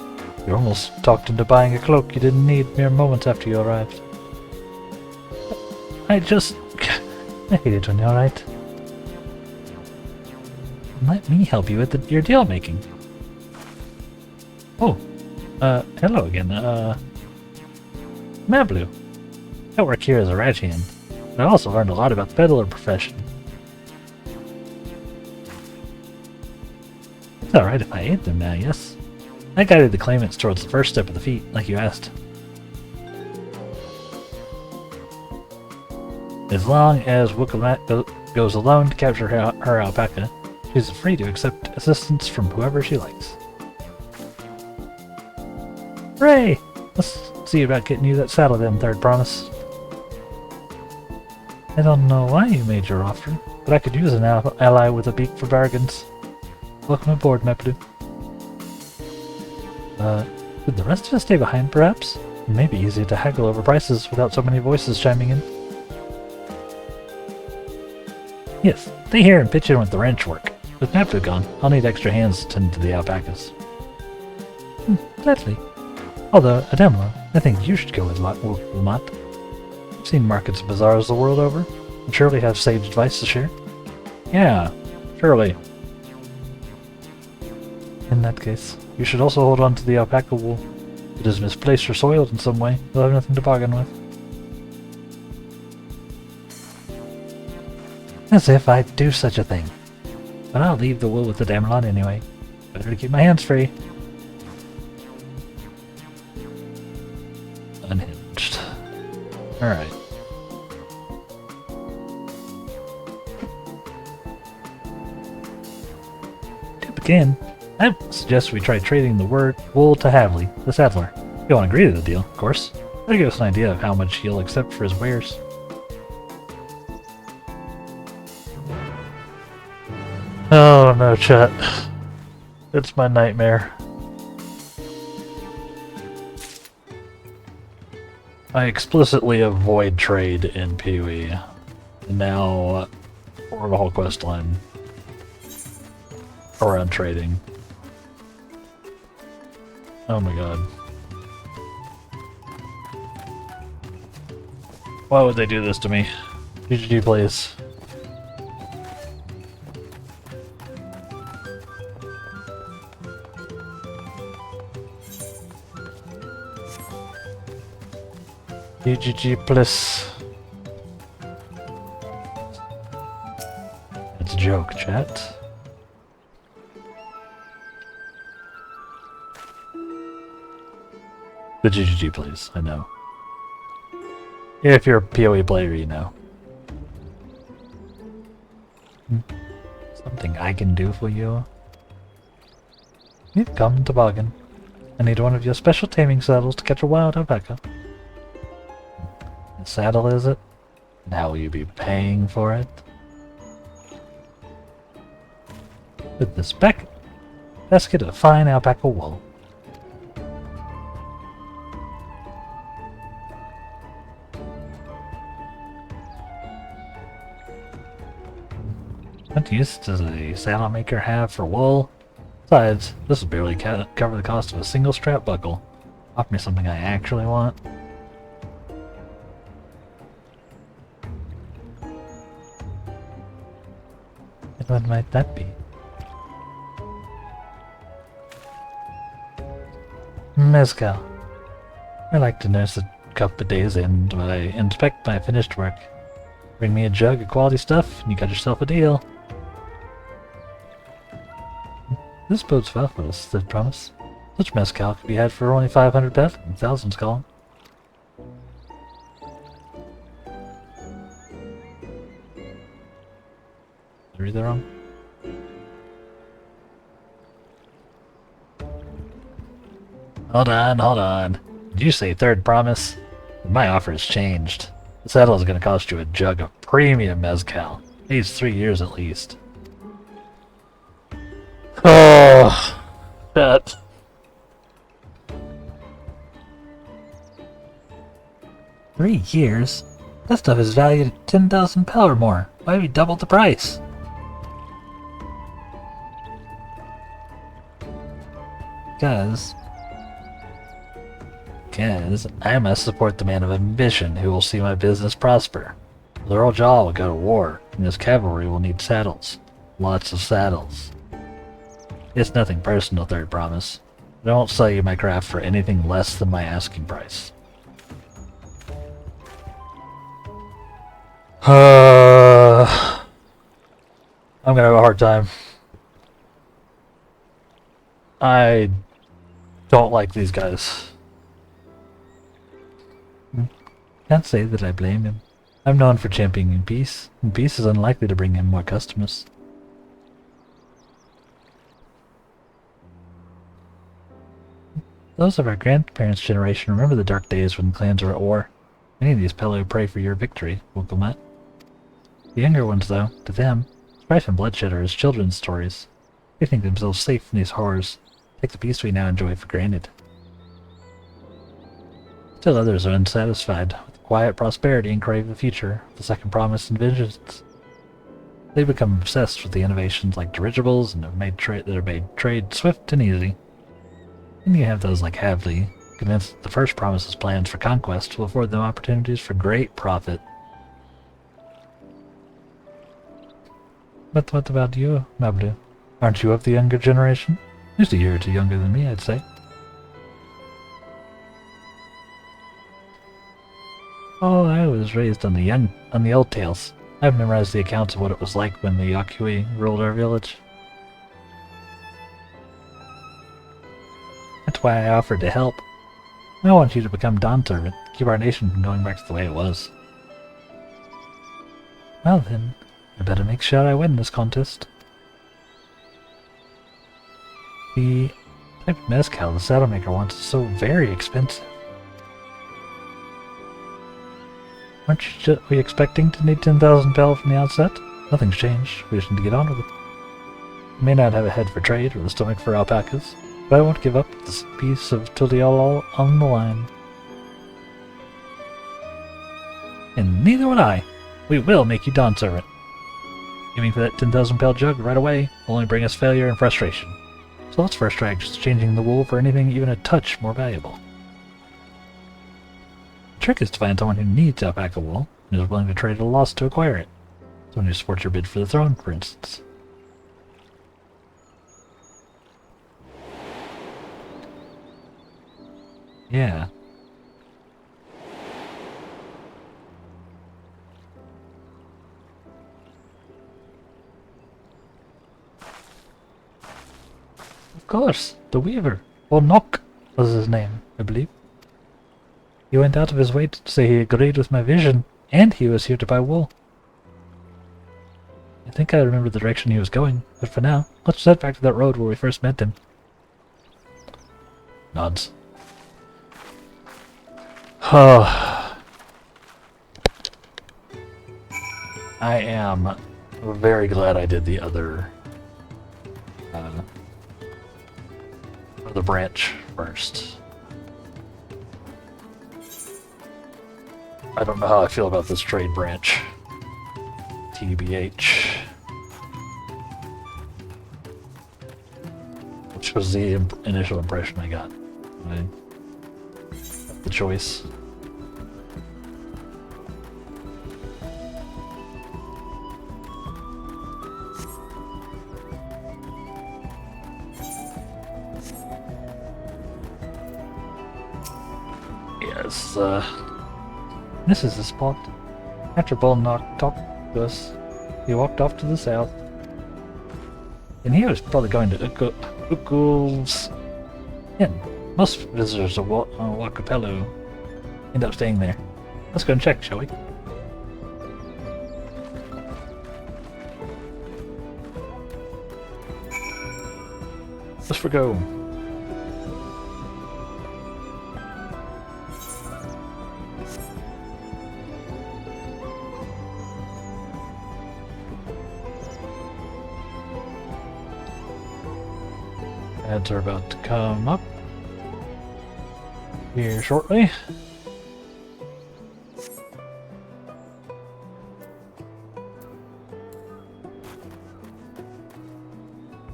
You almost talked into buying a cloak you didn't need mere moments after you arrived. I hate it when you're right. Let me help you with your deal making. Oh, hello again, Mablu. I work here as a rat hand. I also learned a lot about the peddler profession. It's alright if I aid them now, yes? I guided the claimants towards the first step of the feat, like you asked. As long as Wukamat goes alone to capture her alpaca, she's free to accept assistance from whoever she likes. Hooray! Let's see about getting you that saddle then, Third Promise. I don't know why you made your offer, but I could use an ally with a beak for bargains. Welcome aboard, Meplu. Could the rest of us stay behind, perhaps? It may be easier to haggle over prices without so many voices chiming in. Yes, stay here and pitch in with the wrench work. With Meplu gone, I'll need extra hands to tend to the alpacas. Gladly. Although, Ademla, I think you should go with Lamont. I've seen markets and bazaars the world over, and surely have sage advice to share. Yeah, surely. In that case, you should also hold on to the alpaca wool. If it is misplaced or soiled in some way, you'll have nothing to bargain with. As if I'd do such a thing. But I'll leave the wool with the Damelon anyway. Better to keep my hands free. Unhinged. Alright. To begin, I suggest we try trading the wool to Havley, the saddler. You won't agree to the deal, of course. That'll give us an idea of how much he'll accept for his wares. Oh no, chat. It's my nightmare. I explicitly avoid trade in PoE. And now, for the whole quest line around trading. Oh my god. Why would they do this to me? GG, please. GG, please. It's a joke, chat. The GG, please. I know. If you're a PoE player, you know. Something I can do for you. You've come to bargain. I need one of your special taming saddles to catch a wild alpaca. The saddle, is it? And how will you be paying for it? With this basket of fine alpaca wool. What use does a saddle maker have for wool? Besides, this will barely cover the cost of a single strap buckle. Offer me something I actually want. And what might that be? Mezcal. I like to nurse a cup a day's end while I inspect my finished work. Bring me a jug of quality stuff, and you got yourself a deal. This bodes well for us, said Promise. Such mezcal could be had for only 500 pet, and thousands call. Did I read that wrong? Hold on. Did you say third promise? My offer has changed. The saddle is going to cost you a jug of premium mezcal. Needs 3 years at least. Oh, that. "3 years? That stuff is valued at 10,000 pel or more. Why have you doubled the price?" Because I must support the man of ambition who will see my business prosper. The Earl Jaw will go to war, and his cavalry will need saddles. Lots of saddles. It's nothing personal, third promise. I won't sell you my craft for anything less than my asking price. I'm gonna have a hard time. I don't like these guys. Can't say that I blame him. I'm known for championing peace, and peace is unlikely to bring him more customers. Those of our grandparents' generation remember the dark days when clans were at war. Many of these Pello pray for your victory, Wilcomet. The younger ones, though, to them, strife and bloodshed are as children's stories. They think themselves safe from these horrors, take the peace we now enjoy for granted. Still others are unsatisfied with the quiet prosperity and crave the future, the second promise and vengeance. They become obsessed with the innovations like dirigibles and have made trade swift and easy. And you have those like Havley, convinced that the first promise's plans for conquest will afford them opportunities for great profit. But what about you, Mablu? Aren't you of the younger generation? Just a year or two younger than me, I'd say. Oh, I was raised on the old tales. I've memorized the accounts of what it was like when the Yakui ruled our village. That's why I offered to help. I want you to become Dawn servant, keep our nation from going back to the way it was. Well then, I better make sure I win this contest. The type of mezcal the saddle maker wants is so very expensive. Aren't we expecting to need 10,000 pel from the outset? Nothing's changed, we just need to get on with it. We may not have a head for trade or the stomach for alpacas, but I won't give up this piece of Tuliol on the line. And neither would I. We will make you Dawn Servant. Aiming for that 10,000 pound jug right away will only bring us failure and frustration. So let's first try exchanging the wool for anything even a touch more valuable. The trick is to find someone who needs alpaca wool and is willing to trade at a loss to acquire it. Someone who supports your bid for the throne, for instance. Yeah. Of course, the Weaver, or Nock was his name, I believe. He went out of his way to say he agreed with my vision, and he was here to buy wool. I think I remember the direction he was going, but for now, let's head back to that road where we first met him. Nods. Oh. I am very glad I did the other branch first. I don't know how I feel about this trade branch. TBH. Which was the initial impression I got when I got the choice. Yes, this is the spot. After Bull talked to us, he walked off to the south. And he was probably going to Ukul's Inn. Most visitors of Wakapelu end up staying there. Let's go and check, shall we? Let's go. Ads are about to come up here shortly.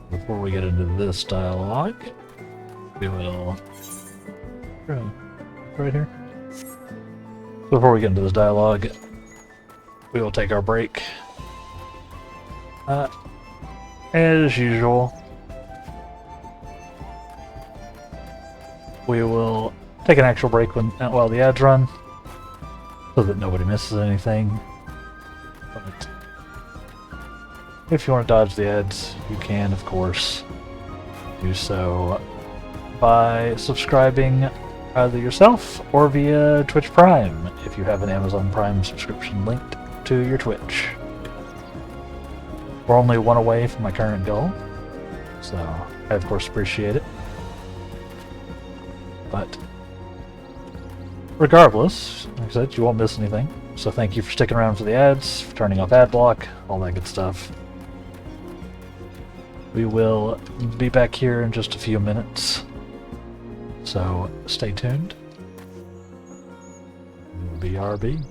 Before we get into this dialogue, we will... right here. Before we get into this dialogue, we will take our break. As usual, we will take an actual break while the ads run, so that nobody misses anything. But if you want to dodge the ads, you can, of course, do so by subscribing either yourself or via Twitch Prime, if you have an Amazon Prime subscription linked to your Twitch. We're only one away from my current goal, so I of course appreciate it. But regardless, like I said, you won't miss anything. So thank you for sticking around for the ads, for turning off ad block, all that good stuff. We will be back here in just a few minutes, so stay tuned. BRB.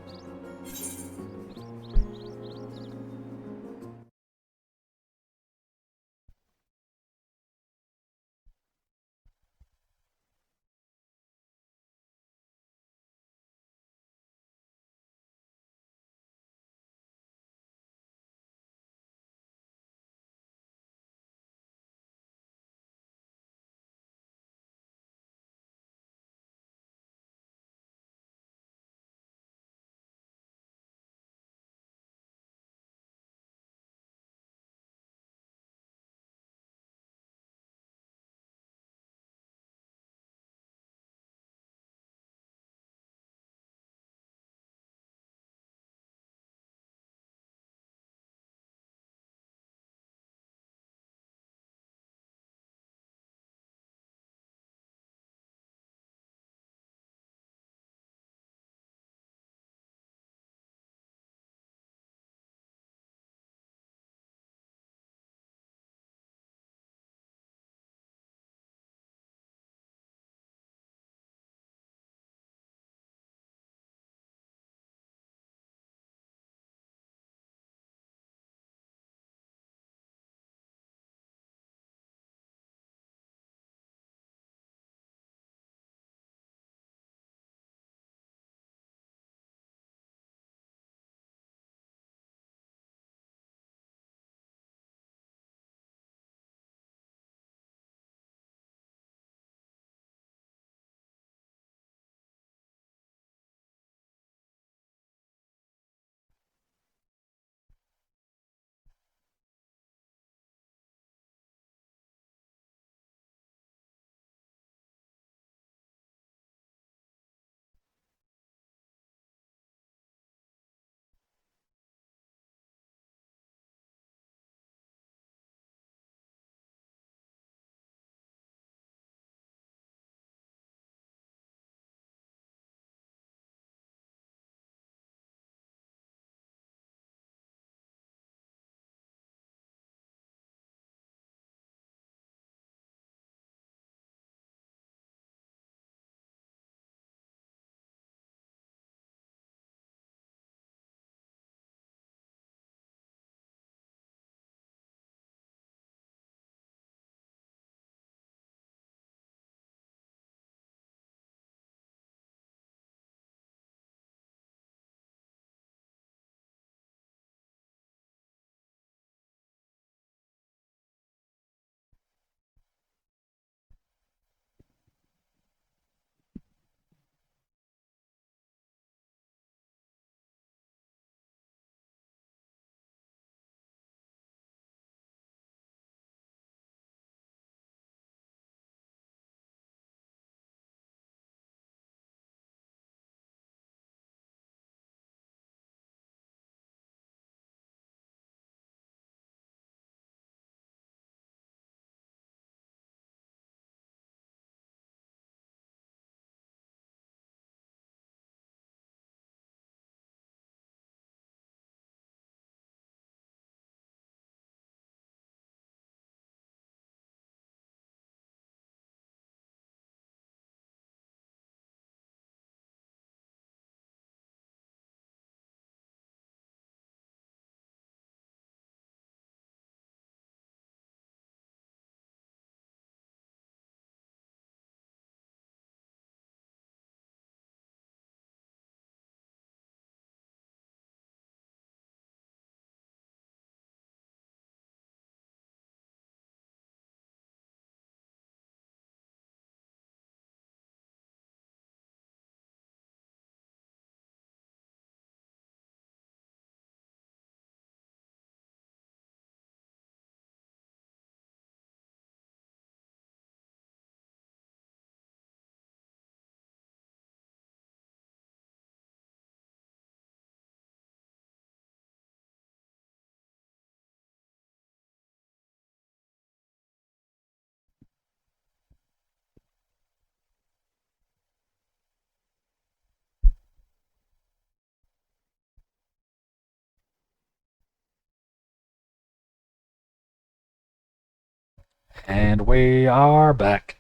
And we are back.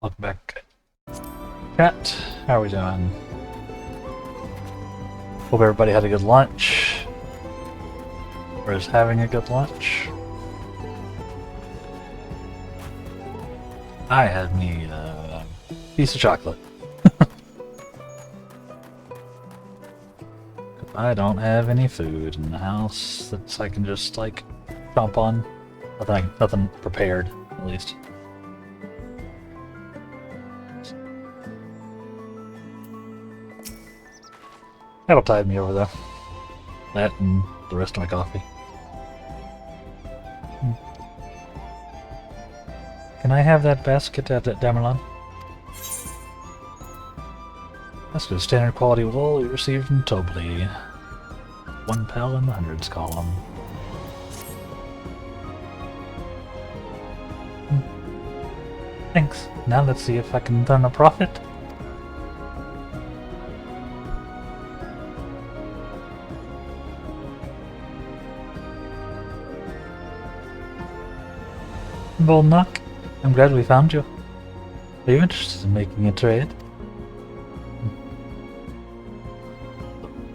Welcome back. Chat, how are we doing? Hope everybody had a good lunch. Or is having a good lunch. I had me a piece of chocolate. I don't have any food in the house that I can just like chomp on. Nothing prepared, at least. That'll tide me over though. That and the rest of my coffee. Can I have that basket at Damerlan? That's good. Standard quality wool you received from Tobley. 1 pal in the hundreds column. Thanks. Now let's see if I can turn a profit. Volnock, I'm glad we found you. Are you interested in making a trade?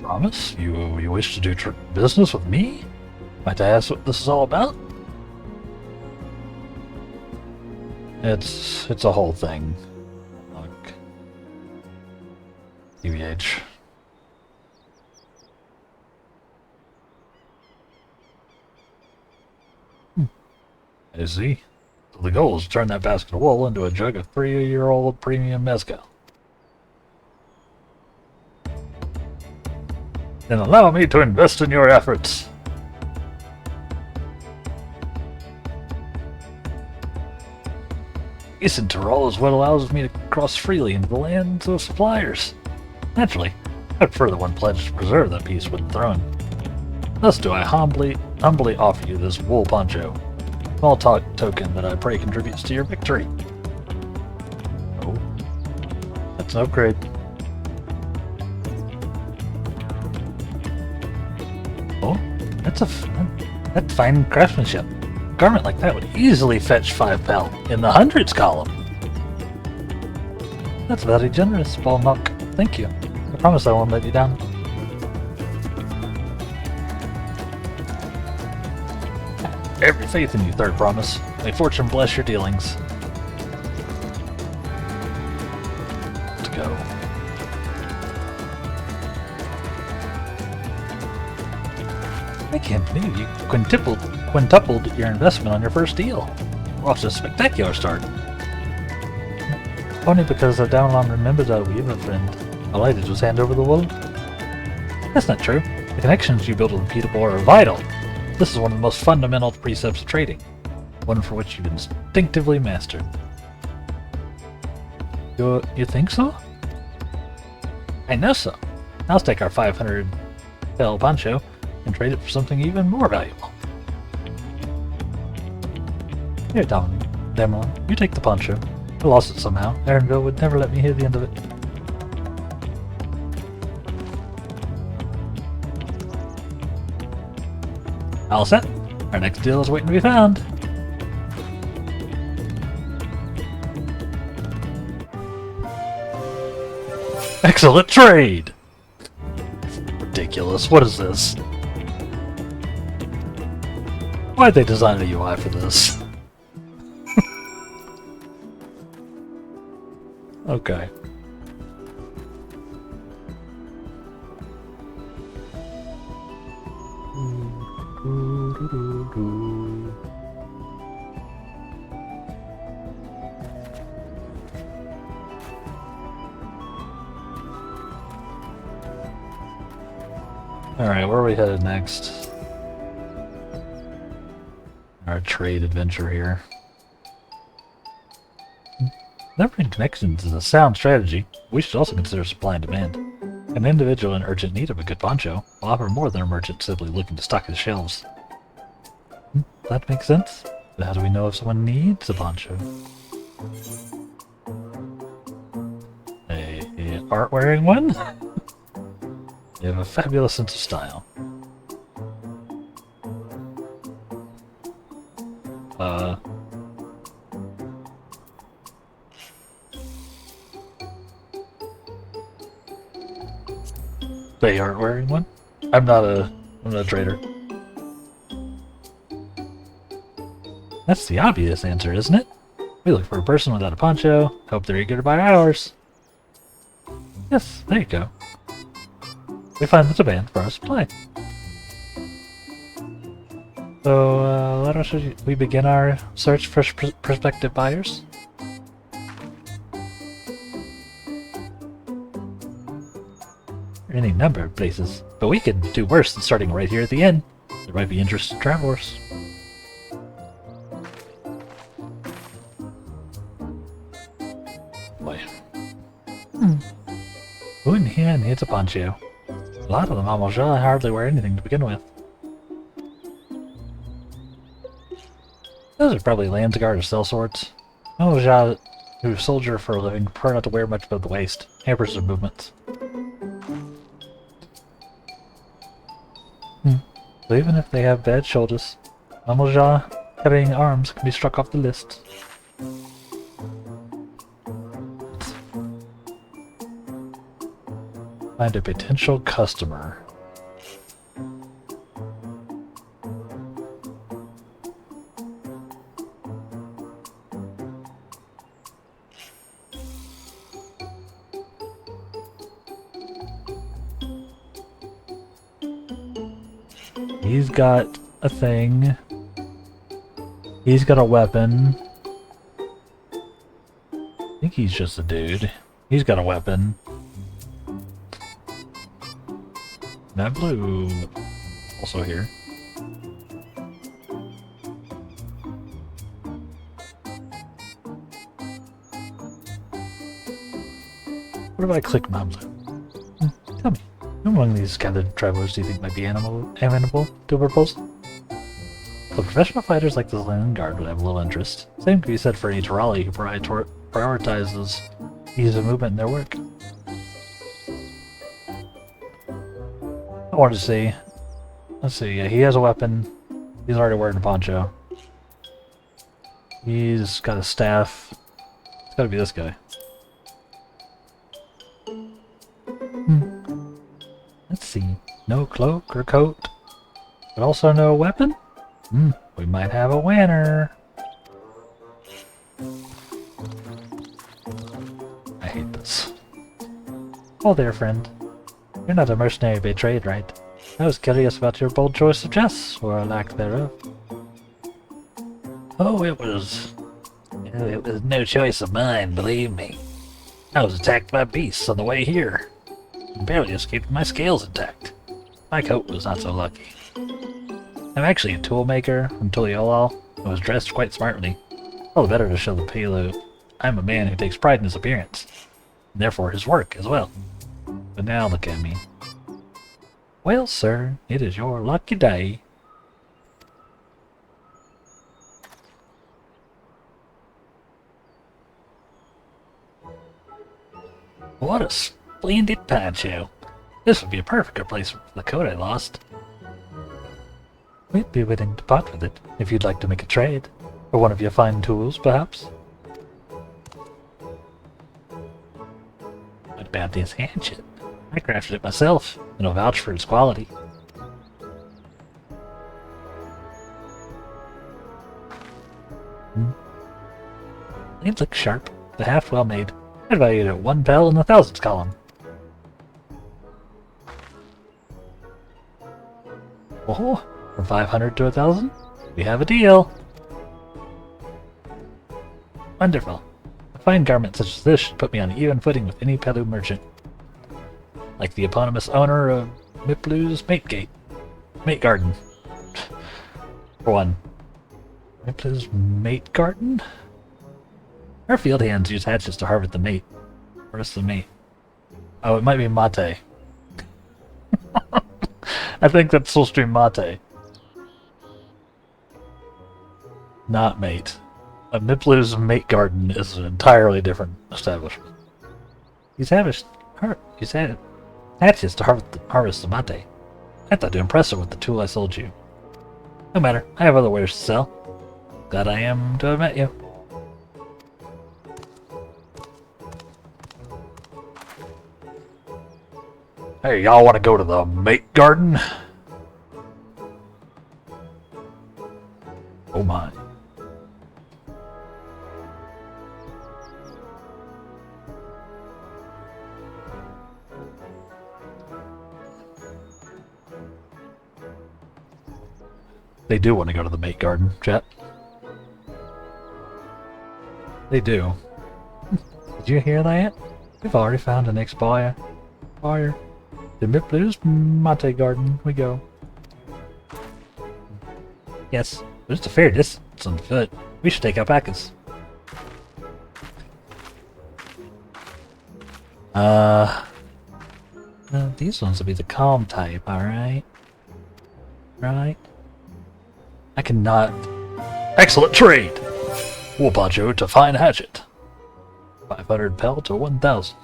Promise? You wish to do business with me? Might I ask what this is all about? It's a whole thing. Look. UVH. I see. So the goal is to turn that basket of wool into a jug of 3-year-old premium mezcal. Then allow me to invest in your efforts. Isenterol is what allows me to cross freely into the lands of suppliers. Naturally, I prefer the one pledged to preserve that peace with the throne. Thus do I humbly offer you this wool poncho. Small token that I pray contributes to your victory. Oh, that's an upgrade. Oh, that's fine craftsmanship. A garment like that would easily fetch 5 pal in the hundreds column. That's very generous, Volnock. Thank you. I promise I won't let you down. Every faith in you, Third Promise. May fortune bless your dealings. Let's go. I can't believe you quintupled your investment on your first deal. We're off to a spectacular start. Only because the Downland remembered that we have a friend. All I did was hand over the wool. That's not true. The connections you build with people are vital. This is one of the most fundamental precepts of trading. One for which you've instinctively mastered. You think so? I know so. Now let's take our 500 pal poncho and trade it for something even more valuable. Here, Damerlan, you take the poncho. I lost it somehow. Aaronville would never let me hear the end of it. All set. Our next deal is waiting to be found. Excellent trade! Ridiculous. What is this? Why'd they design a UI for this? Okay. Alright, where are we headed next? Our trade adventure here. Leveraging connections is a sound strategy. We should also consider supply and demand. An individual in urgent need of a good poncho will offer more than a merchant simply looking to stock his shelves. That makes sense. But how do we know if someone needs a poncho? A art-wearing one? You have a fabulous sense of style. They aren't wearing one? I'm not a trader. That's the obvious answer, isn't it? We look for a person without a poncho, hope they're eager to buy ours. Yes, there you go. We find the demand for our supply. So, why don't we begin our search for prospective buyers? Any number of places, but we can do worse than starting right here at the inn. There might be interested travelers. Boy. Who in here needs a poncho? A lot of them almost hardly wear anything to begin with. Those are probably Landsguard or sellswords. Mamoja, who soldier for a living, prefer not to wear much above the waist. Hampers their movements. So even if they have bad shoulders, Mamoja carrying arms can be struck off the list. Find a potential customer. He's got a thing. He's got a weapon. I think he's just a dude. He's got a weapon. That blue also here. What if I click my blue? Tell me, who among these gathered travelers do you think might be amenable to a proposal? The professional fighters like the Landsguard would have little interest. Same can be said for any Tarali who prioritizes ease of movement in their work. I wanted to see. Let's see, yeah, he has a weapon. He's already wearing a poncho. He's got a staff. It's gotta be this guy. Let's see. No cloak or coat, but also no weapon? We might have a winner. I hate this. Oh there, friend. You're not a mercenary by trade, right? I was curious about your bold choice of dress, or a lack thereof. Oh, it was no choice of mine, believe me. I was attacked by beasts on the way here. Barely escaped with my scales intact. My coat was not so lucky. I'm actually a tool maker from Tuliolal, and was dressed quite smartly. All the better to show the payload. I'm a man who takes pride in his appearance, and therefore his work as well. But now look at me. Well, sir, it is your lucky day. What a splendid poncho. This would be a perfect replacement for the coat I lost. We'd be willing to part with it, if you'd like to make a trade. For one of your fine tools, perhaps? What about this hatchet? I crafted it myself, and I'll vouch for its quality. It looks sharp, the haft well made. I'd value it at 1 pel in the thousands column. Oh, from 500 to 1,000? We have a deal! Wonderful. A fine garment such as this should put me on an even footing with any Pelu merchant. Like the eponymous owner of Miplu's Mate Garden. For one. Miplu's Mate Garden? Our field hands use hatchets to harvest the mate. Where's the mate? Oh, it might be Mate. I think that's Soulstream Mate. Not mate. Miplu's Mate Garden is an entirely different establishment. He's hatchets to harvest the mate. I thought to impress her with the tool I sold you. No matter, I have other wares to sell. Glad I am to have met you. Hey, y'all want to go to the mate garden? Oh my. They do want to go to the mate garden, chat. They do. Did you hear that? We've already found an ex-buyer. The Blues Mate Garden we go. Yes, there's a fair distance on foot. We should take alpacas. These ones will be the calm type, alright? Right? I cannot. Excellent trade! Wool poncho to fine hatchet. 500 pel to 1,000.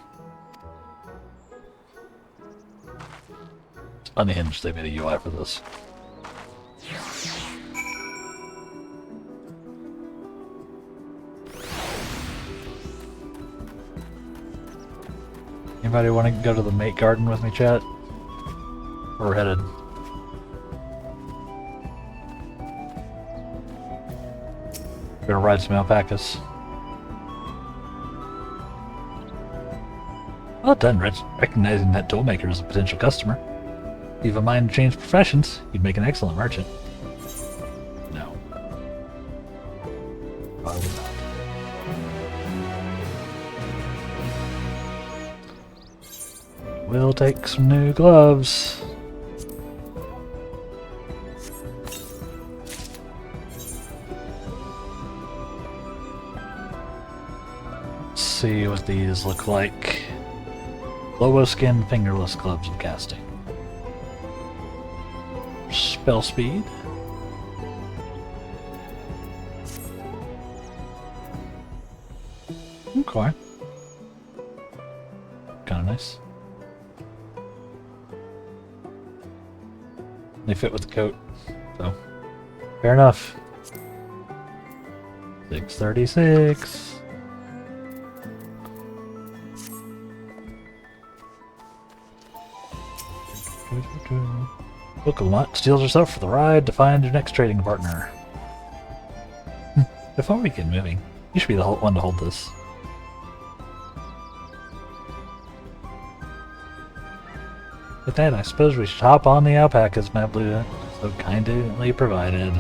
It's unhinged, they made a UI for this. Anybody want to go to the mate garden with me, chat? Where we're headed? We're gonna ride some alpacas. Well done, Rich. Recognizing that toolmaker is a potential customer. If you have a mind to change professions, you'd make an excellent merchant. No. I would not. We'll take some new gloves. Let's see what these look like. Lobo skin fingerless gloves of casting. Spell speed. Okay. Kinda nice. They fit with the coat, so fair enough. 636. Look, Lamont steals herself for the ride to find your next trading partner. Before we get moving, you should be the one to hold this. With that, I suppose we should hop on the alpacas, Matt Blue, so kindly provided.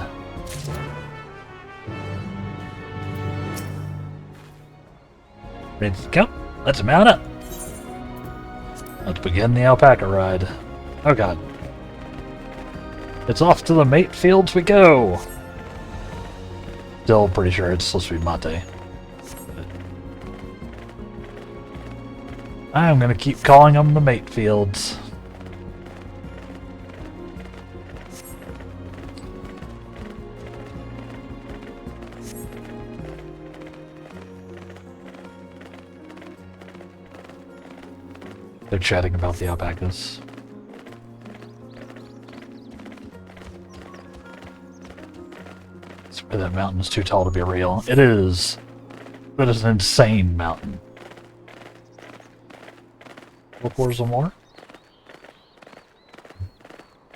Ready to go? Let's mount up! Let's begin the alpaca ride. Oh god. It's off to the mate fields we go! Still pretty sure it's supposed to be Mate. I'm gonna keep calling them the mate fields. They're chatting about the alpacas. That mountain is too tall to be real. It is. That is an insane mountain. What floors or more?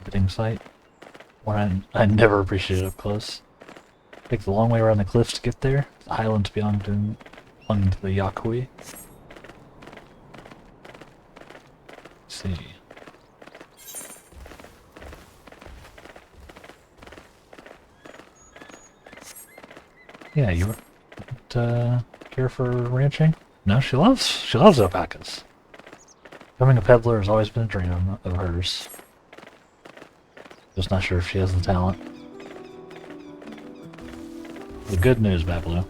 Bidding site. One I never appreciated up close. Take the long way around the cliffs to get there. The highlands belong to the Yakui. Let's see. Yeah, you wouldn't care for ranching? No, she loves alpacas. Becoming a peddler has always been a dream of hers. Just not sure if she has the talent. The good news, Babyloo.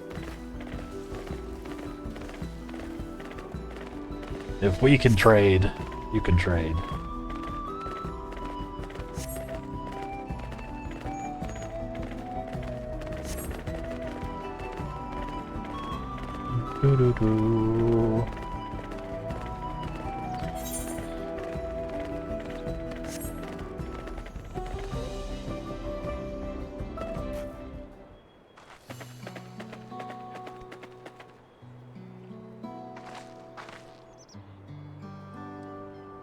If we can trade, you can trade. Doo-doo-doo.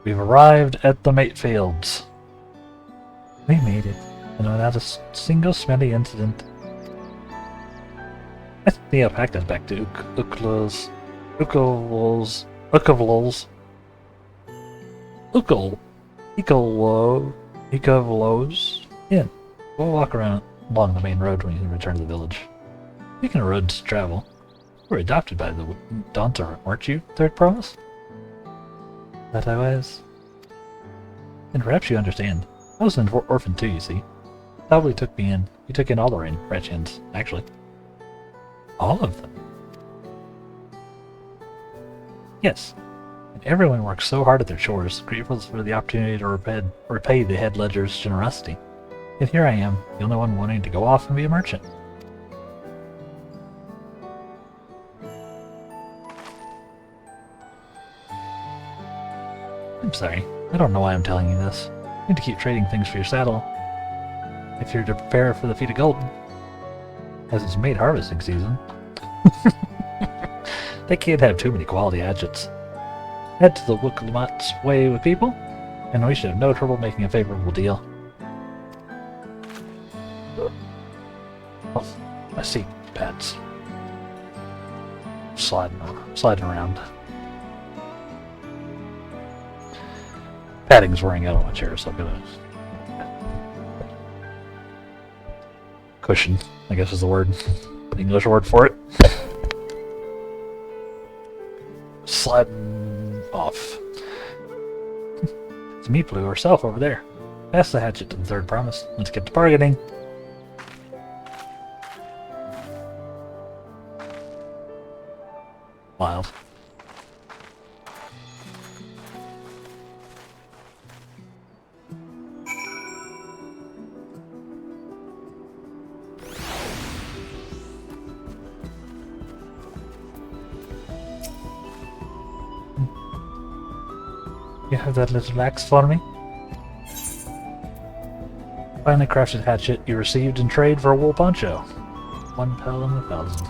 We've arrived at the mate fields. We made it, and without a single smelly incident. I think the alpaca's back to Uklov's Inn. We'll walk around along the main road when we return to the village. Speaking of roads to travel, you were adopted by the Dawntrail, weren't you, Third Promise? That I was. And perhaps you understand. I was an orphan too, you see. Probably took me in. You took in all the Ratchins, actually. All of them? Yes. And everyone works so hard at their chores, grateful for the opportunity to repay the head ledger's generosity. Yet here I am, the only one wanting to go off and be a merchant. I'm sorry. I don't know why I'm telling you this. You need to keep trading things for your saddle. If you're to prepare for the Feat of Gold. As it's made harvesting season. They can't have too many quality hatchets. Head to the Wooklamot's way with people, and we should have no trouble making a favorable deal. Oh, my seat pads. Sliding around. Padding's wearing out on my chair, so I'm gonna... Cushion, I guess is the word. English word for it. Sliding off. It's Meeplu herself over there. Pass the hatchet to the Third Promise. Let's get to bargaining. Wild. You have that little axe for me? Finally crafted hatchet you received in trade for a wool poncho. 1 pel in 1,000.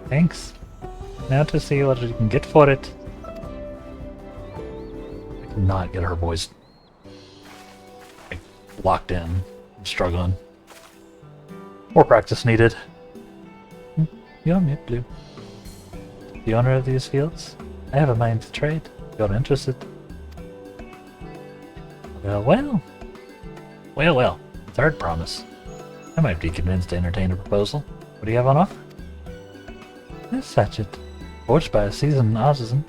Thanks. Now to see what you can get for it. I cannot get her voice like, locked in. I'm struggling. More practice needed. You're Meeplu. The owner of these fields? I have a mind to trade. You're interested. Well. Third Promise. I might be convinced to entertain a proposal. What do you have on offer? This hatchet, forged by a seasoned artisan.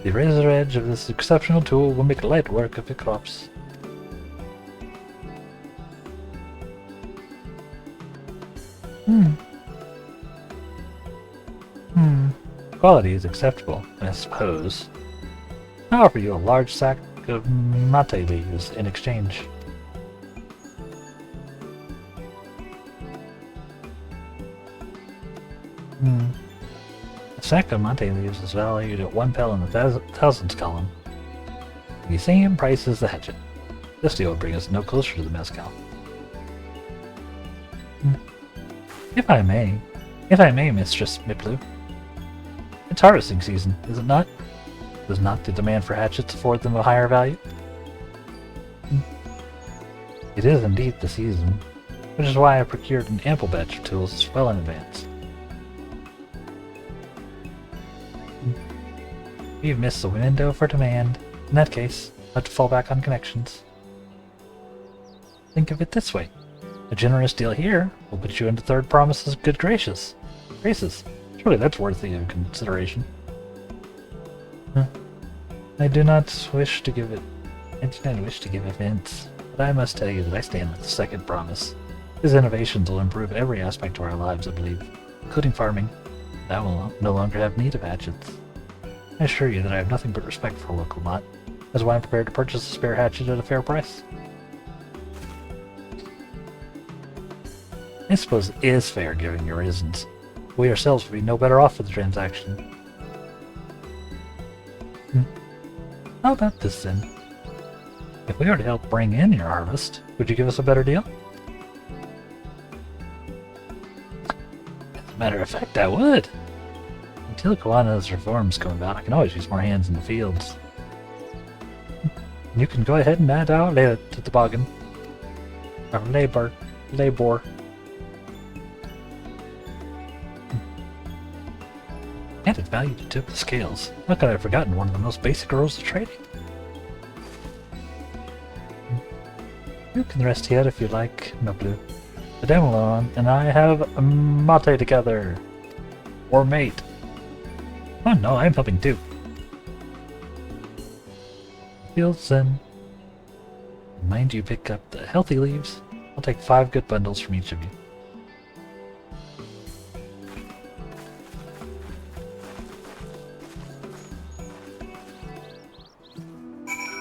The razor edge of this exceptional tool will make light work of your crops. Quality is acceptable, I suppose. I'll offer you a large sack of mate leaves in exchange. A sack of mate leaves is valued at 1 pel in the thousands column. The same price as the hatchet. This deal would bring us no closer to the mezcal. If I may, Mistress Meeplu. It's harvesting season, is it not? Does not the demand for hatchets afford them a higher value? It is indeed the season, which is why I procured an ample batch of tools well in advance. We've missed the window for demand. In that case, I'll have to fall back on connections. Think of it this way. A generous deal here will put you into Third Promise's good graces. Surely that's worthy of consideration. I do not wish to give offense, but I must tell you that I stand with the Second Promise. His innovations will improve every aspect of our lives, I believe, including farming. That will no longer have need of hatchets. I assure you that I have nothing but respect for Wooklamot. That's why I'm prepared to purchase a spare hatchet at a fair price. I suppose it is fair, given your reasons. We ourselves would be no better off for the transaction. How about this then? If we were to help bring in your harvest, would you give us a better deal? Matter of fact, I would. Until Kawana's reforms come about, I can always use more hands in the fields. You can go ahead and add our labor to the bargain. Our labor. Added value to tip the scales. How could I have forgotten one of the most basic rules of trading? You can rest here if you like, Noblu. The Demolon and I have a mate together. Or mate. Oh no, I'm helping too. Fields then. Mind you pick up the healthy leaves. I'll take 5 good bundles from each of you.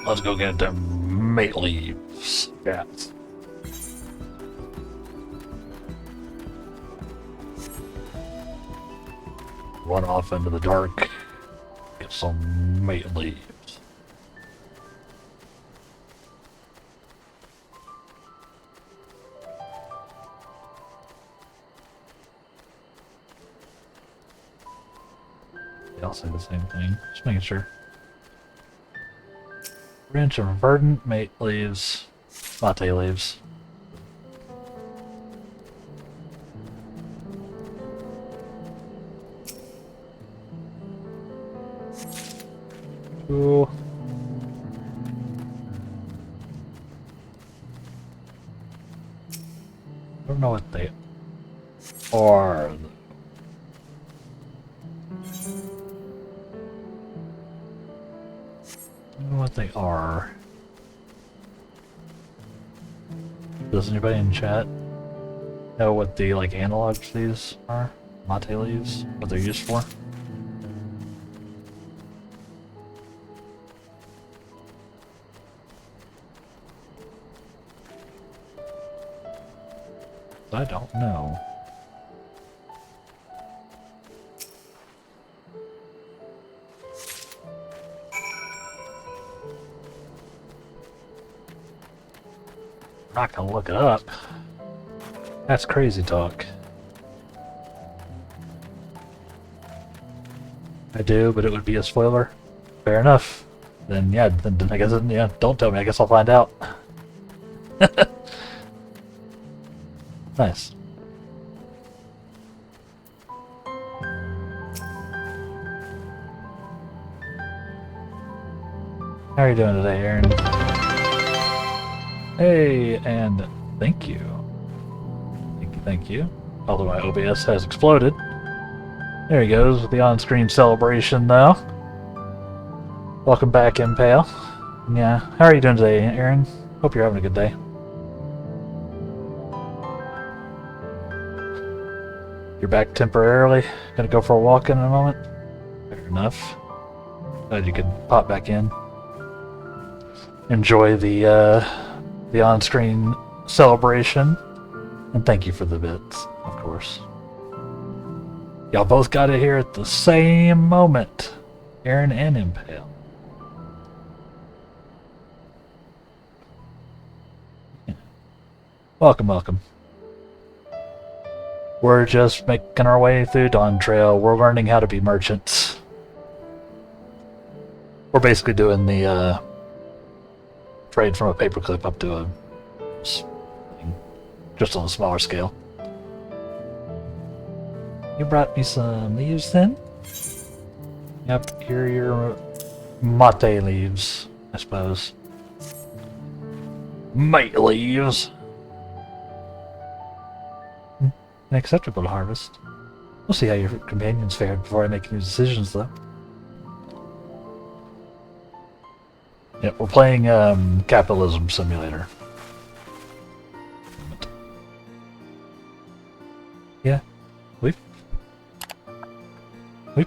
Let's go get them mate leaves. Yes. Run off into the dark. Get some mate leaves. I'll say the same thing. Just making sure. Branch of verdant mate leaves. Mate leaves. Cool. I don't know what they are. I don't know what they are. Does anybody in chat know what the analogs to these are? Mate leaves? What they're used for? I don't know. I'm not gonna look it up. That's crazy talk. I do, but it would be a spoiler. Fair enough. Then yeah, then I guess yeah, don't tell me. I guess I'll find out. Nice. How are you doing today, Aaron? Hey, and thank you. Thank you. Although my OBS has exploded. There he goes with the on-screen celebration, though. Welcome back, Impale. Yeah, how are you doing today, Aaron? Hope you're having a good day. You're back temporarily. Gonna go for a walk in a moment. Fair enough. Glad you could pop back in. Enjoy the on-screen celebration, and thank you for the bits, of course. Y'all both got it here at the same moment, Aaron and Impale. Yeah. Welcome, welcome. We're just making our way through Dawntrail. We're learning how to be merchants. We're basically doing the trade from a paperclip up to a thing, just on a smaller scale. You brought me some leaves then? Yep, here are your mate leaves, I suppose. Mate leaves. An acceptable harvest. We'll see how your companions fared before I make any decisions, though. Yeah, we're playing Capitalism Simulator. Yeah, we've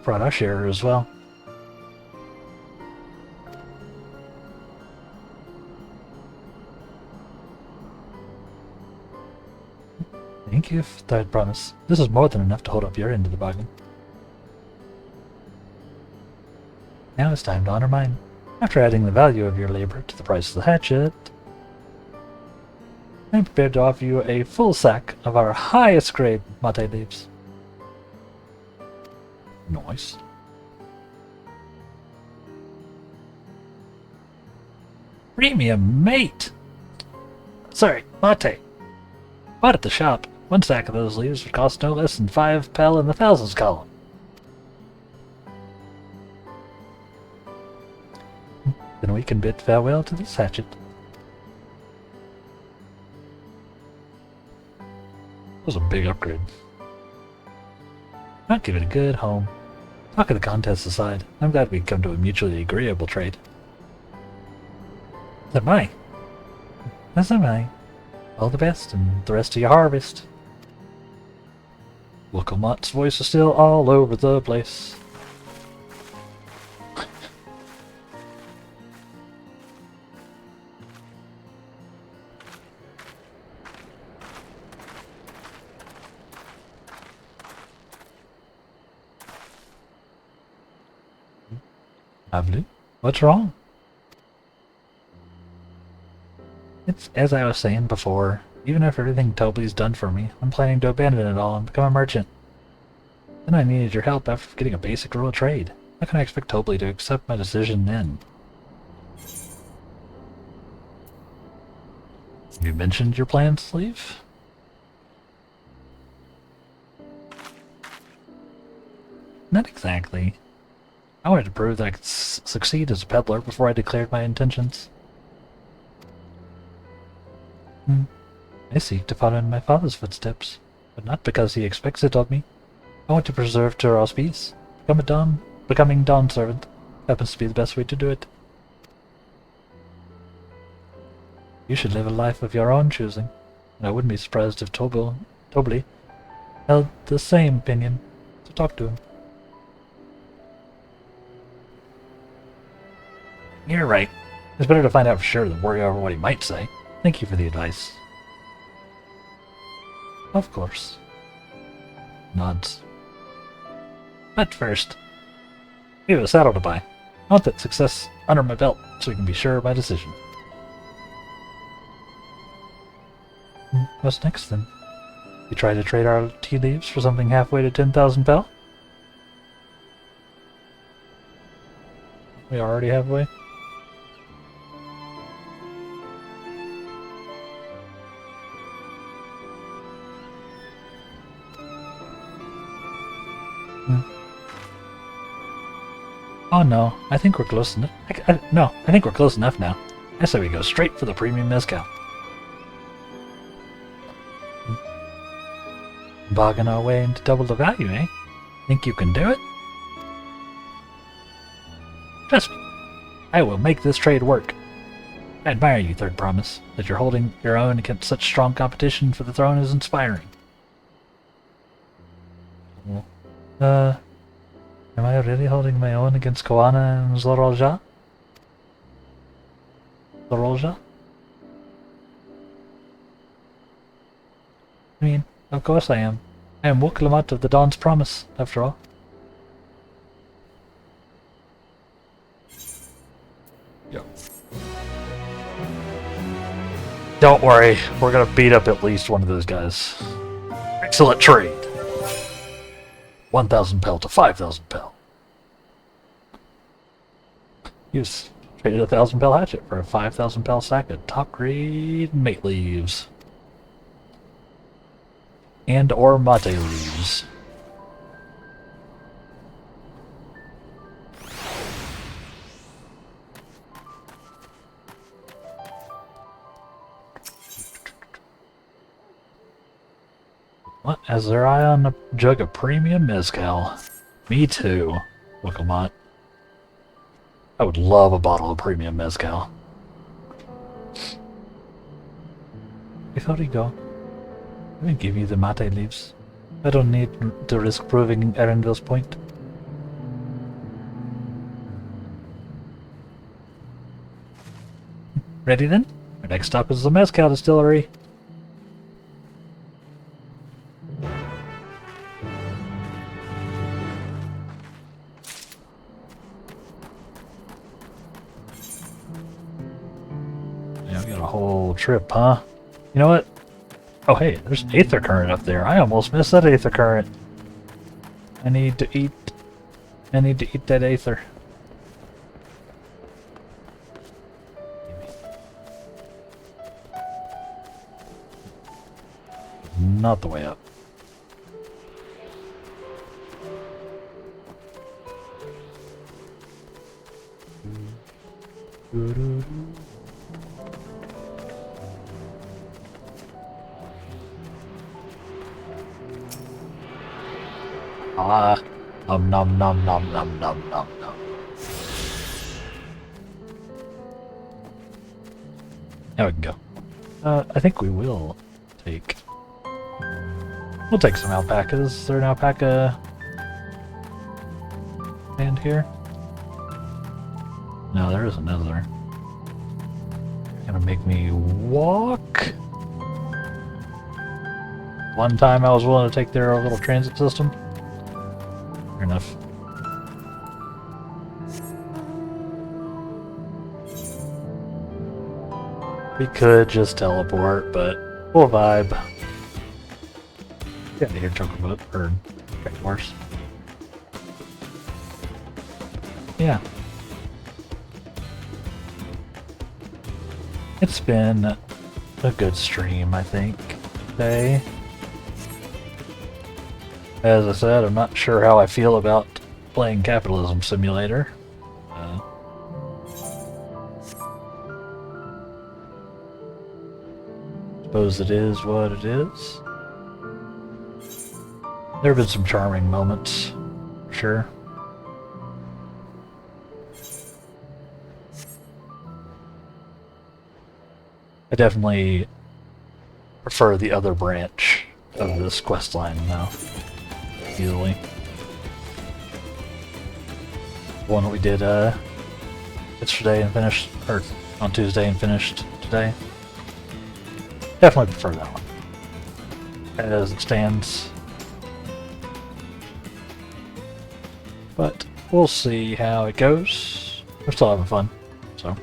brought our share as well. Thank you for that promise. This is more than enough to hold up your end of the bargain. Now it's time to honor mine. After adding the value of your labor to the price of the hatchet, I'm prepared to offer you a full sack of our highest grade mate leaves. Nice. Premium mate! Sorry, mate. Bought at the shop. One sack of those leaves would cost no less than 5 pel in the thousands column. Then we can bid farewell to this hatchet. That was a big upgrade. I'll give it a good home. Talk of the contest aside, I'm glad we come to a mutually agreeable trade. As am I. As am I. All the best, and the rest of your harvest. Wilcomott's voice is still all over the place. Lovely. What's wrong? It's as I was saying before, even if everything Tobley's done for me, I'm planning to abandon it all and become a merchant. Then I needed your help after getting a basic rule of trade. How can I expect Tobley to accept my decision then? You mentioned your plans to leave? Not exactly. I wanted to prove that I could succeed as a peddler before I declared my intentions. I seek to follow in my father's footsteps, but not because he expects it of me. I want to preserve Turo's peace. Becoming Dawn servant happens to be the best way to do it. You should live a life of your own choosing, and I wouldn't be surprised if Tobley held the same opinion, so talk to him. You're right. It's better to find out for sure than worry over what he might say. Thank you for the advice. Of course. Nods. But first, we have a saddle to buy. I want that success under my belt so we can be sure of my decision. What's next then? We try to trade our tea leaves for something halfway to 10,000 pel? We are already halfway? Oh no, I think we're close enough. I think we're close enough now. I say we go straight for the premium mezcal. Bargain our way into double the value, eh? Think you can do it? Trust me, I will make this trade work. I admire you, Third Promise. That you're holding your own against such strong competition for the throne is inspiring. Am I really holding my own against Koana and Zorolja? Zorolja? I mean, of course I am. I am Wilcommott of the Dawn's Promise, after all. Yo. Don't worry, we're gonna beat up at least one of those guys. Excellent trade! 1,000 pel to 5,000 pel. You just traded a 1,000 pel hatchet for a 5,000 pel sack of top grade mate leaves. And or mate leaves. What? Has their eye on a jug of premium mezcal? Me too, Wilcommott. I would love a bottle of premium mezcal. Before we go, let me give you the mate leaves. I don't need to risk proving Arendville's point. Ready then? Our next stop is the mezcal distillery. Trip, huh? You know what? Oh hey, there's an aether current up there. I almost missed that aether current. I need to eat I need to eat that aether. Not the way up. Ah, nom nom nom nom nom nom nom nom. Now we can go. I think we will take. We'll take some alpacas. Is there an alpaca stand here? No, there isn't, is there? Gonna make me walk. One time I was willing to take their little transit system. Fair enough. We could just teleport, but we'll vibe. Get out of here, Chocobo, or Great Horse. Yeah. It's been a good stream, I think, today. As I said, I'm not sure how I feel about playing Capitalism Simulator. Suppose it is what it is. There have been some charming moments, for sure. I definitely prefer the other branch of this quest line now. Easily. One that we did yesterday and finished, or on Tuesday and finished today. Definitely prefer that one. As it stands. But we'll see how it goes. We're still having fun, so.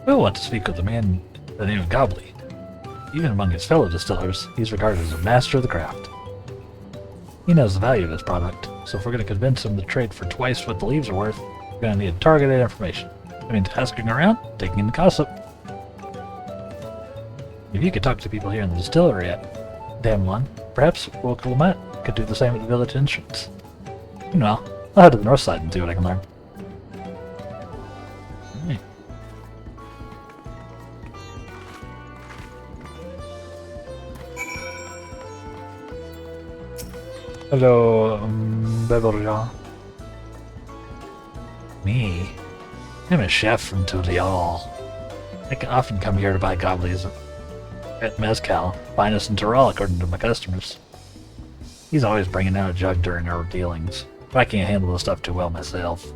We'll want to speak with the man by the name of Gobbly. Even among his fellow distillers, he's regarded as a master of the craft. He knows the value of his product, so if we're going to convince him to trade for twice what the leaves are worth, we're going to need targeted information. I mean, asking around, taking in the gossip. If you could talk to people here in the distillery at Damlon, perhaps Willamette could do the same at the village entrance. Meanwhile, I'll head to the north side and see what I can learn. Right. Hello, Beverja. Me? I'm a chef from Tulial. I can often come here to buy goblins at Mezcal, finest in Tyrol according to my customers. He's always bringing out a jug during our dealings, but I can't handle the stuff too well myself.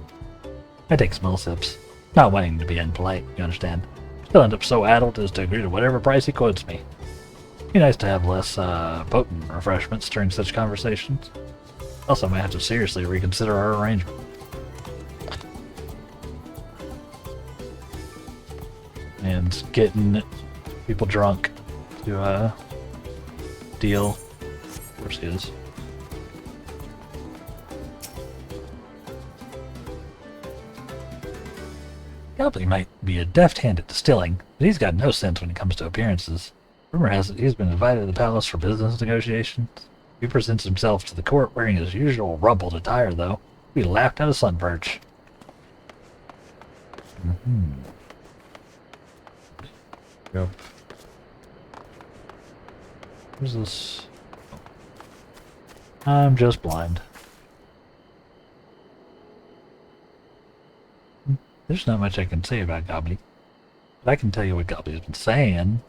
I take small sips, not wanting to be impolite, you understand. Still end up so addled as to agree to whatever price he quotes me. Be nice to have less potent refreshments during such conversations. Also, I might have to seriously reconsider our arrangement. And getting people drunk to deal. Of course he is. Goblin might be a deft hand at distilling, but he's got no sense when it comes to appearances. Rumor has it he's been invited to the palace for business negotiations. He presents himself to the court wearing his usual rumpled attire, though. He laughed at a sun perch. Yep. Who's this? I'm just blind. There's not much I can say about Gobbly, but I can tell you what Gobbly's been saying.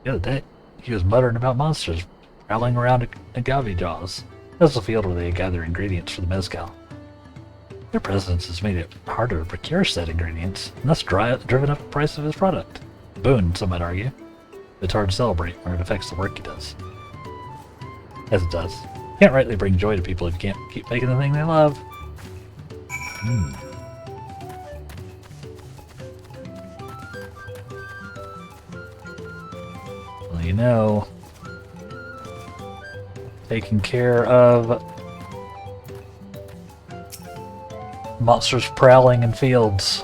The other day, he was muttering about monsters prowling around agave jaws. That's the field where they gather ingredients for the mezcal. Their presence has made it harder to procure said ingredients, and thus driven up the price of his product. A boon, some might argue. It's hard to celebrate when it affects the work he does. As it does. can't rightly bring joy to people if you can't keep making the thing they love. Well, you know, taking care of monsters prowling in fields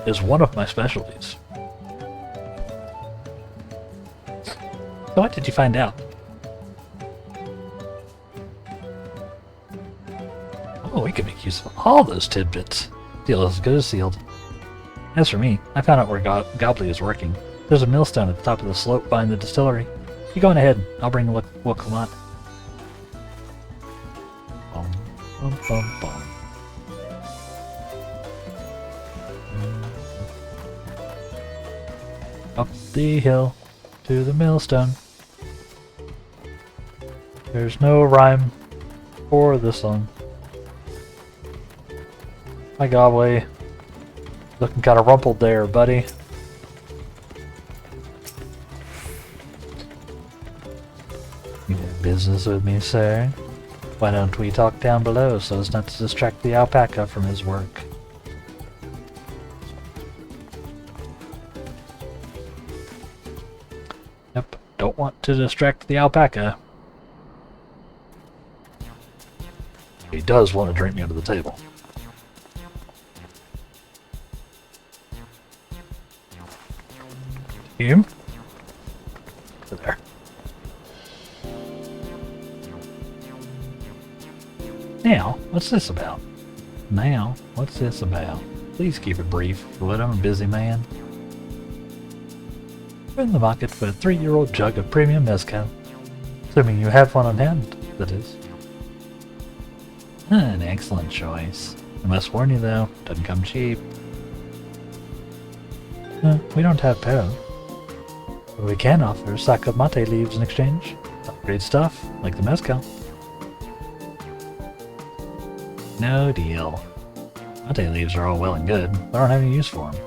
is one of my specialties. So what did you find out? Oh, we could make use of all those tidbits. Deal is as good as sealed. As for me, I found out where Gobbly is working. There's a millstone at the top of the slope behind the distillery. You go on ahead. I'll bring Woklamat. Bum, bum, bum, bum. Up the hill to the millstone. There's no rhyme for this song. Hi, Gobbly. Looking kind of rumpled there, buddy. You have business with me, sir? Why don't we talk down below so as not to distract the alpaca from his work? Yep, don't want to distract the alpaca. He does want to drink me under the table. Him? There. Now, what's this about? Now, what's this about? Please keep it brief, but I'm a busy man. We're in the market for a 3-year-old jug of premium mezcal. Assuming you have one on hand, that is. An excellent choice. I must warn you though, doesn't come cheap. We don't have pearl. But we can offer a sack of mate leaves in exchange. Great stuff, like the mezcal. No deal. Mate leaves are all well and good, but I don't have any use for them.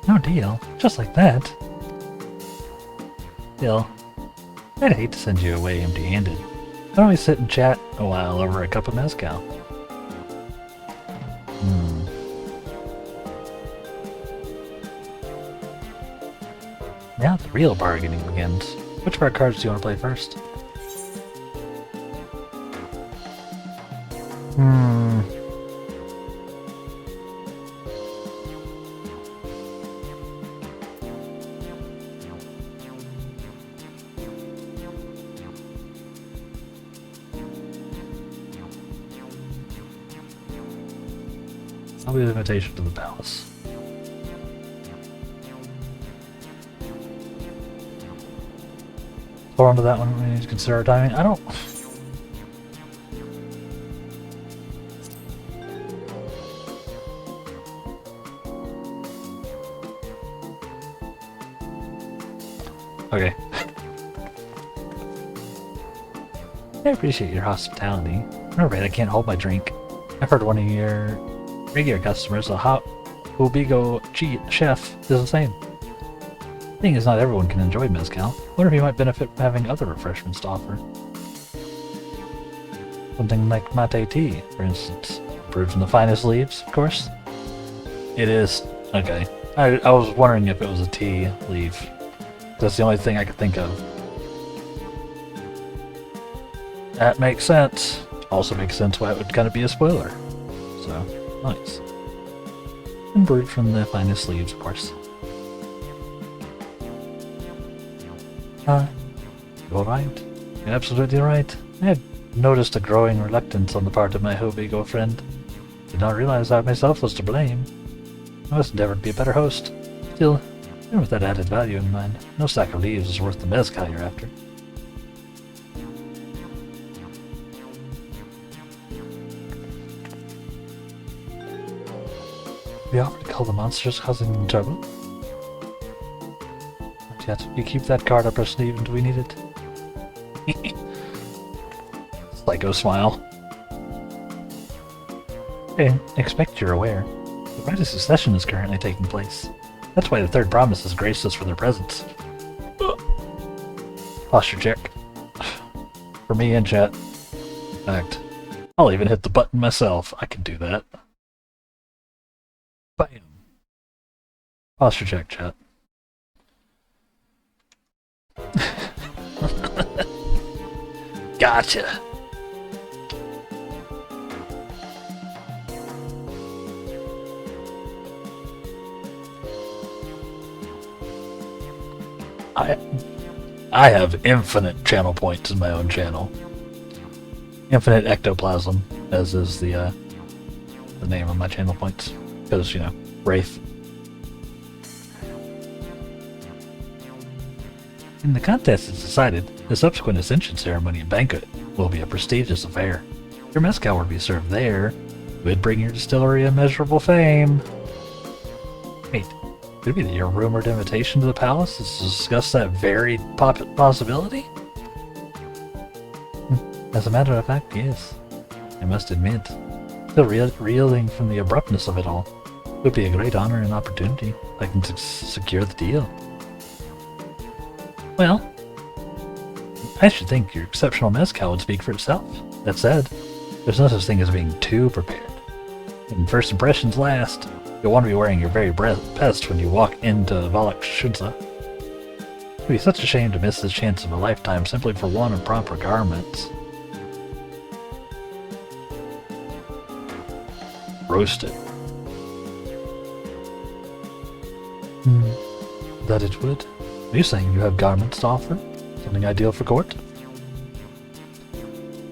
No deal, just like that. Still, I'd hate to send you away empty-handed. Why don't we sit and chat a while over a cup of mezcal? Now the real bargaining begins. Which of our cards do you want to play first? I'll be the invitation to the palace. Hold on to that one. We need to consider our timing. I don't. Okay. I appreciate your hospitality. I'm afraid I can't hold my drink. I've heard one of your regular customers, a hot Ubigo chef, is the same. The thing is, not everyone can enjoy mezcal. Wonder if you might benefit from having other refreshments to offer. Something like mate tea, for instance. Brewed from the finest leaves, of course. It is. Okay. I was wondering if it was a tea leaf. That's the only thing I could think of. That makes sense. Also makes sense why it would kind of be a spoiler. So, nice. And brewed from the finest leaves, of course. You're right. You're absolutely right. I had noticed a growing reluctance on the part of my Hobigo friend. Did not realize I myself was to blame. I must endeavor to be a better host. Still, even with that added value in mind, no sack of leaves is worth the mezcal you're after. We offer to call the monsters causing them trouble. Not yet. We keep that card up our sleeve until we need it. Psycho smile. I expect you're aware. The rite of succession is currently taking place. That's why the third promise has graced us for their presence. Posture check. For me and chat. In fact, I'll even hit the button myself. I can do that. Bam. Posture check, chat. Gotcha. I have infinite channel points in my own channel. Infinite ectoplasm, as is the name of my channel points. Because, you know, Wraith. In the contest, it's decided the subsequent ascension ceremony and banquet will be a prestigious affair. Your mezcal will be served there. Would bring your distillery immeasurable fame. Wait, could it be your rumored invitation to the palace to discuss that very possibility? As a matter of fact, yes. I must admit, still reeling from the abruptness of it all. It would be a great honor and opportunity if I can secure the deal. Well, I should think your exceptional mezcal would speak for itself. That said, there's no such thing as being too prepared. And first impressions last. You'll want to be wearing your very best when you walk into Valak Shudza. It would be such a shame to miss this chance of a lifetime simply for one of proper garments. Roasted. That it would? Are you saying you have garments to offer? Something ideal for court?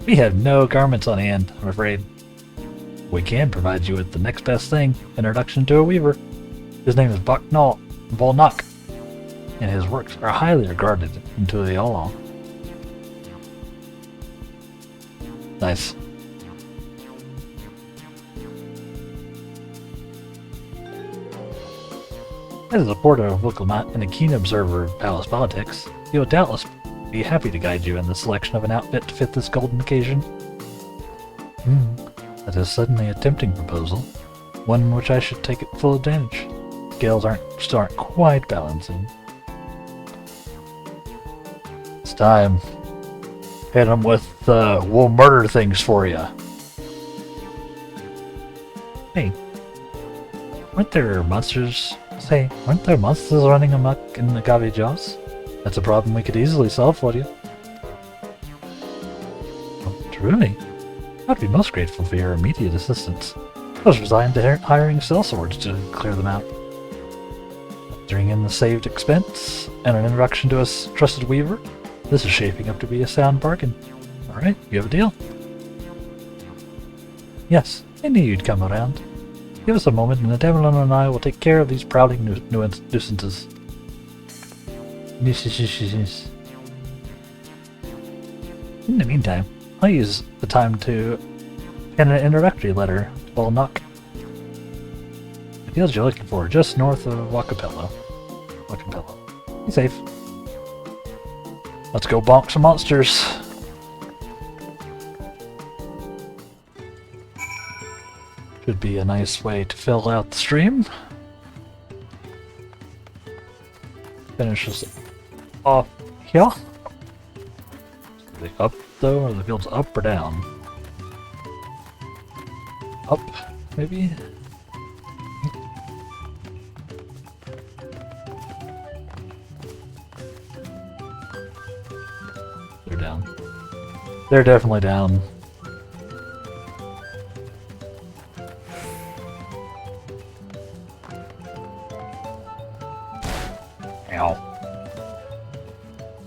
We have no garments on hand, I'm afraid. We can provide you with the next best thing, introduction to a weaver. His name is Volnak, and his works are highly regarded in Tuliolong. Nice. As a supporter of Wukalamat and a keen observer of palace politics, he will doubtless be happy to guide you in the selection of an outfit to fit this golden occasion. That is suddenly a tempting proposal, one which I should take at full advantage. Scales still aren't quite balancing. It's time. Hit them with we'll murder things for you. Hey, weren't there monsters running amok in the Gavi Jaws? That's a problem we could easily solve for you. Oh, truly? I'd be most grateful for your immediate assistance. I was resigned to hiring sellswords to clear them out. Factoring in the saved expense and an introduction to a trusted weaver, this is shaping up to be a sound bargain. Alright, you have a deal. Yes, I knew you'd come around. Give us a moment and the Devlin and I will take care of these prowling nuisances. In the meantime, I'll use the time to pen an introductory letter to Volnak. The fields you're looking for are just north of Wakapello. Be safe. Let's go bonk some monsters. Should be a nice way to fill out the stream. Finish this off here. Are they up though? Are the fields up or down? Up, maybe? They're down. They're definitely down. Ow.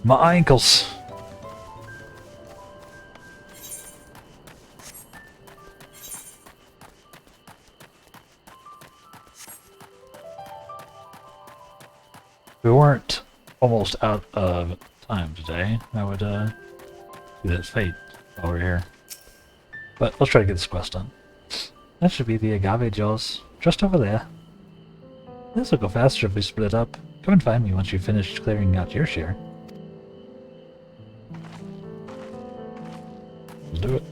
My ankles. If we weren't almost out of time today, I would do that Fate over here. But let's try to get this quest done. That should be the Agave Jaws, just over there. This will go faster if we split up. Come and find me once you've finished clearing out your share. Let's do it.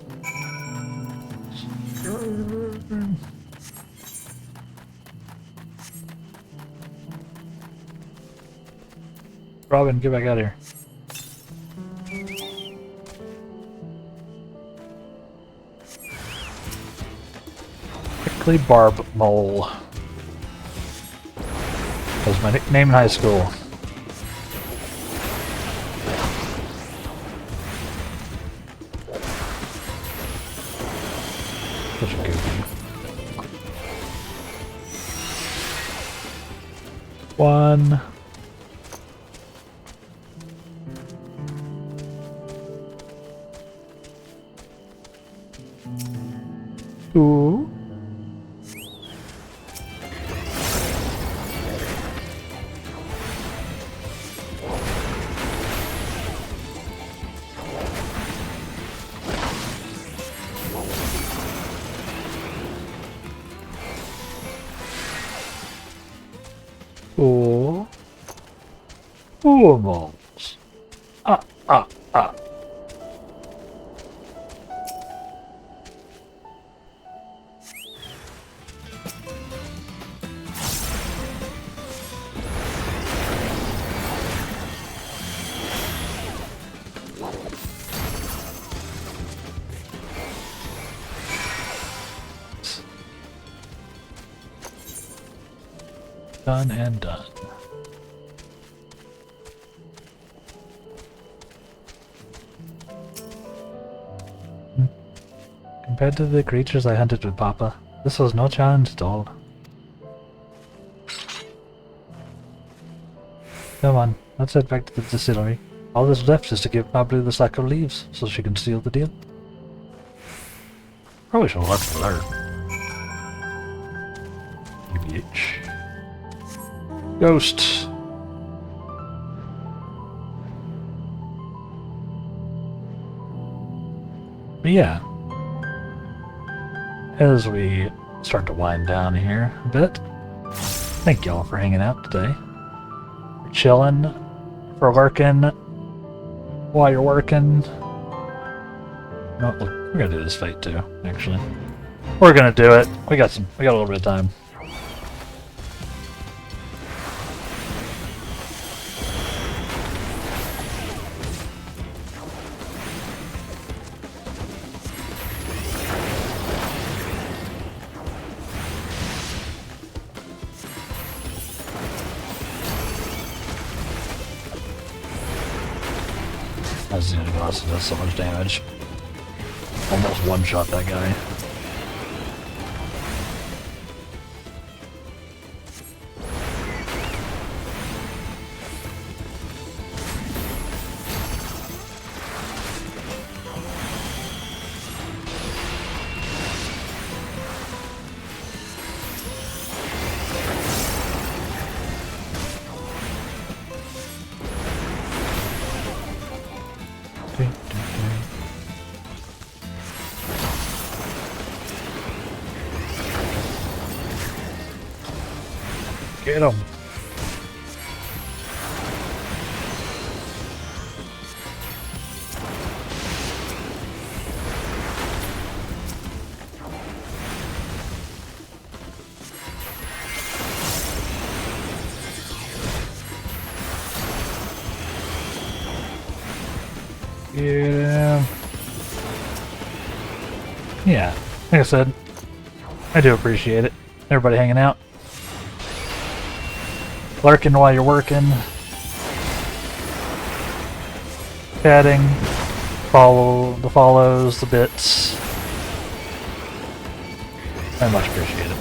Robin, get back out of here. Prickly Barb Mole. That was my nickname in high school. Such a goofy. One. Two. Four. Four moles. Ah. Done and done. Compared to the creatures I hunted with Papa, this was no challenge at all. Come on, let's head back to the distillery. All that's left is to give Pablo the sack of leaves, so she can seal the deal. Probably should have left it there. You bitch. Ghost. But yeah. As we start to wind down here a bit, thank y'all for hanging out today. For chilling, for working, while you're working. No, we're gonna do this fight too, actually. We're gonna do it. We got a little bit of time. Xenogloss does so much damage. Almost one-shot that guy. Get him! Yeah. Yeah, like I said, I do appreciate it. Everybody hanging out. Lurking while you're working. Chatting. The follows, the bits. I much appreciate it.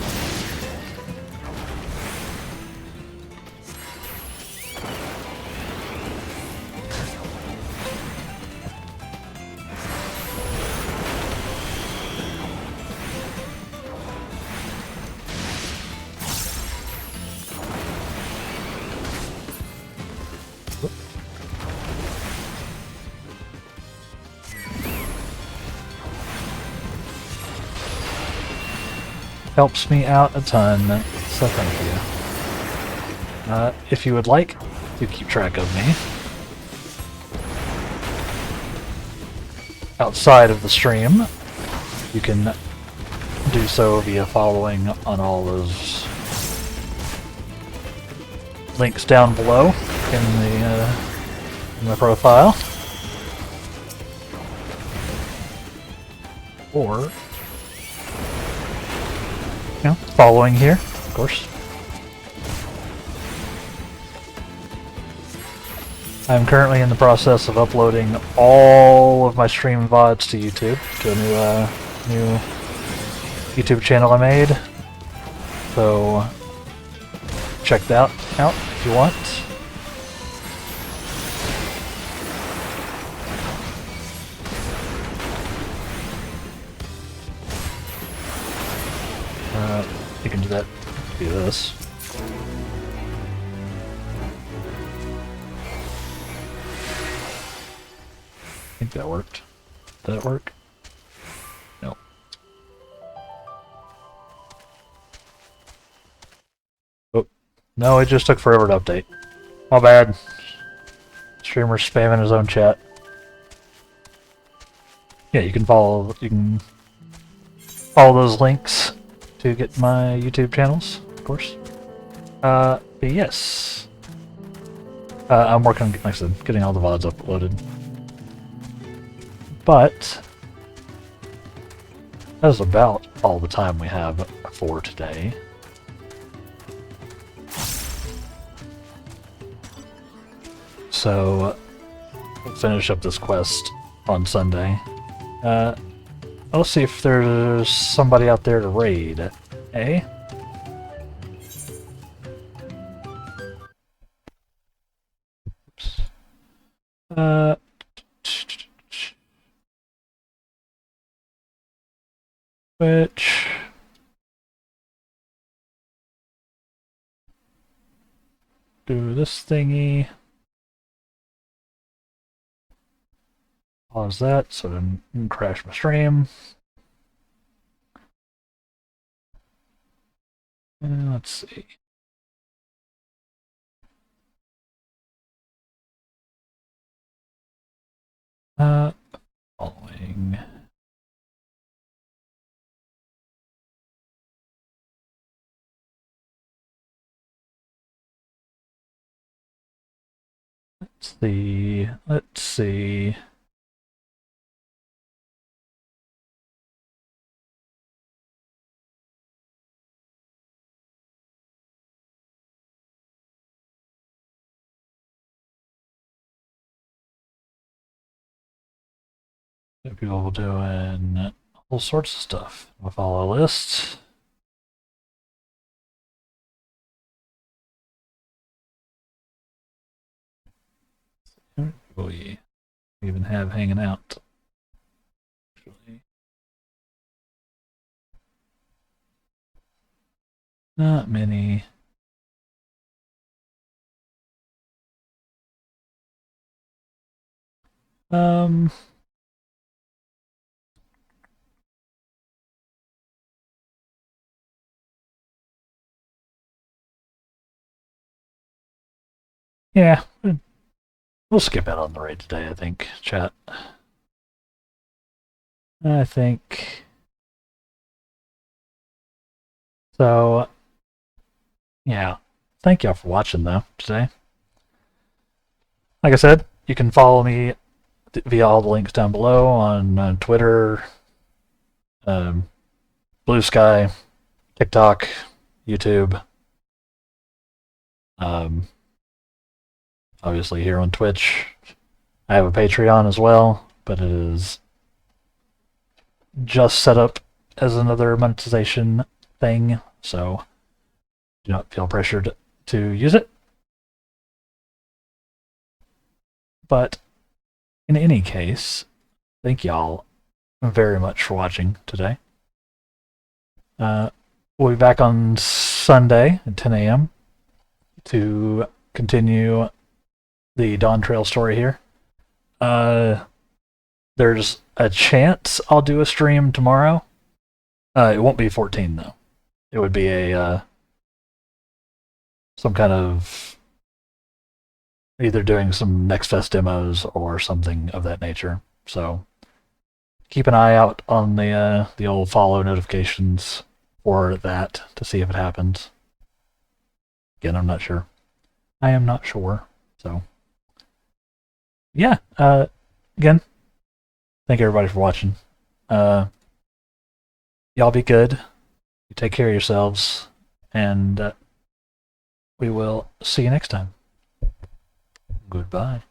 Helps me out a ton, so thank you. If you would like to keep track of me outside of the stream, you can do so via following on all those links down below in my profile. Or, following here, of course. I'm currently in the process of uploading all of my stream VODs to YouTube, to a new YouTube channel I made. So check that out if you want. You can do that. Do this. I think that worked. Did that work? No. Oh, no, it just took forever to update. My bad. Streamer spamming his own chat. Yeah, you can follow those links to get my YouTube channels, of course. But yes. I'm working on, like I said, getting all the VODs uploaded. But that is about all the time we have for today. So we'll finish up this quest on Sunday. Let's see if there's somebody out there to raid. Eh? Oops. Which do this thingy. Pause that so it didn't crash my stream. Let's see. Following. Let's see. People doing all sorts of stuff. I'll follow lists. We even have hanging out. Actually, not many. Yeah, we'll skip out on the raid today, I think, chat. I think. So, yeah. Thank y'all for watching, though, today. Like I said, you can follow me via all the links down below on Twitter, Blue Sky, TikTok, YouTube. Obviously here on Twitch. I have a Patreon as well, but it is just set up as another monetization thing, so do not feel pressured to use it. But in any case, thank y'all very much for watching today. We'll be back on Sunday at 10 a.m. to continue the Dawntrail story here. There's a chance I'll do a stream tomorrow. It won't be 14 though. It would be a some kind of either doing some Next Fest demos or something of that nature. So keep an eye out on the old follow notifications for that to see if it happens. Again, I'm not sure. I am not sure. So, yeah. Again, thank everybody for watching. Y'all be good. You take care of yourselves, and we will see you next time. Goodbye.